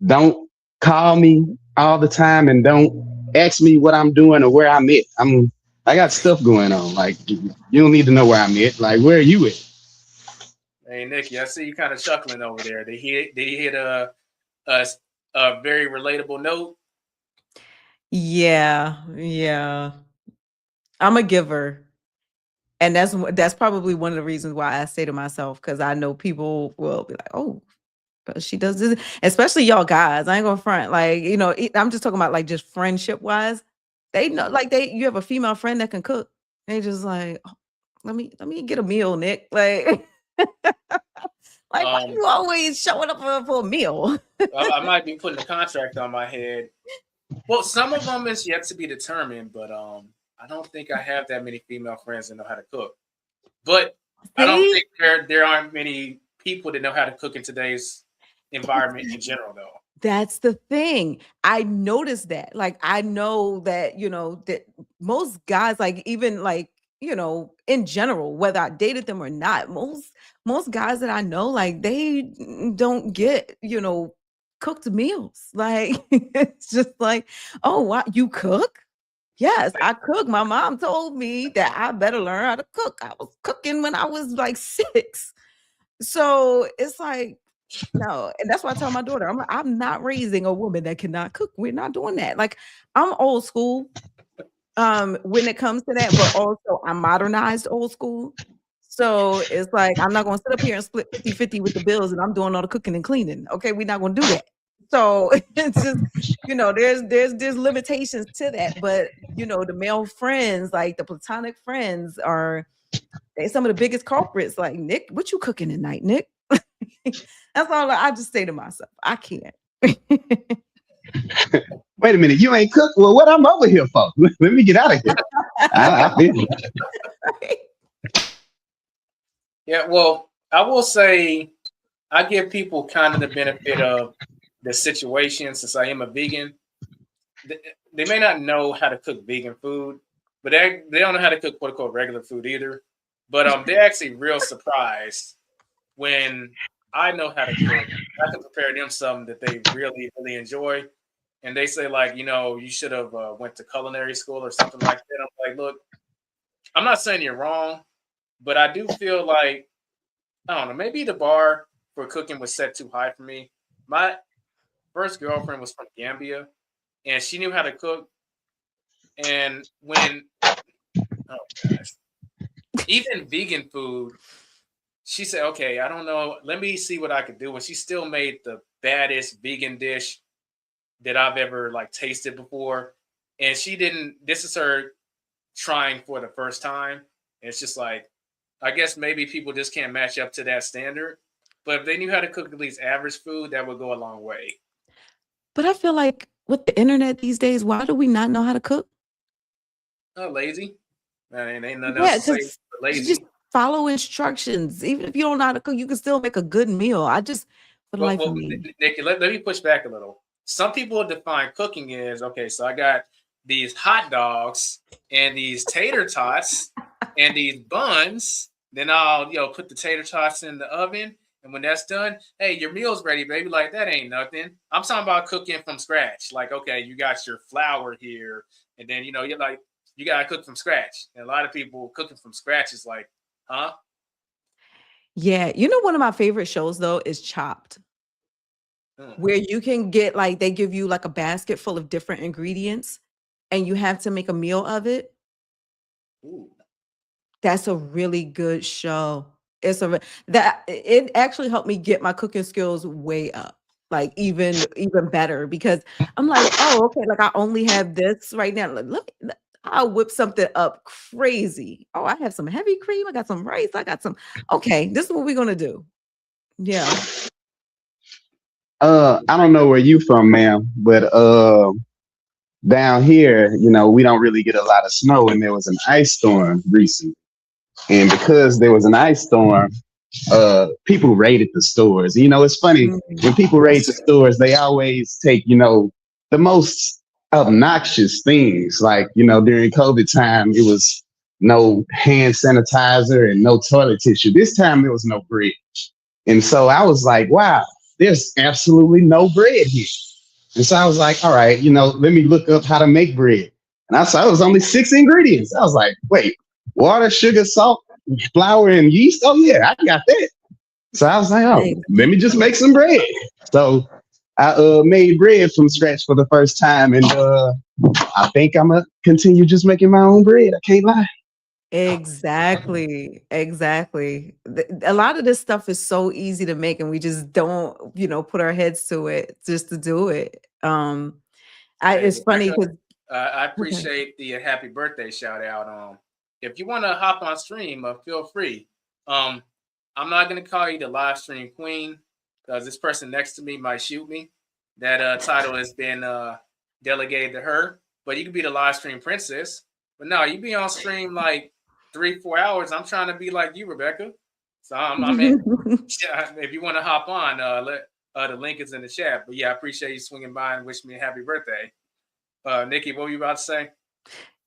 don't call me all the time and don't ask me what I'm doing or where I'm at. I got stuff going on. Like, you don't need to know where I'm at. Like, where are you at? Hey, Nikki, I see you kind of chuckling over there. Did he hit a very relatable note? Yeah. I'm a giver. And that's probably one of the reasons why I say to myself, because I know people will be like, oh, but she does this, especially y'all guys. I ain't gonna front. Like, I'm just talking about like just friendship wise. They know, like you have a female friend that can cook. They just like, oh, let me get a meal, Nick. Like, like why you always showing up for a meal? I might be putting a contract on my head. Well, some of them is yet to be determined, but I don't think I have that many female friends that know how to cook. But I don't think there aren't many people that know how to cook in today's environment in general, though. That's the thing. I noticed that. Like, I know that, that most guys, like, even like, in general, whether I dated them or not, most guys that I know, like, they don't get, cooked meals. Like, it's just like, oh, wow, you cook? Yes, I cook. My mom told me that I better learn how to cook. I was cooking when I was like 6. So it's like, no, and that's why I tell my daughter, I'm not raising a woman that cannot cook. We're not doing that. Like, I'm old school when it comes to that, but also I'm modernized old school. So it's like, I'm not going to sit up here and split 50-50 with the bills and I'm doing all the cooking and cleaning. Okay, we're not going to do that. So it's just, there's limitations to that. But, the male friends, like the platonic friends they some of the biggest culprits. Like, Nick, what you cooking tonight, Nick? That's all I just say to myself. I can't. Wait a minute, you ain't cooked? Well, what I'm over here for? Let me get out of here. I feel it. Yeah, well, I will say I give people kind of the benefit of the situation since I am a vegan. They may not know how to cook vegan food, but they don't know how to cook quote unquote regular food either. But they're actually real surprised when I know how to cook. I can prepare them something that they really, really enjoy. And they say, like, you should have went to culinary school or something like that. I'm like, look, I'm not saying you're wrong, but I do feel like, I don't know, maybe the bar for cooking was set too high for me. My first girlfriend was from Gambia, and she knew how to cook. And even vegan food, she said, okay, I don't know. Let me see what I could do. And she still made the baddest vegan dish that I've ever like tasted before. And this is her trying for the first time. And it's just like, I guess maybe people just can't match up to that standard. But if they knew how to cook at least average food, that would go a long way. But I feel like with the internet these days, why do we not know how to cook? Oh, lazy. I mean, ain't nothing else to say but lazy. Just follow instructions. Even if you don't know how to cook, you can still make a good meal. Nikki, let me push back a little. Some people define cooking as, okay, so I got these hot dogs and these tater tots and these buns. Then I'll, put the tater tots in the oven. And when that's done, hey, your meal's ready, baby. Like, that ain't nothing. I'm talking about cooking from scratch. Like, okay, you got your flour here. And then, you're like, you got to cook from scratch. And a lot of people cooking from scratch is like, huh? Yeah. One of my favorite shows, though, is Chopped. Where you can get, like, they give you like a basket full of different ingredients and you have to make a meal of it. Ooh. That's a really good show. It actually helped me get my cooking skills way up, like even better, because I'm like, oh, okay, like I only have this right now. Like, I'll whip something up crazy. Oh, I have some heavy cream. I got some rice. I got some. Okay, this is what we're gonna do. Yeah. I don't know where you from, ma'am, but down here, we don't really get a lot of snow, and there was an ice storm recently. And because there was an ice storm, people raided the stores. It's funny when people raid the stores, they always take, the most obnoxious things. Like, during COVID time, it was no hand sanitizer and no toilet tissue. This time there was no bread. And so I was like, wow, there's absolutely no bread here. And so I was like, all right, let me look up how to make bread. And I saw it was only 6 ingredients. I was like, wait, water, sugar, salt, flour, and yeast? Oh, yeah, I got that. So I was like, oh, let me just make some bread. So I made bread from scratch for the first time. And I think I'm going to continue just making my own bread. I can't lie. Exactly. A lot of this stuff is so easy to make, and we just don't, put our heads to it just to do it. Hey, It's funny Rebecca, because I okay. appreciate the happy birthday shout out. If you want to hop on stream, feel free. Um, I'm not gonna call you the live stream queen because this person next to me might shoot me. That title has been delegated to her, but you can be the live stream princess. But no, you be on stream like 3-4 hours. I'm trying to be like you, Rebecca. So I'm in. If you want to hop on, the link is in the chat. But yeah, I appreciate you swinging by and wish me a happy birthday. Nikki, what were you about to say?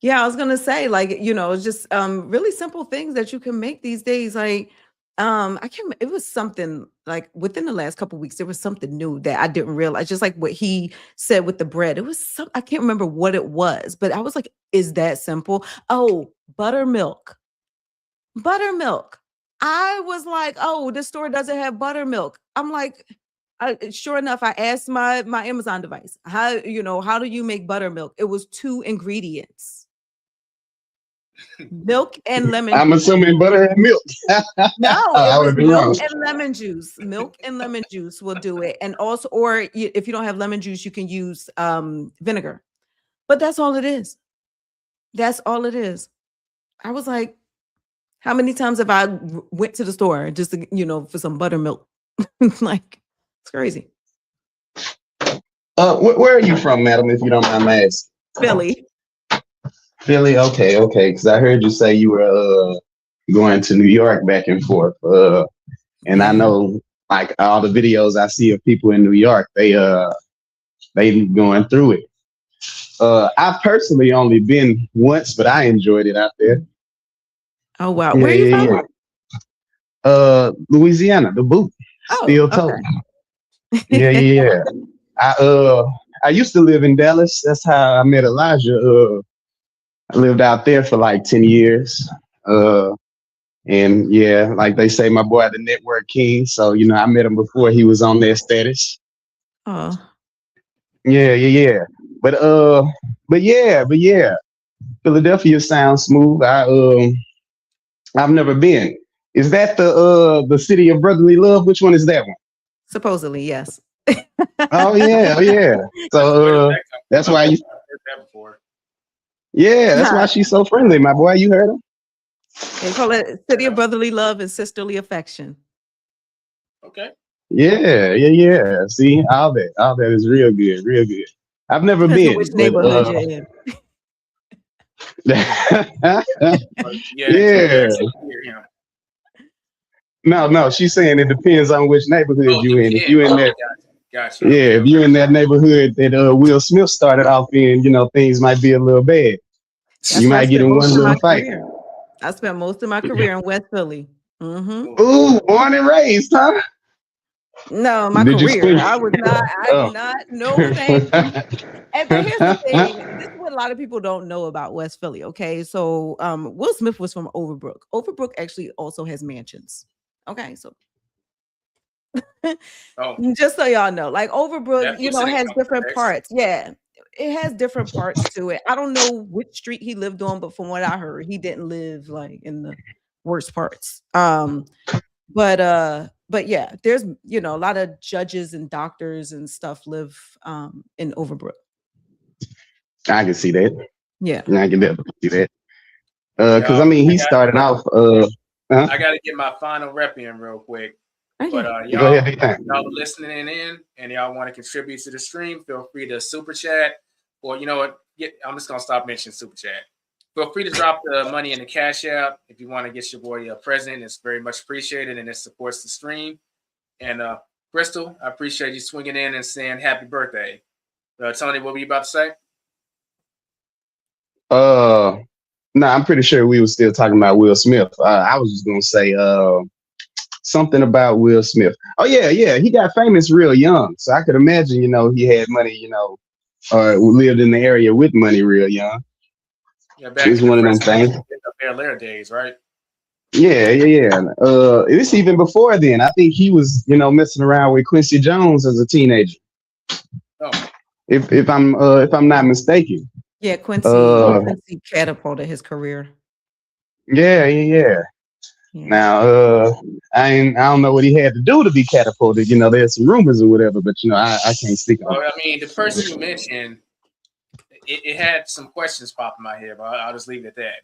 Yeah, I was gonna say, like, it's just really simple things that you can make these days. Like, I can't. It was something like within the last couple weeks, there was something new that I didn't realize. Just like what he said with the bread, it was some. I can't remember what it was, but I was like, "Is that simple?" Oh, buttermilk. Buttermilk. I was like, "Oh, this store doesn't have buttermilk." I'm like, sure enough, I asked my Amazon device, how do you make buttermilk? It was 2 ingredients. Milk and lemon I'm juice. assuming butter and milk. No, I it was would be milk wrong. and lemon juice. Milk and lemon juice will do it. And also, or if you don't have lemon juice, you can use vinegar. But that's all it is. That's all it is. I was like, how many times have I went to the store just to, for some buttermilk? Like, it's crazy. Where are you from, madam, if you don't mind my asking? Philly. Philly, okay, because I heard you say you were going to New York back and forth. And I know, like, all the videos I see of people in New York, they going through it. I've personally only been once, but I enjoyed it out there. Oh wow, where are you from? Louisiana, the boot. Still told. Yeah. I used to live in Dallas. That's how I met Elijah. I lived out there for like 10 years. And yeah, like they say, my boy the network king. So, I met him before he was on their status. Oh. Yeah. But yeah. Philadelphia sounds smooth. I've never been. Is that the city of brotherly love? Which one is that one? Supposedly, yes. Oh yeah. So that's why you. Yeah, that's why she's so friendly, my boy. You heard him. They call it city of brotherly love and sisterly affection. Okay. Yeah. See, all that is real good. I've never been. Which neighborhood you're in? Yeah. No, she's saying it depends on which neighborhood you in. If you in that, gotcha. Yeah, if you're in that neighborhood that Will Smith started off in, things might be a little bad. You might get in one little fight. I spent most of my career in West Philly. Mm-hmm. Ooh, born and raised, huh? No, my career. I was not. I did not know things. But here's the thing. This is what a lot of people don't know about West Philly. Okay, so Will Smith was from Overbrook. Overbrook actually also has mansions. Okay, so just so y'all know, like Overbrook, has different parts. Yeah, it has different parts to it. I don't know which street he lived on, but from what I heard, he didn't live like in the worst parts. But yeah, there's a lot of judges and doctors and stuff live in Overbrook. I can see that. Yeah, I can definitely see that. Because he started off. I got to get my final rep in real quick. But y'all listening in and y'all want to contribute to the stream, feel free to super chat. Or you know what? I'm just gonna stop mentioning super chat. Feel free to drop the money in the Cash App if you want to get your boy a present. It's very much appreciated and it supports the stream. And Crystal, I appreciate you swinging in and saying happy birthday. Tony, what were you about to say? No, I'm pretty sure we were still talking about Will Smith. I was just gonna say something about Will Smith. Oh yeah, he got famous real young, so I could imagine, he had money, or lived in the area with money real young. Yeah, back it's in one of them things. Bel Air days, right? Yeah. It's even before then. I think he was, messing around with Quincy Jones as a teenager. Oh. If I'm not mistaken. Yeah, Quincy catapulted his career. Yeah. Yeah. Now, I don't know what he had to do to be catapulted. You know, there's some rumors or whatever, but you know, I can't speak on Well, I mean, the person you mentioned, it had some questions pop in my head, but I'll just leave it at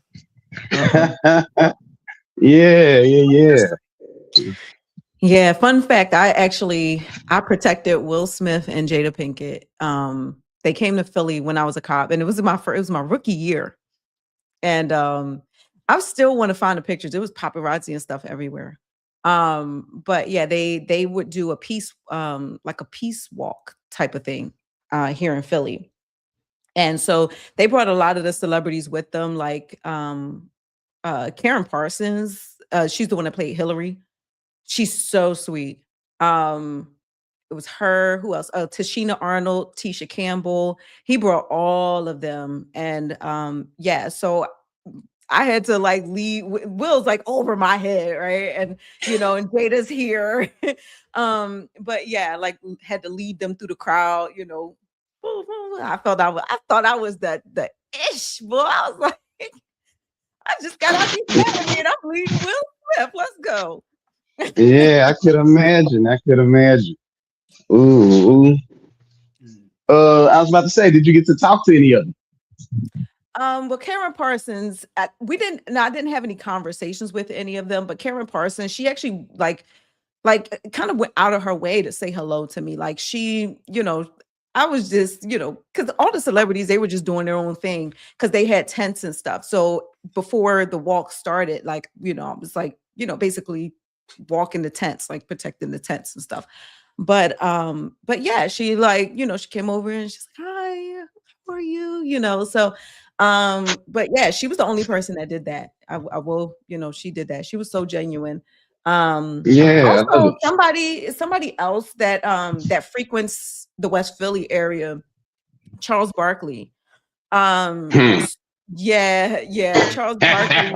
that. it. Yeah. Yeah, fun fact, I protected Will Smith and Jada Pinkett. They came to Philly when I was a cop, and it was my rookie year. And I still want to find the pictures. It was paparazzi and stuff everywhere. But yeah, they would do a peace like a peace walk type of thing here in Philly. And so they brought a lot of the celebrities with them, like Karen Parsons. She's the one that played Hillary. She's so sweet. It was her. Who else? Tashina Arnold, Tisha Campbell. He brought all of them, and yeah. So I had to like lead. Will's like over my head, right? And and Jada's here. But yeah, like had to lead them through the crowd. I thought I was the ish boy. I was like, I just got out these and I'm leading Will Smith. Let's go. Yeah, I could imagine. Ooh. I was about to say, did you get to talk to any of them? Well, Karen Parsons, I didn't have any conversations with any of them, but Karen Parsons, she actually like kind of went out of her way to say hello to me. Like she, I was just, because all the celebrities, they were just doing their own thing because they had tents and stuff. So before the walk started, like, I was like, basically walking the tents, like protecting the tents and stuff. But yeah, she like, she came over and she's like, hi, how are you? So, but yeah, she was the only person that did that. I will, she did that. She was so genuine. Yeah. Also somebody else that that frequents the West Philly area, Charles Barkley. Yeah, Charles Barkley.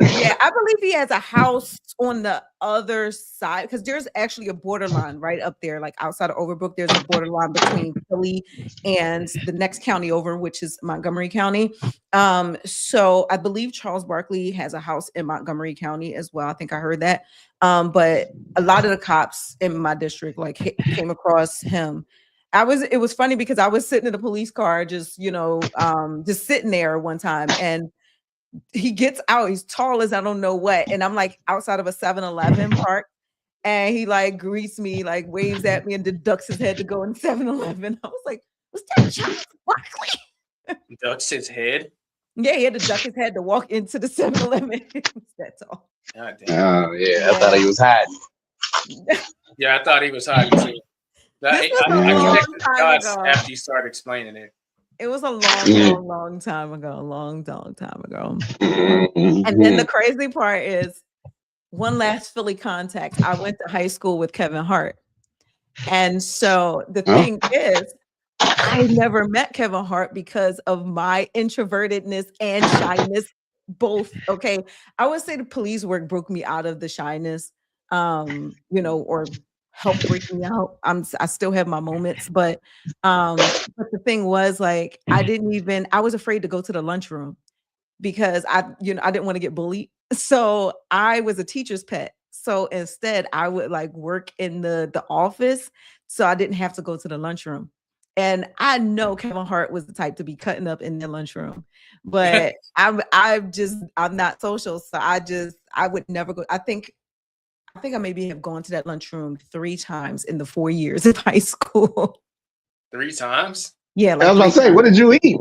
Yeah, I believe he has a house on the other side because there's actually a borderline right up there, like outside of Overbrook. There's a borderline between Philly and the next county over, which is Montgomery County. So I believe Charles Barkley has a house in Montgomery County as well. I think I heard that. But a lot of the cops in my district like came across him. It was funny because I was sitting in a police car, just sitting there one time, and he gets out. He's tall as I don't know what, and I'm like outside of a 7-Eleven park, and he like greets me, like waves at me, and deducts his head to go in 7-Eleven. I was like, "Was that Charles Barkley?" Ducks his head. Yeah, he had to duck his head to walk into the 7-Eleven. That's all. God damn. Oh yeah, I thought he was hiding. Yeah, I thought he was hiding too. I connected the dots after you started explaining it. It was a long time ago. And then the crazy part is one last Philly contact. I went to high school with Kevin Hart. And so the thing is, I never met Kevin Hart because of my introvertedness and shyness, both. Okay. I would say the police work broke me out of the shyness, or helped break me out. I still have my moments, but the thing was like, I was afraid to go to the lunchroom because I didn't want to get bullied. So I was a teacher's pet. So instead I would like work in the office so I didn't have to go to the lunchroom. And I know Kevin Hart was the type to be cutting up in the lunchroom, but I'm not social. So I would never go. I think I maybe have gone to that lunchroom 3 times in the 4 years of high school. 3 times? Yeah. I was about to say, what did you eat?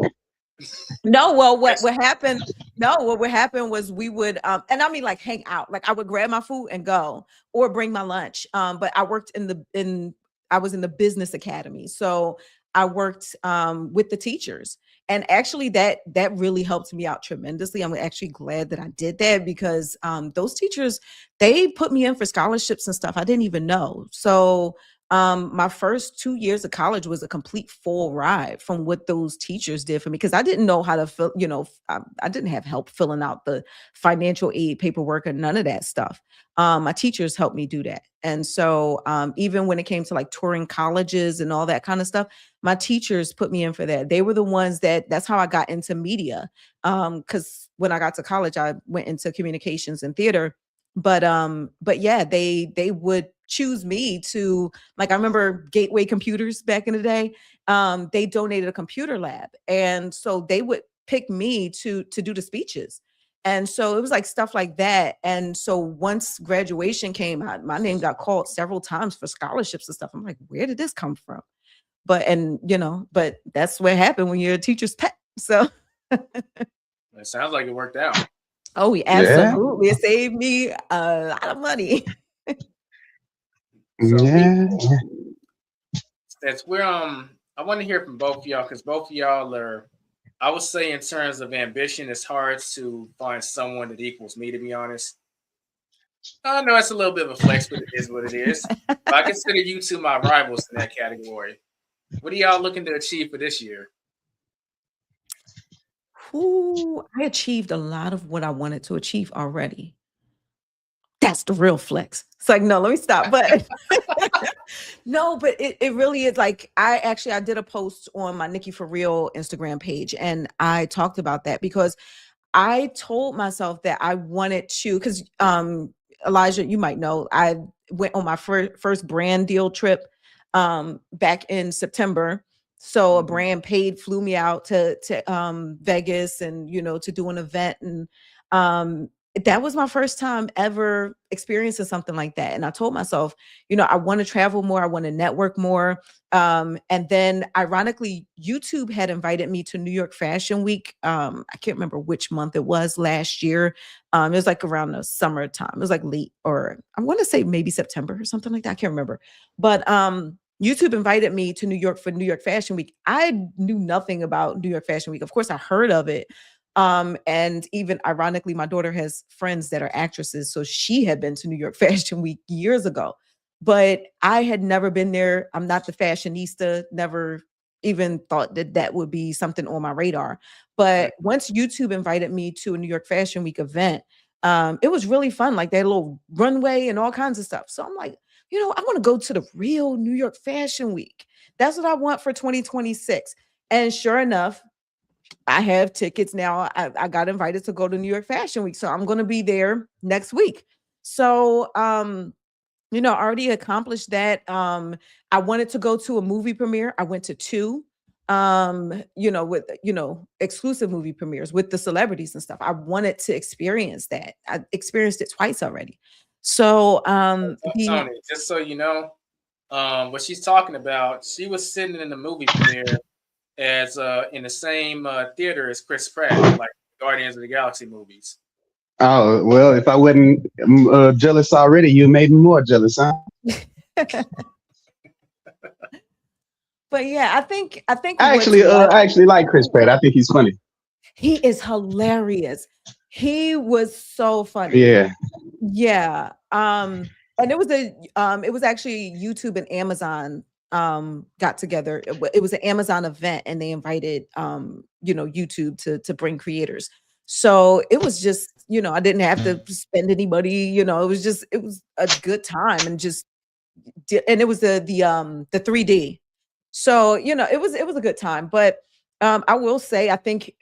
No, well, what happened? No, what happened was we would, and I mean like hang out. Like I would grab my food and go, or bring my lunch. But I worked I was in the business academy, so I worked with the teachers. And actually that really helped me out tremendously. I'm actually glad that I did that because those teachers, they put me in for scholarships and stuff I didn't even know. So My first 2 years of college was a complete full ride from what those teachers did for me because I didn't know how to fill, I didn't have help filling out the financial aid paperwork or none of that stuff. My teachers helped me do that. And so even when it came to like touring colleges and all that kind of stuff, my teachers put me in for that. They were the ones that's how I got into media. Because when I got to college, I went into communications and theater. But yeah, they would choose me to, like, I remember Gateway Computers back in the day. They donated a computer lab, and so they would pick me to do the speeches. And so it was like stuff like that. And so once graduation came out, my name got called several times for scholarships and stuff. I'm like, where did this come from? But that's what happened when you're a teacher's pet. So It sounds like it worked out. oh, yeah, absolutely. It saved me a lot of money. So Yeah. that's where I want to hear from both of y'all because both of y'all are, I would say in terms of ambition, it's hard to find someone that equals me, to be honest. I know it's a little bit of a flex, but it is what it is. But I consider you two my rivals in that category. What are y'all looking to achieve for this year? Ooh, I achieved a lot of what I wanted to achieve already. That's the real flex. It's like, no, let me stop. But no, but it really is like, I did a post on my Nikki For Real Instagram page, and I talked about that because I told myself that I wanted to, because Elijah, you might know, I went on my first brand deal trip back in September. So a brand flew me out to Vegas and, to do an event. And that was my first time ever experiencing something like that. And I told myself, I want to travel more. I want to network more. And then ironically, YouTube had invited me to New York Fashion Week. I can't remember which month it was last year. It was like around the summertime. It was like late, or I want to say maybe September or something like that. I can't remember. But YouTube invited me to New York for New York Fashion Week. I knew nothing about New York Fashion Week. Of course, I heard of it. And even ironically, my daughter has friends that are actresses. So she had been to New York Fashion Week years ago, but I had never been there. I'm not the fashionista, never even thought that would be something on my radar. But once YouTube invited me to a New York Fashion Week event, it was really fun. Like they had a little runway and all kinds of stuff. So I'm like, I want to go to the real New York Fashion Week. That's what I want for 2026. And sure enough, I have tickets now. I got invited to go to New York Fashion Week. So I'm going to be there next week. So, already accomplished that. I wanted to go to a movie premiere. I went to two, with, exclusive movie premieres with the celebrities and stuff. I wanted to experience that. I experienced it twice already. So, Tony, just so you know, what she's talking about, she was sitting in the movie premiere as in the same theater as Chris Pratt, like Guardians of the Galaxy movies. Oh, well, if I wasn't jealous already, you made me more jealous, huh? But yeah, I think I actually like Chris Pratt. I think he's funny. He is hilarious. He was so funny. Yeah. Yeah. And it was actually YouTube and Amazon got together. It was an Amazon event, and they invited YouTube to bring creators. So it was just, I didn't have to spend any money, it was a good time, and it was the 3D. So, it was a good time. But I will say, I think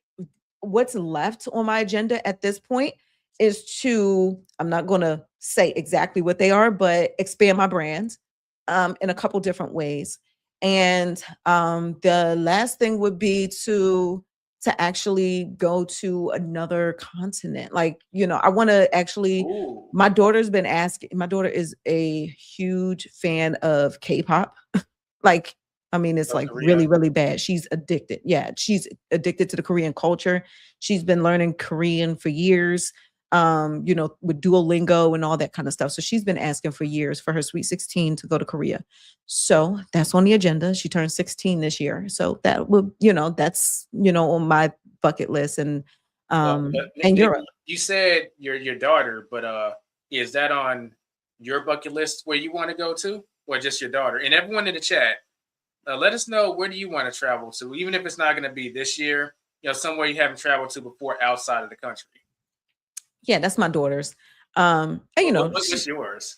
what's left on my agenda at this point is I'm not going to say exactly what they are, but expand my brand in a couple different ways. And the last thing would be to actually go to another continent. Like, I want to actually, my daughter is a huge fan of K-pop. Like, I mean, it's like Korea. really, really bad. She's addicted. Yeah, she's addicted to the Korean culture. She's been learning Korean for years, with Duolingo and all that kind of stuff. So she's been asking for years for her Sweet 16 to go to Korea. So that's on the agenda. She turned 16 this year. So that will, that's, on my bucket list. And Europe. You said your daughter, but is that on your bucket list where you want to go to? or just your daughter? And everyone in the chat, let us know, where do you want to travel to, even if it's not going to be this year, somewhere you haven't traveled to before outside of the country. Yeah, that's my daughter's. And what's yours?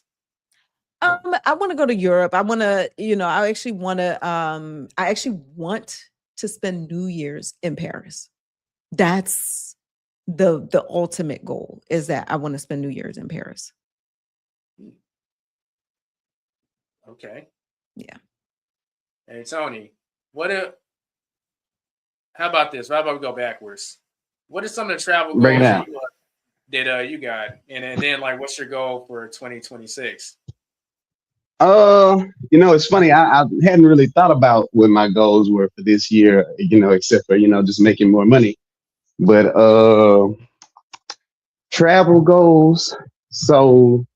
I want to go to Europe. I want to, I actually want to spend New Year's in Paris. That's the ultimate goal, is that I want to spend New Year's in Paris. Okay. Yeah. Hey, Tony, how about this? How about we go backwards? What are some of the travel goals that you got? And then, like, what's your goal for 2026? It's funny. I hadn't really thought about what my goals were for this year, except for, just making more money. But travel goals. So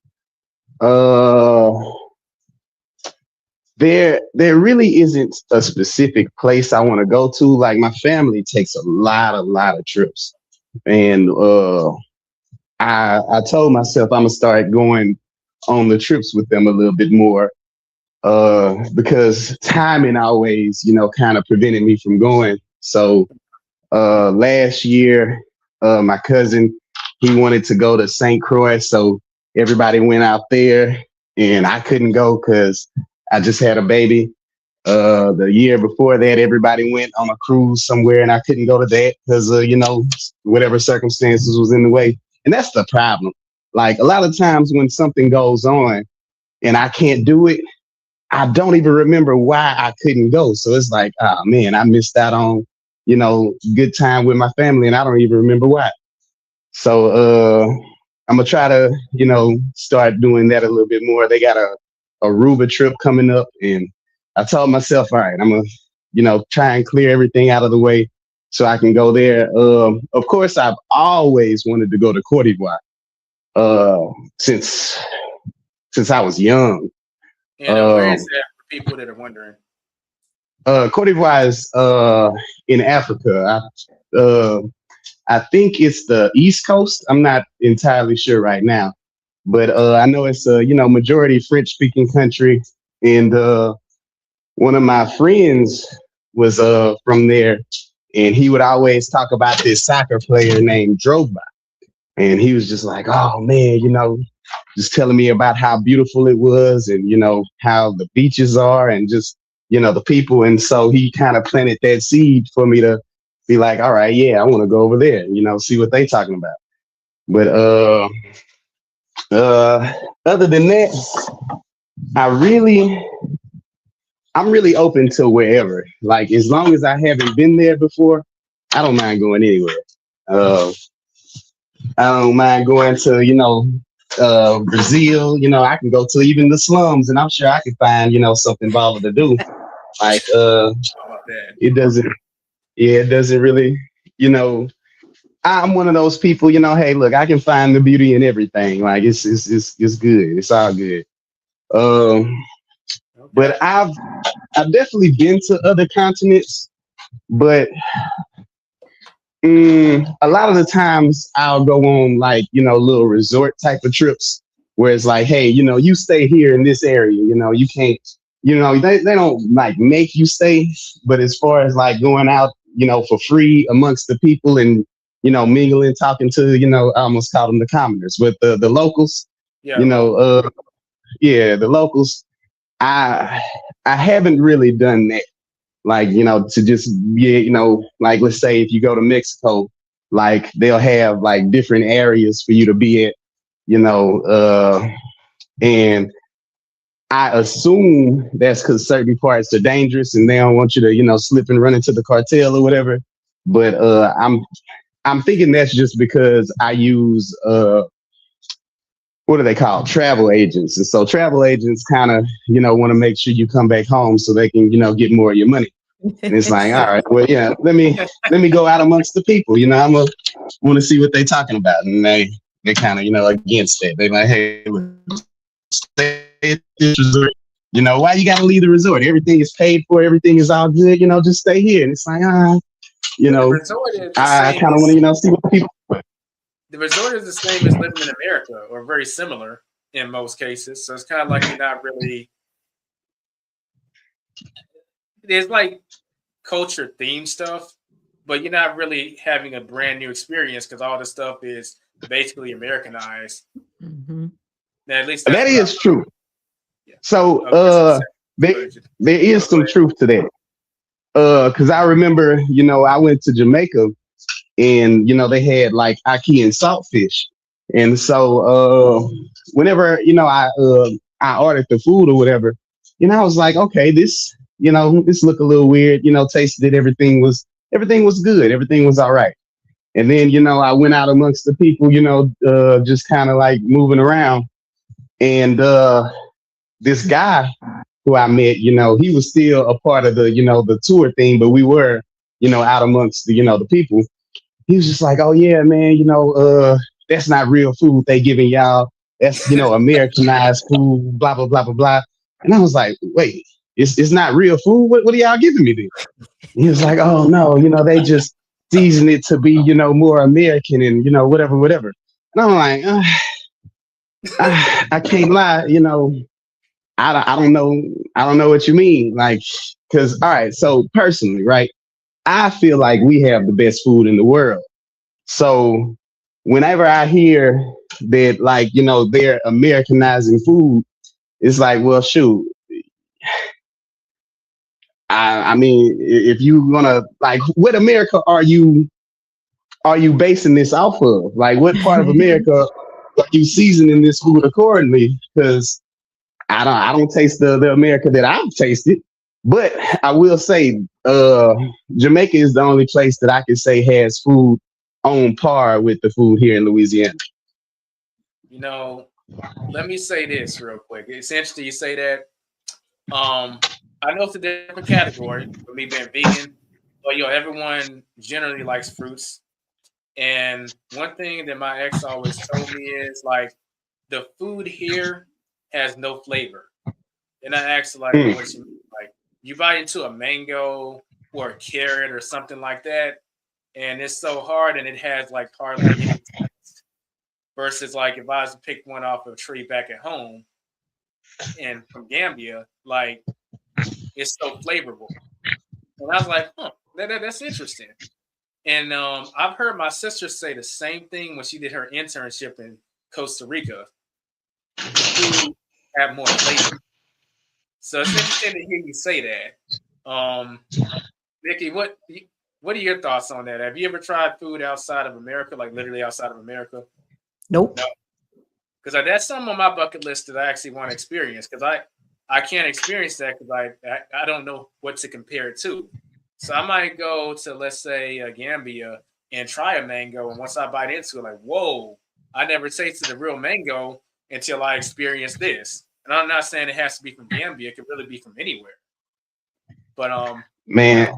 there really isn't a specific place I want to go to. Like, my family takes a lot of trips. And I told myself I'm gonna start going on the trips with them a little bit more. Because timing always, kind of prevented me from going. So last year, my cousin, he wanted to go to St. Croix, so everybody went out there, and I couldn't go because I just had a baby. The year before that, everybody went on a cruise somewhere, and I couldn't go to that because whatever circumstances was in the way. And that's the problem. Like, a lot of times when something goes on and I can't do it, I don't even remember why I couldn't go. So it's like, oh man, I missed out on, good time with my family, and I don't even remember why. So I'm gonna try to, start doing that a little bit more. They got a Aruba trip coming up, and I told myself, all right, I'm gonna, try and clear everything out of the way so I can go there. Of course, I've always wanted to go to Cote d'Ivoire since I was young. And where is that for people that are wondering? Cote d'Ivoire is in Africa. I think it's the East Coast. I'm not entirely sure right now, but I know it's a majority French-speaking country. And one of my friends was from there, and he would always talk about this soccer player named Drogba. And he was just like, oh man, just telling me about how beautiful it was, and how the beaches are, and just the people. And so he kind of planted that seed for me to be like, all right, yeah, I want to go over there, see what they talking about. But other than that, I'm really open to wherever. Like, as long as I haven't been there before, I don't mind going anywhere. I don't mind going to Brazil. I can go to even the slums, and I'm sure I can find something baller to do. Like it doesn't really, I'm one of those people, hey, look, I can find the beauty in everything. Like, it's good. It's all good. But I've definitely been to other continents, but a lot of the times I'll go on little resort type of trips where it's like, hey, you stay here in this area, you can't, they don't like make you stay, but as far as like going out, for free amongst the people and, mingling, talking to, I almost call them the commoners, but the locals, the locals, I haven't really done that. Like, to just, like, let's say if you go to Mexico, like, they'll have like different areas for you to be at, and I assume that's because certain parts are dangerous and they don't want you to, slip and run into the cartel or whatever. But I'm thinking that's just because I use what are they called? Travel agents. And so travel agents kind of, want to make sure you come back home so they can, get more of your money. And it's like, all right, well, yeah, let me go out amongst the people. I want to see what they're talking about. And they kind of, against that. They like, hey, stay at this resort. Why you got to leave the resort? Everything is paid for. Everything is all good. just stay here. And it's like, I kind of want to, see what people. The resort is the same as living in America, or very similar in most cases. So it's kind of like you're not really there's like culture theme stuff, but you're not really having a brand new experience because all the stuff is basically Americanized. Mm-hmm. Now, at least that's That what I. is true. Yeah. So there, Go there is some ahead. truth to that. Because I remember, I went to Jamaica and they had like ackee and saltfish. And so whenever, I ordered the food or whatever, I was like, okay, this look a little weird, tasted it, everything was good, everything was all right. And then, I went out amongst the people, just kind of like moving around. And this guy who I met, he was still a part of the tour thing, but we were, out amongst the people. He was just like, oh yeah, man, that's not real food they giving y'all. That's, Americanized food, blah, blah, blah, blah, blah. And I was like, wait, it's not real food? What are y'all giving me then? He was like, oh no, they just season it to be, more American and, whatever, whatever. And I'm like, I can't lie, I don't know. I don't know what you mean. Like, because, all right, so personally, right, I feel like we have the best food in the world. So whenever I hear that, like, they're Americanizing food, it's like, well, shoot. I mean, if you gonna like, what America are you basing this off of? Like, what part of America are you seasoning this food accordingly? Because I don't taste the America that I've tasted, but I will say Jamaica is the only place that I can say has food on par with the food here in Louisiana. Let me say this real quick. It's interesting you say that. I know it's a different category for me being vegan, but everyone generally likes fruits. And one thing that my ex always told me is like the food here has no flavor. And I asked like, what you mean? Like you bite into a mango or a carrot or something like that, and it's so hard and it has like hardly any taste. Versus like if I was to pick one off of a tree back at home and from Gambia, like it's so flavorful. And I was like, that's interesting. And I've heard my sister say the same thing when she did her internship in Costa Rica. The food had more flavor. So it's interesting to hear you say that. Nikki, what are your thoughts on that? Have you ever tried food outside of America, like literally outside of America? Nope. No. Because that's something on my bucket list that I actually want to experience. Because I can't experience that because I don't know what to compare it to. So I might go to, let's say, Gambia and try a mango. And once I bite into it, like, whoa, I never tasted a real mango until I experienced this. And I'm not saying it has to be from Gambia. It could really be from anywhere. But man,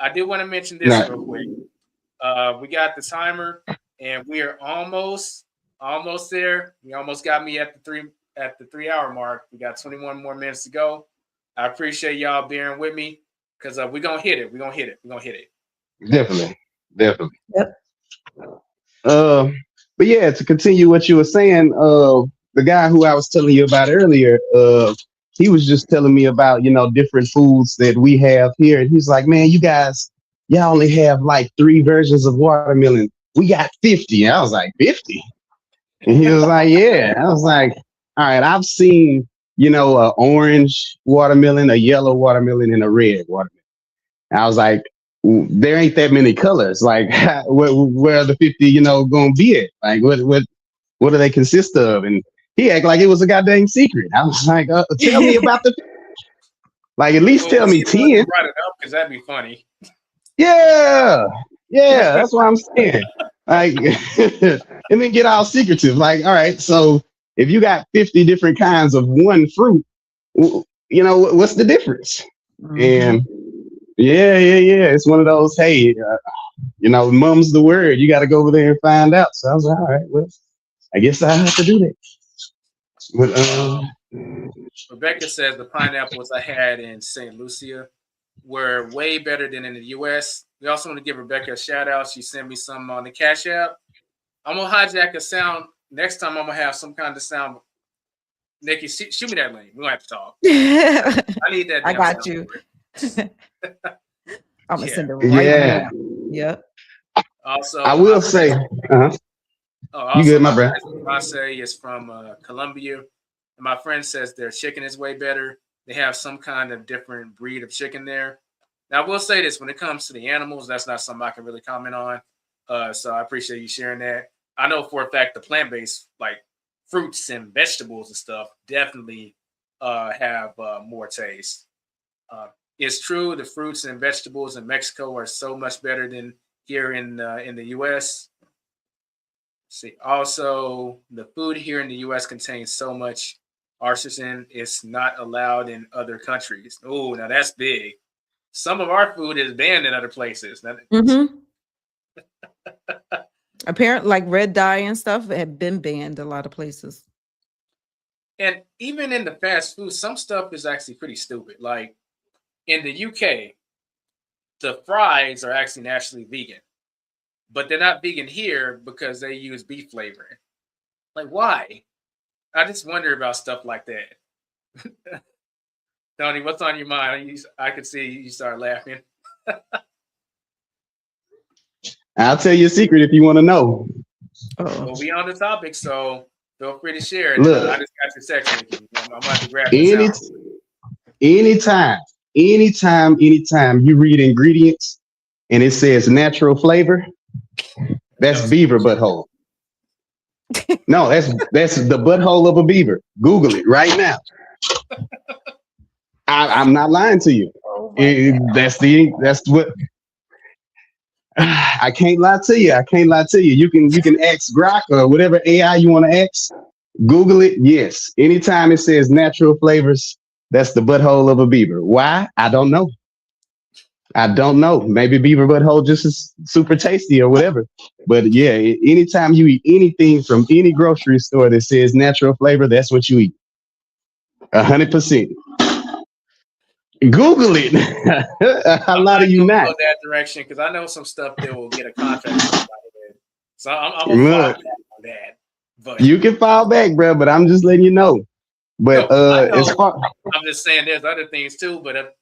I do want to mention this real quick. We got the timer, and we are almost there. You almost got me at the 3 hour mark. We got 21 more minutes to go. I appreciate y'all bearing with me because we're gonna hit it. We're gonna hit it. Definitely. Yep. But yeah, to continue what you were saying, the guy who I was telling you about earlier, he was just telling me about, different foods that we have here. And he's like, man, y'all only have like 3 versions of watermelon. We got 50. And I was like, 50? And he was like, yeah. I was like, all right, I've seen, an orange watermelon, a yellow watermelon, and a red watermelon. And I was like, there ain't that many colors. Like, where are the 50, going to be at? Like, what do they consist of? And he acted like it was a goddamn secret. I was like, tell me about the, like, at least tell me 10. Brought it up because that'd be funny. Yeah, that's what I'm saying. Like, and then get all secretive. Like, all right, so if you got 50 different kinds of one fruit, what's the difference? Mm-hmm. And yeah. It's one of those, hey, mum's the word. You got to go over there and find out. So I was like, all right, well, I guess I have to do that. But, Rebecca says the pineapples I had in St. Lucia were way better than in the U.S. We also want to give Rebecca a shout out. She sent me some on the Cash App. I'm gonna hijack a sound next time. I'm gonna have some kind of sound Nikki, shoot me that link. We're gonna have to talk. I I need that. got you. I'm gonna Yeah. send it right Yeah. now. Yep. Also, I will say, you also good, my my friend? friend Marseille is from Colombia, and my friend says their chicken is way better. They have some kind of different breed of chicken there. Now, I will say this: when it comes to the animals, that's not something I can really comment on. So I appreciate you sharing that. I know for a fact the plant-based, like fruits and vegetables and stuff, definitely have more taste. It's true the fruits and vegetables in Mexico are so much better than here in the U.S. See, also the food here in the U.S. contains so much artisan, it's not allowed in other countries. Oh, now that's big. Some of our food is banned in other places. Mm-hmm. Apparently, like red dye and stuff have been banned a lot of places. And even in the fast food, some stuff is actually pretty stupid. Like in the UK, the fries are actually naturally vegan, but they're not vegan here because they use beef flavoring. Like, why? I just wonder about stuff like that. Tony, what's on your mind? I could see you start laughing. I'll tell you a secret if you want to know. Well, we on the topic, so feel free to share it. Look. I just got your section with you. I'm about to grab this out. Anytime you read ingredients and it says natural flavor, that's beaver butthole. No, that's the butthole of a beaver. Google it right now. I'm not lying to you. That's what I can't lie to you. You can ask Grok or whatever AI you want to ask. Google it. Yes. Anytime it says natural flavors, that's the butthole of a beaver. Why? I don't know. Maybe beaver butthole just is super tasty or whatever. But yeah, anytime you eat anything from any grocery store that says natural flavor, that's what you eat. 100%. Google it. A lot of you not. Go that direction because I know some stuff that will get a contract. So I'm gonna fall back on that. But you can fall back, bro. But I'm just letting you know. But as far, I'm just saying there's other things too. But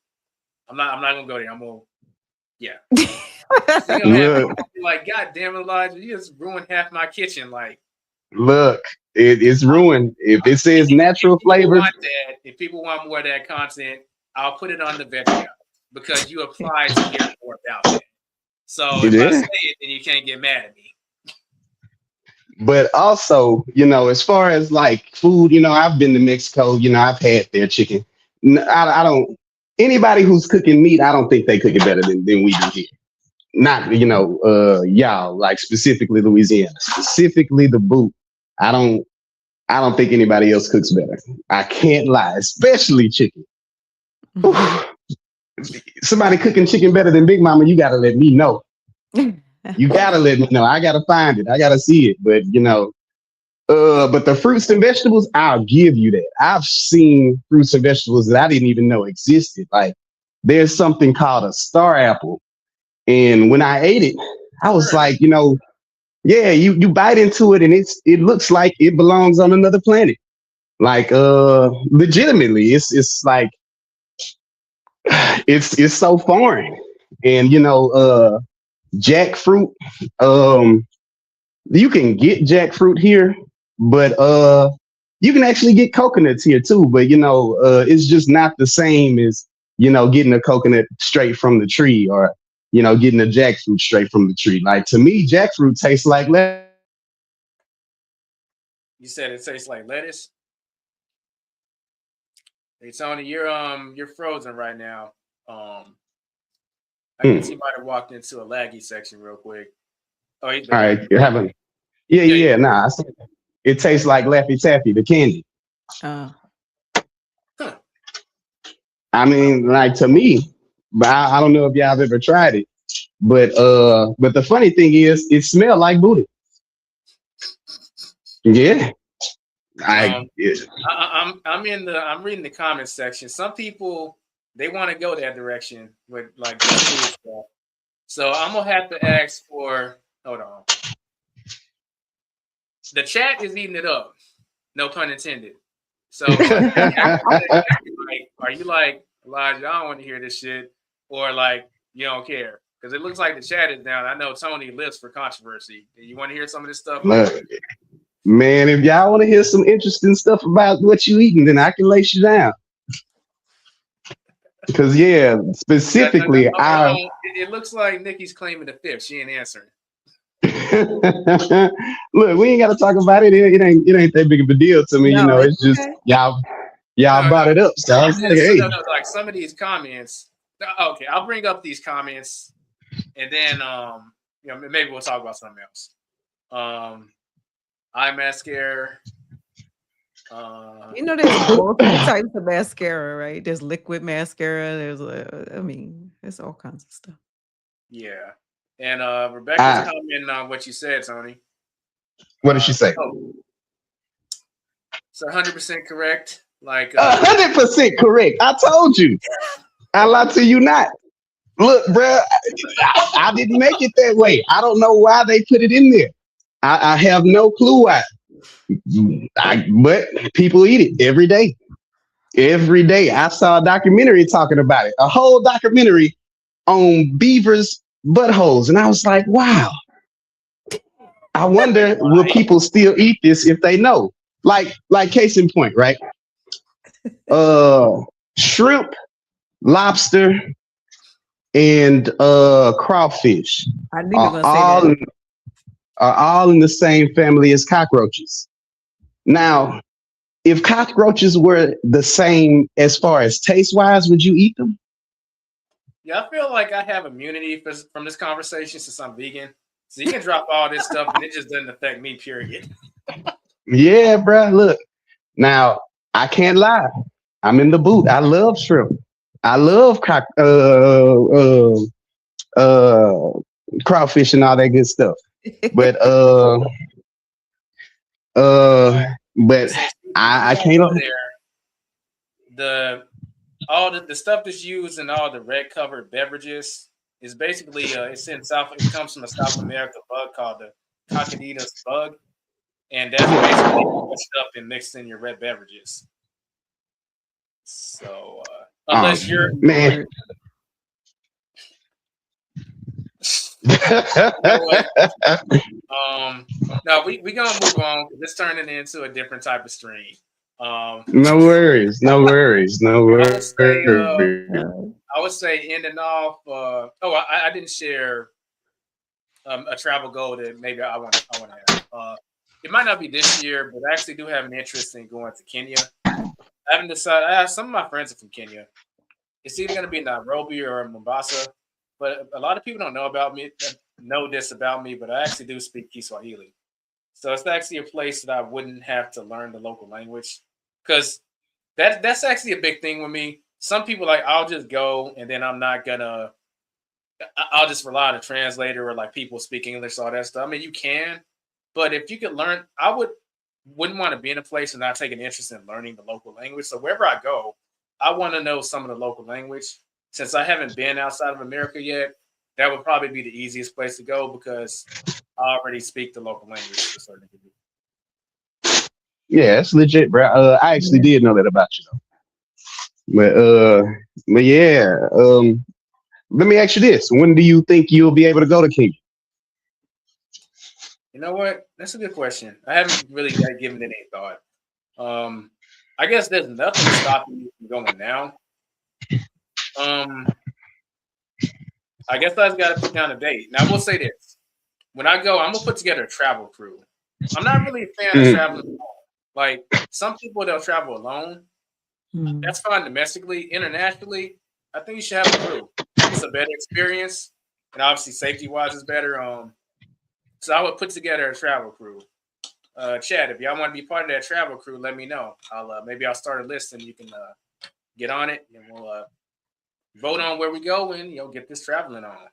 I'm not gonna go there. I'm gonna like, God damn it, Elijah, you just ruined half my kitchen. Like, look, it's ruined. If it says natural flavor, if people want more of that content, I'll put it on the veggie because you applied to get more about it. So if I say it, then you can't get mad at me. But also, as far as like food, I've been to Mexico, I've had their chicken. I don't, anybody who's cooking meat, I don't think they cook it better than we do here. Not, y'all, like specifically Louisiana, specifically the boot. I don't think anybody else cooks better. I can't lie, especially chicken. Somebody cooking chicken better than Big Mama, you got to let me know. You got to let me know. I got to find it. I got to see it. But, but the fruits and vegetables, I'll give you that. I've seen fruits and vegetables that I didn't even know existed. Like there's something called a star apple. And when I ate it, I was like, yeah, you bite into it and it looks like it belongs on another planet. Like, legitimately, it's like, it's so foreign. And, jackfruit, you can get jackfruit here, but you can actually get coconuts here too. But, it's just not the same as, getting a coconut straight from the tree or, getting a jackfruit straight from the tree. Like to me, jackfruit tastes like lettuce. You said it tastes like lettuce? Hey Tony, you're frozen right now. I guess he might have walked into a laggy section real quick. Oh, he's all right. You haven't. Yeah. Nah, it tastes like Laffy Taffy, the candy. I mean, like to me, but I don't know if y'all have ever tried it. But the funny thing is, it smelled like booty. Yeah. I'm reading the comments section. Some people they want to go that direction with like the food stuff. So I'm gonna have to ask for. Hold on. The chat is eating it up. No pun intended. So like, are you like, Elijah, I don't want to hear this shit, or like you don't care? Because it looks like the chat is down. I know Tony lives for controversy. Do you want to hear some of this stuff? Look, man, if y'all want to hear some interesting stuff about what you eating, then I can lace you down. Because yeah, specifically, it looks like Nikki's claiming the fifth. She ain't answering. Look, we ain't got to talk about it. It ain't that big of a deal to me. No, You know, it's it's just okay. y'all brought it up. So I was like, hey. No, like some of these comments. Okay, I'll bring up these comments, and then maybe we'll talk about something else. Eye mascara. There's all types of mascara, right? There's liquid mascara. There's, there's all kinds of stuff. Yeah, and Rebecca's commenting on what you said, Tony. What did she say? So 100% correct. Like 100% correct. I told you. I lied to you not. Look, bro, I didn't make it that way. I don't know why they put it in there. I have no clue why. But people eat it every day. Every day. I saw a documentary talking about it. A whole documentary on beavers' buttholes. And I was like, wow. I wonder, will people still eat this if they know? Like case in point, right? Shrimp, lobster, and crawfish are all in the same family as cockroaches. Now, if cockroaches were the same as far as taste-wise, would you eat them? Yeah, I feel like I have immunity from this conversation since I'm vegan. So you can drop all this stuff and it just doesn't affect me, period. Yeah, bro. Look, now I can't lie. I'm in the boot. I love shrimp. I love crawfish and all that good stuff. But I can't go there. All the stuff that's used in all the red covered beverages is basically it comes from a South America bug called the Cockadidus bug, and that's basically pushed up and mixed in your red beverages. So unless you're man. No, we gonna move on. This turning into a different type of stream. No worries. I would say ending off. I didn't share a travel goal that maybe I want to have. It might not be this year, but I actually do have an interest in going to Kenya. I haven't decided. Some of my friends are from Kenya. It's either going to be Nairobi or Mombasa. But a lot of people don't know this about me, but I actually do speak Kiswahili. So it's actually a place that I wouldn't have to learn the local language, because that's actually a big thing with me. Some people I'll just go and then I'll just rely on a translator or like people speak English, all that stuff. I mean, you can, but if you could learn, I wouldn't want to be in a place and not take an interest in learning the local language. So wherever I go, I want to know some of the local language. Since I haven't been outside of America yet, that would probably be the easiest place to go because I already speak the local language to a certain degree. Yeah, it's legit, bro. I actually did know that about you, though. But yeah. Let me ask you this: when do you think you'll be able to go to Kenya? You know what? That's a good question. I haven't really given it any thought. I guess there's nothing stopping me from going now. I guess I just got to put down a date. Now, I will say this. When I go, I'm going to put together a travel crew. I'm not really a fan of traveling alone. Like, some people, they'll travel alone. That's fine domestically. Internationally, I think you should have a crew. It's a better experience. And obviously, safety-wise, it's better. So I would put together a travel crew. Chad, if y'all want to be part of that travel crew, let me know. Maybe I'll start a list and you can get on it, and we'll vote on where we go and get this traveling on.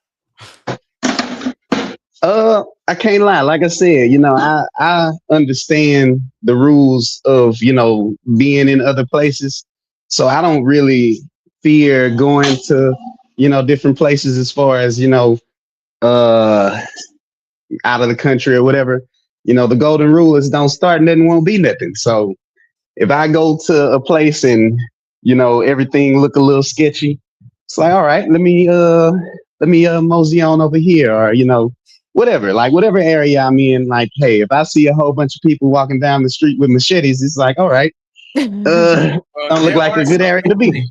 I can't lie. Like I said, I understand the rules of being in other places, so I don't really fear going to different places as far as out of the country or whatever. The golden rule is don't start and then won't be nothing. So if I go to a place and everything look a little sketchy, it's like, all right, let me mosey on over here, or whatever, like whatever area I'm in. Like, hey, if I see a whole bunch of people walking down the street with machetes, it's like, all right, Well, don't look like a good area to be.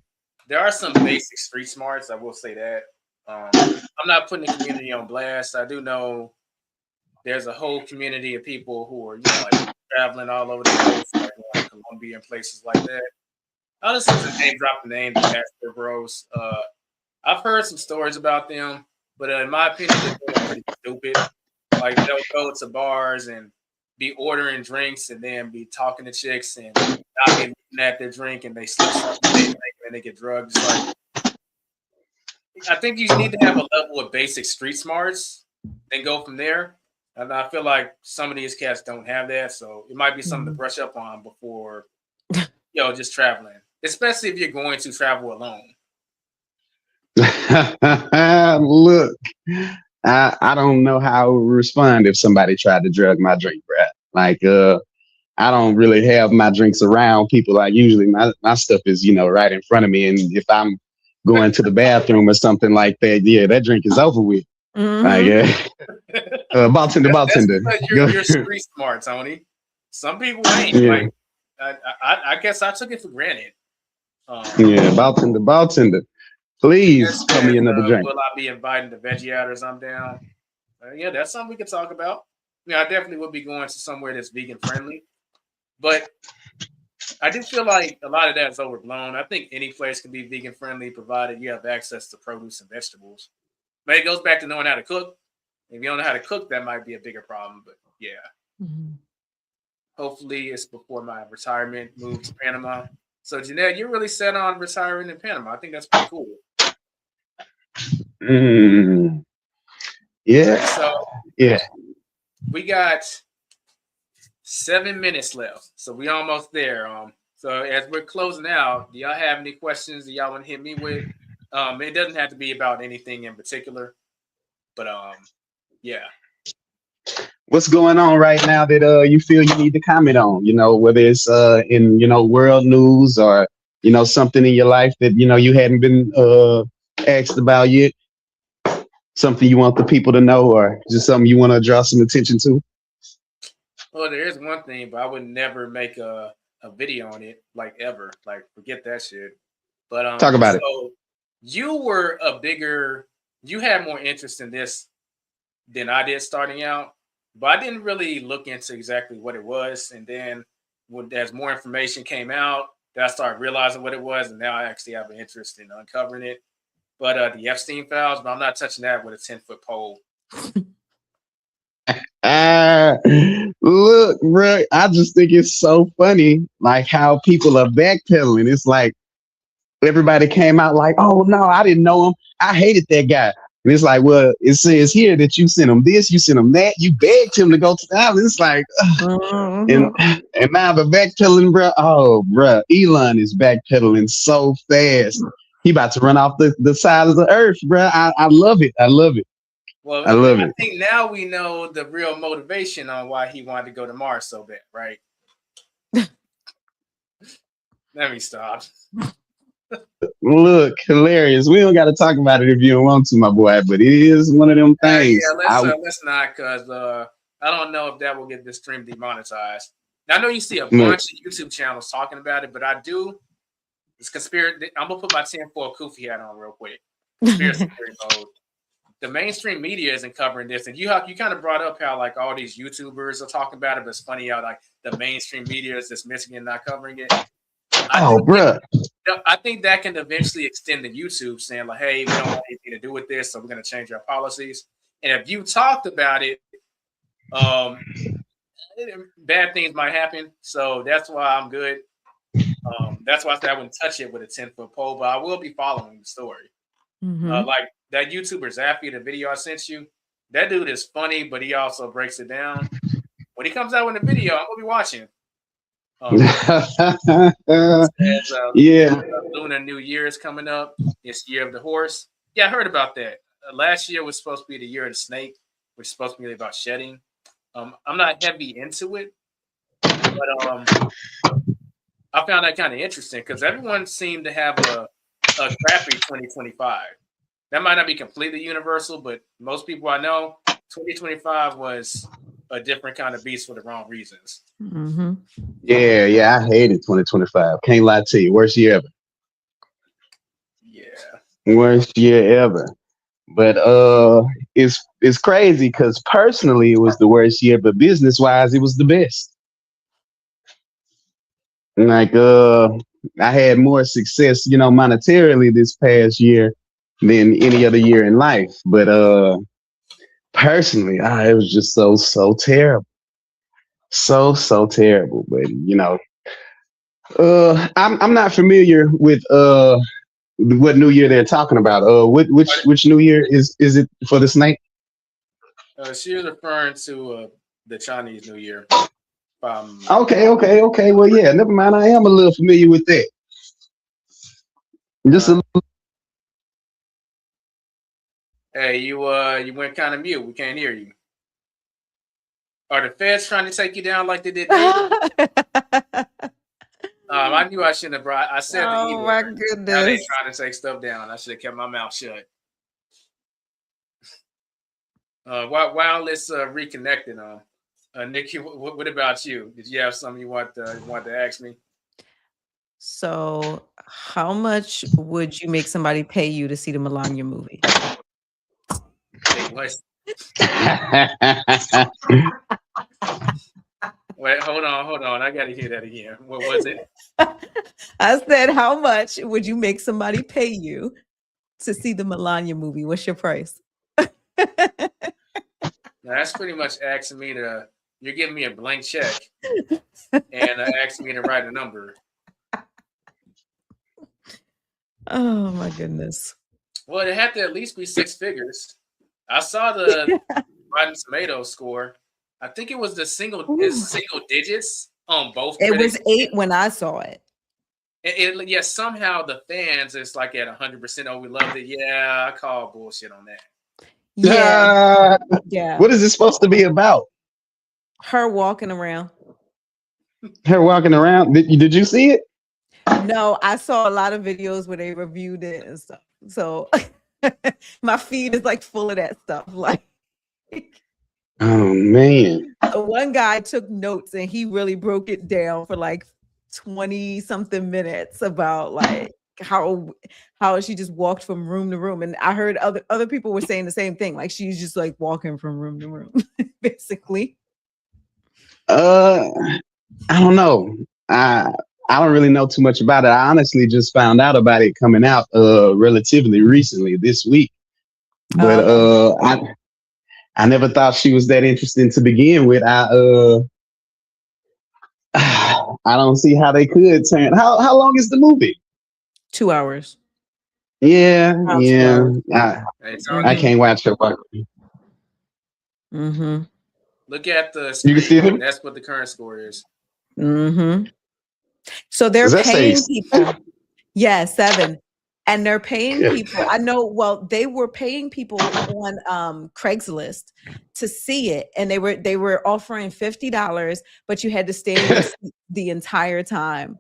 There are some basic street smarts. I will say that. I'm not putting the community on blast. I do know there's a whole community of people who are, like traveling all over the place, like going to Colombia and places like that. I'll just name drop the name, the Pastor Bros. I've heard some stories about them, but in my opinion, they're pretty stupid. Like they'll go to bars and be ordering drinks and then be talking to chicks and not be looking at their drink, and they slip something and they get drugs. Like, I think you need to have a level of basic street smarts and go from there. And I feel like some of these cats don't have that, so it might be something to brush up on before, just traveling, especially if you're going to travel alone. Look, I don't know how I would respond if somebody tried to drug my drink, bro. Like, I don't really have my drinks around people. Like, usually my stuff is, right in front of me. And if I'm going to the bathroom or something like that, yeah, that drink is over with. Like, bartender. You're street smart, Tony. Some people ain't. Yeah. Like, I guess I took it for granted. Bartender. Please tell me another drink. Will I be inviting the veggie outers? I'm down. Yeah, that's something we can talk about. I definitely would be going to somewhere that's vegan friendly. But I do feel like a lot of that is overblown. I think any place can be vegan friendly provided you have access to produce and vegetables. But it goes back to knowing how to cook. If you don't know how to cook, that might be a bigger problem. But yeah. Mm-hmm. Hopefully it's before my retirement move to Panama. So Jeanette, you're really set on retiring in Panama. I think that's pretty cool. Yeah. Right, so yeah. We got 7 minutes left. So we almost there. So as we're closing out, do y'all have any questions that y'all want to hit me with? It doesn't have to be about anything in particular. But yeah. What's going on right now that you feel you need to comment on? Whether it's in world news or something in your life that you hadn't been asked about yet. Something you want the people to know, or just something you want to draw some attention to? Well, there is one thing, but I would never make a video on it, like ever. Like, forget that shit. But talk about it. You had more interest in this than I did starting out, but I didn't really look into exactly what it was. And then as more information came out, I started realizing what it was, and now I actually have an interest in uncovering it. But the Epstein files, but I'm not touching that with a 10-foot pole. Look, bro, I just think it's so funny, like how people are backpedaling. It's like everybody came out like, oh no, I didn't know him. I hated that guy. And it's like, well, it says here that you sent him this, you sent him that, you begged him to go to the island. It's like, and now the backpedaling, bro. Oh, bro, Elon is backpedaling so fast. He about to run off the side of the earth, bro. I love it. I love it. Well, I think now we know the real motivation on why he wanted to go to Mars so bad, right? Let me stop. Look, hilarious. We don't got to talk about it if you don't want to, my boy, but it is one of them things. Let's not, because I don't know if that will get this stream demonetized. Now, I know you see a bunch of YouTube channels talking about it, but I do. It's conspiracy. I'm gonna put my 10-4 Koofy hat on real quick. Conspiracy theory mode. The mainstream media isn't covering this, and you kind of brought up how like all these YouTubers are talking about it, but it's funny how like the mainstream media is dismissing it and not covering it. I think that can eventually extend to YouTube, saying like, "Hey, we don't want anything to do with this, so we're going to change our policies." And if you talked about it, bad things might happen. So that's why I'm good. That's why I said I wouldn't touch it with a 10-foot pole, but I will be following the story. Mm-hmm. Like that YouTuber Zappy, the video I sent you, that dude is funny, but he also breaks it down. When he comes out with a video, I'm gonna be watching. Lunar New Year is coming up. It's Year of the Horse. Yeah, I heard about that. Last year was supposed to be the Year of the Snake, which is supposed to be about shedding. I'm not heavy into it, but I found that kind of interesting because everyone seemed to have a crappy 2025. That might not be completely universal, but most people I know, 2025 was a different kind of beast for the wrong reasons. Mm-hmm. Yeah, I hated 2025. Can't lie to you. Worst year ever. Yeah. Worst year ever. But it's crazy because personally it was the worst year, but business wise it was the best. Like I had more success, monetarily this past year than any other year in life. But personally, it was just so terrible. So terrible. But I'm not familiar with what new year they're talking about. Which new year is it for the snake? She was referring to the Chinese New Year. Okay. Well, yeah, never mind. I am a little familiar with that. Just a little. Hey, you went kind of mute. We can't hear you. Are the feds trying to take you down like they did? I knew I shouldn't have brought. I said the evil. Oh my Now goodness! they trying to take stuff down. I should have kept my mouth shut. While let's reconnect it on. Nikki, what about you? Did you have something you want to ask me? So, how much would you make somebody pay you to see the Melania movie? Wait, hold on. I got to hear that again. What was it? I said, how much would you make somebody pay you to see the Melania movie? What's your price? Now, that's pretty much asking me to. You're giving me a blank check and asking me to write a number. Oh my goodness! Well, it had to at least be 6 figures. I saw the Rotten Tomatoes score. I think it was the single digits on both. It was 8 when I saw it. Yeah, somehow the fans is like at 100%. Oh, we loved it. Yeah, I call bullshit on that. Yeah. What is it supposed to be about? Her walking around. Her walking around. Did you see it? No, I saw a lot of videos where they reviewed it and stuff. So my feed is like full of that stuff. Like, oh man. One guy took notes and he really broke it down for like 20 something minutes about like how she just walked from room to room. And I heard other people were saying the same thing. Like she's just like walking from room to room, basically. I don't know. I don't really know too much about it. I honestly just found out about it coming out relatively recently this week. But I never thought she was that interesting to begin with. I don't see how they could turn. How long is the movie? 2 hours. Yeah. 2 hours. I can't watch it. Mm-hmm. Look at the You can see screen. them? That's what the current score is. Mm-hmm. So they're paying people. Yeah, 7. And they're paying people. I know, well, they were paying people on Craigslist to see it. And they were offering $50, but you had to stay in your seat the entire time.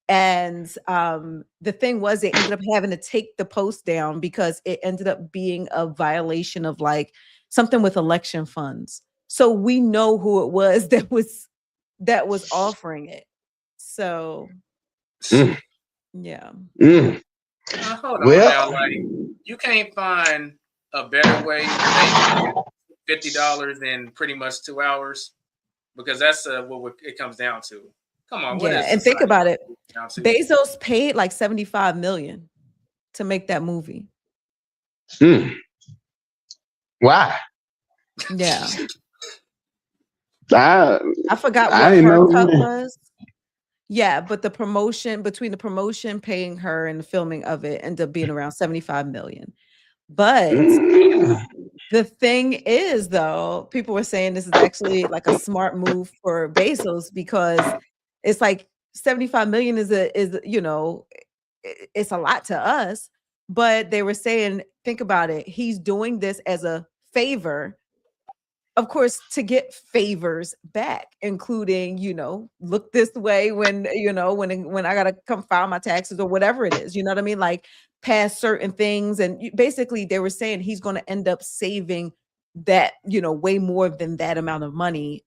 And the thing was, they ended up having to take the post down because it ended up being a violation of like something with election funds. So we know who it was that was offering it. So yeah. Hold on now. Like, you can't find a better way to make $50 in pretty much 2 hours, because that's what it comes down to. Come on, and think about it. Bezos paid like $75 million to make that movie. Why? Yeah. I forgot what her cut was. Yeah, but between the promotion, paying her, and the filming of it ended up being around $75 million. But the thing is, though, people were saying this is actually like a smart move for Bezos, because it's like 75 million is it's a lot to us. But they were saying, think about it. He's doing this as a favor of course, to get favors back, including, you know, look this way when, you know, when I gotta come file my taxes or whatever it is, you know what I mean? Like past certain things. And basically they were saying he's going to end up saving that, you know, way more than that amount of money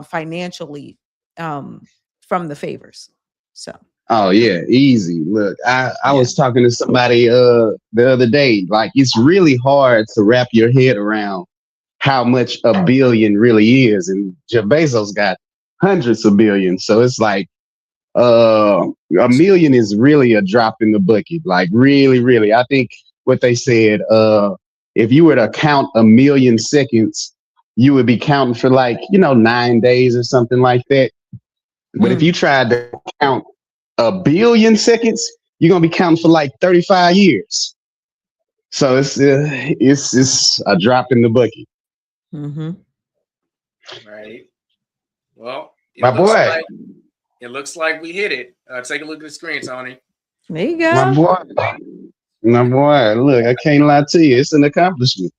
financially from the favors. So. Oh yeah, easy. Look, I Yeah. was talking to somebody the other day. Like, it's really hard to wrap your head around how much a billion really is, and Jeff Bezos got hundreds of billions. So it's like a million is really a drop in the bucket. Like, really, really. I think what they said, if you were to count a million seconds, you would be counting for like, you know, 9 days or something like that. But if you tried to count a billion seconds, you're gonna be counting for like 35 years. So it's a drop in the bucket. Mm-hmm. Right. Well, My boy. It looks like we hit it. Take a look at the screen, Tony. There you go. My boy. Look, I can't lie to you. It's an accomplishment.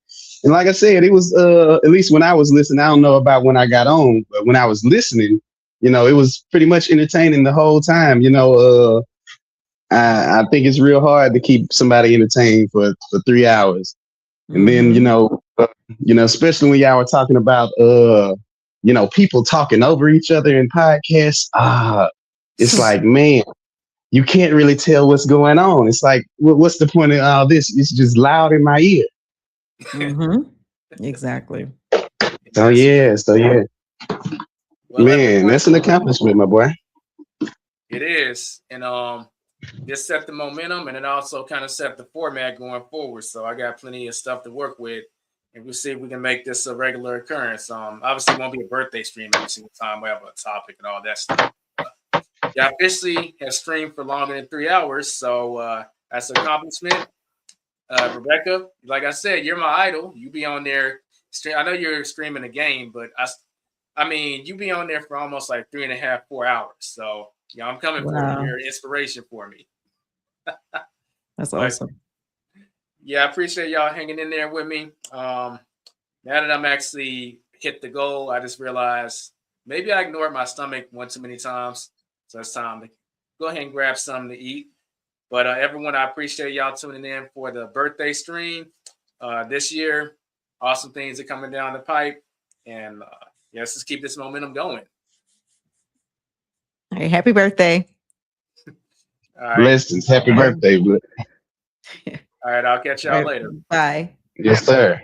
And like I said, it was at least when I was listening. I don't know about when I got on, but when I was listening, you know, it was pretty much entertaining the whole time. You know, I think it's real hard to keep somebody entertained for 3 hours. And then, you know, especially when y'all were talking about, you know, people talking over each other in podcasts. It's like, man, you can't really tell what's going on. It's like, what's the point of all this? It's just loud in my ear. Exactly. So yeah. Well, man, that's an accomplishment, my boy. It is. And this set the momentum, and it also kind of set the format going forward. So I got plenty of stuff to work with, and we'll see if we can make this a regular occurrence. Obviously it won't be a birthday stream every single time we have a topic and all that stuff. Yeah, officially have streamed for longer than 3 hours, so that's an accomplishment. Rebecca, like I said, you're my idol. You be on there. I know you're streaming a game, but I mean, you be on there for almost like 3.5, 4 hours. So yeah, I'm coming for you. You're an inspiration for me. That's awesome. Yeah, I appreciate y'all hanging in there with me. Now that I'm actually hit the goal, I just realized maybe I ignored my stomach one too many times. So it's time to go ahead and grab something to eat. But everyone, I appreciate y'all tuning in for the birthday stream this year. Awesome things are coming down the pipe. And let's just keep this momentum going. All right, happy birthday. All right. Blessings. Happy birthday. All right, I'll catch y'all later. Bye. Yes, sir.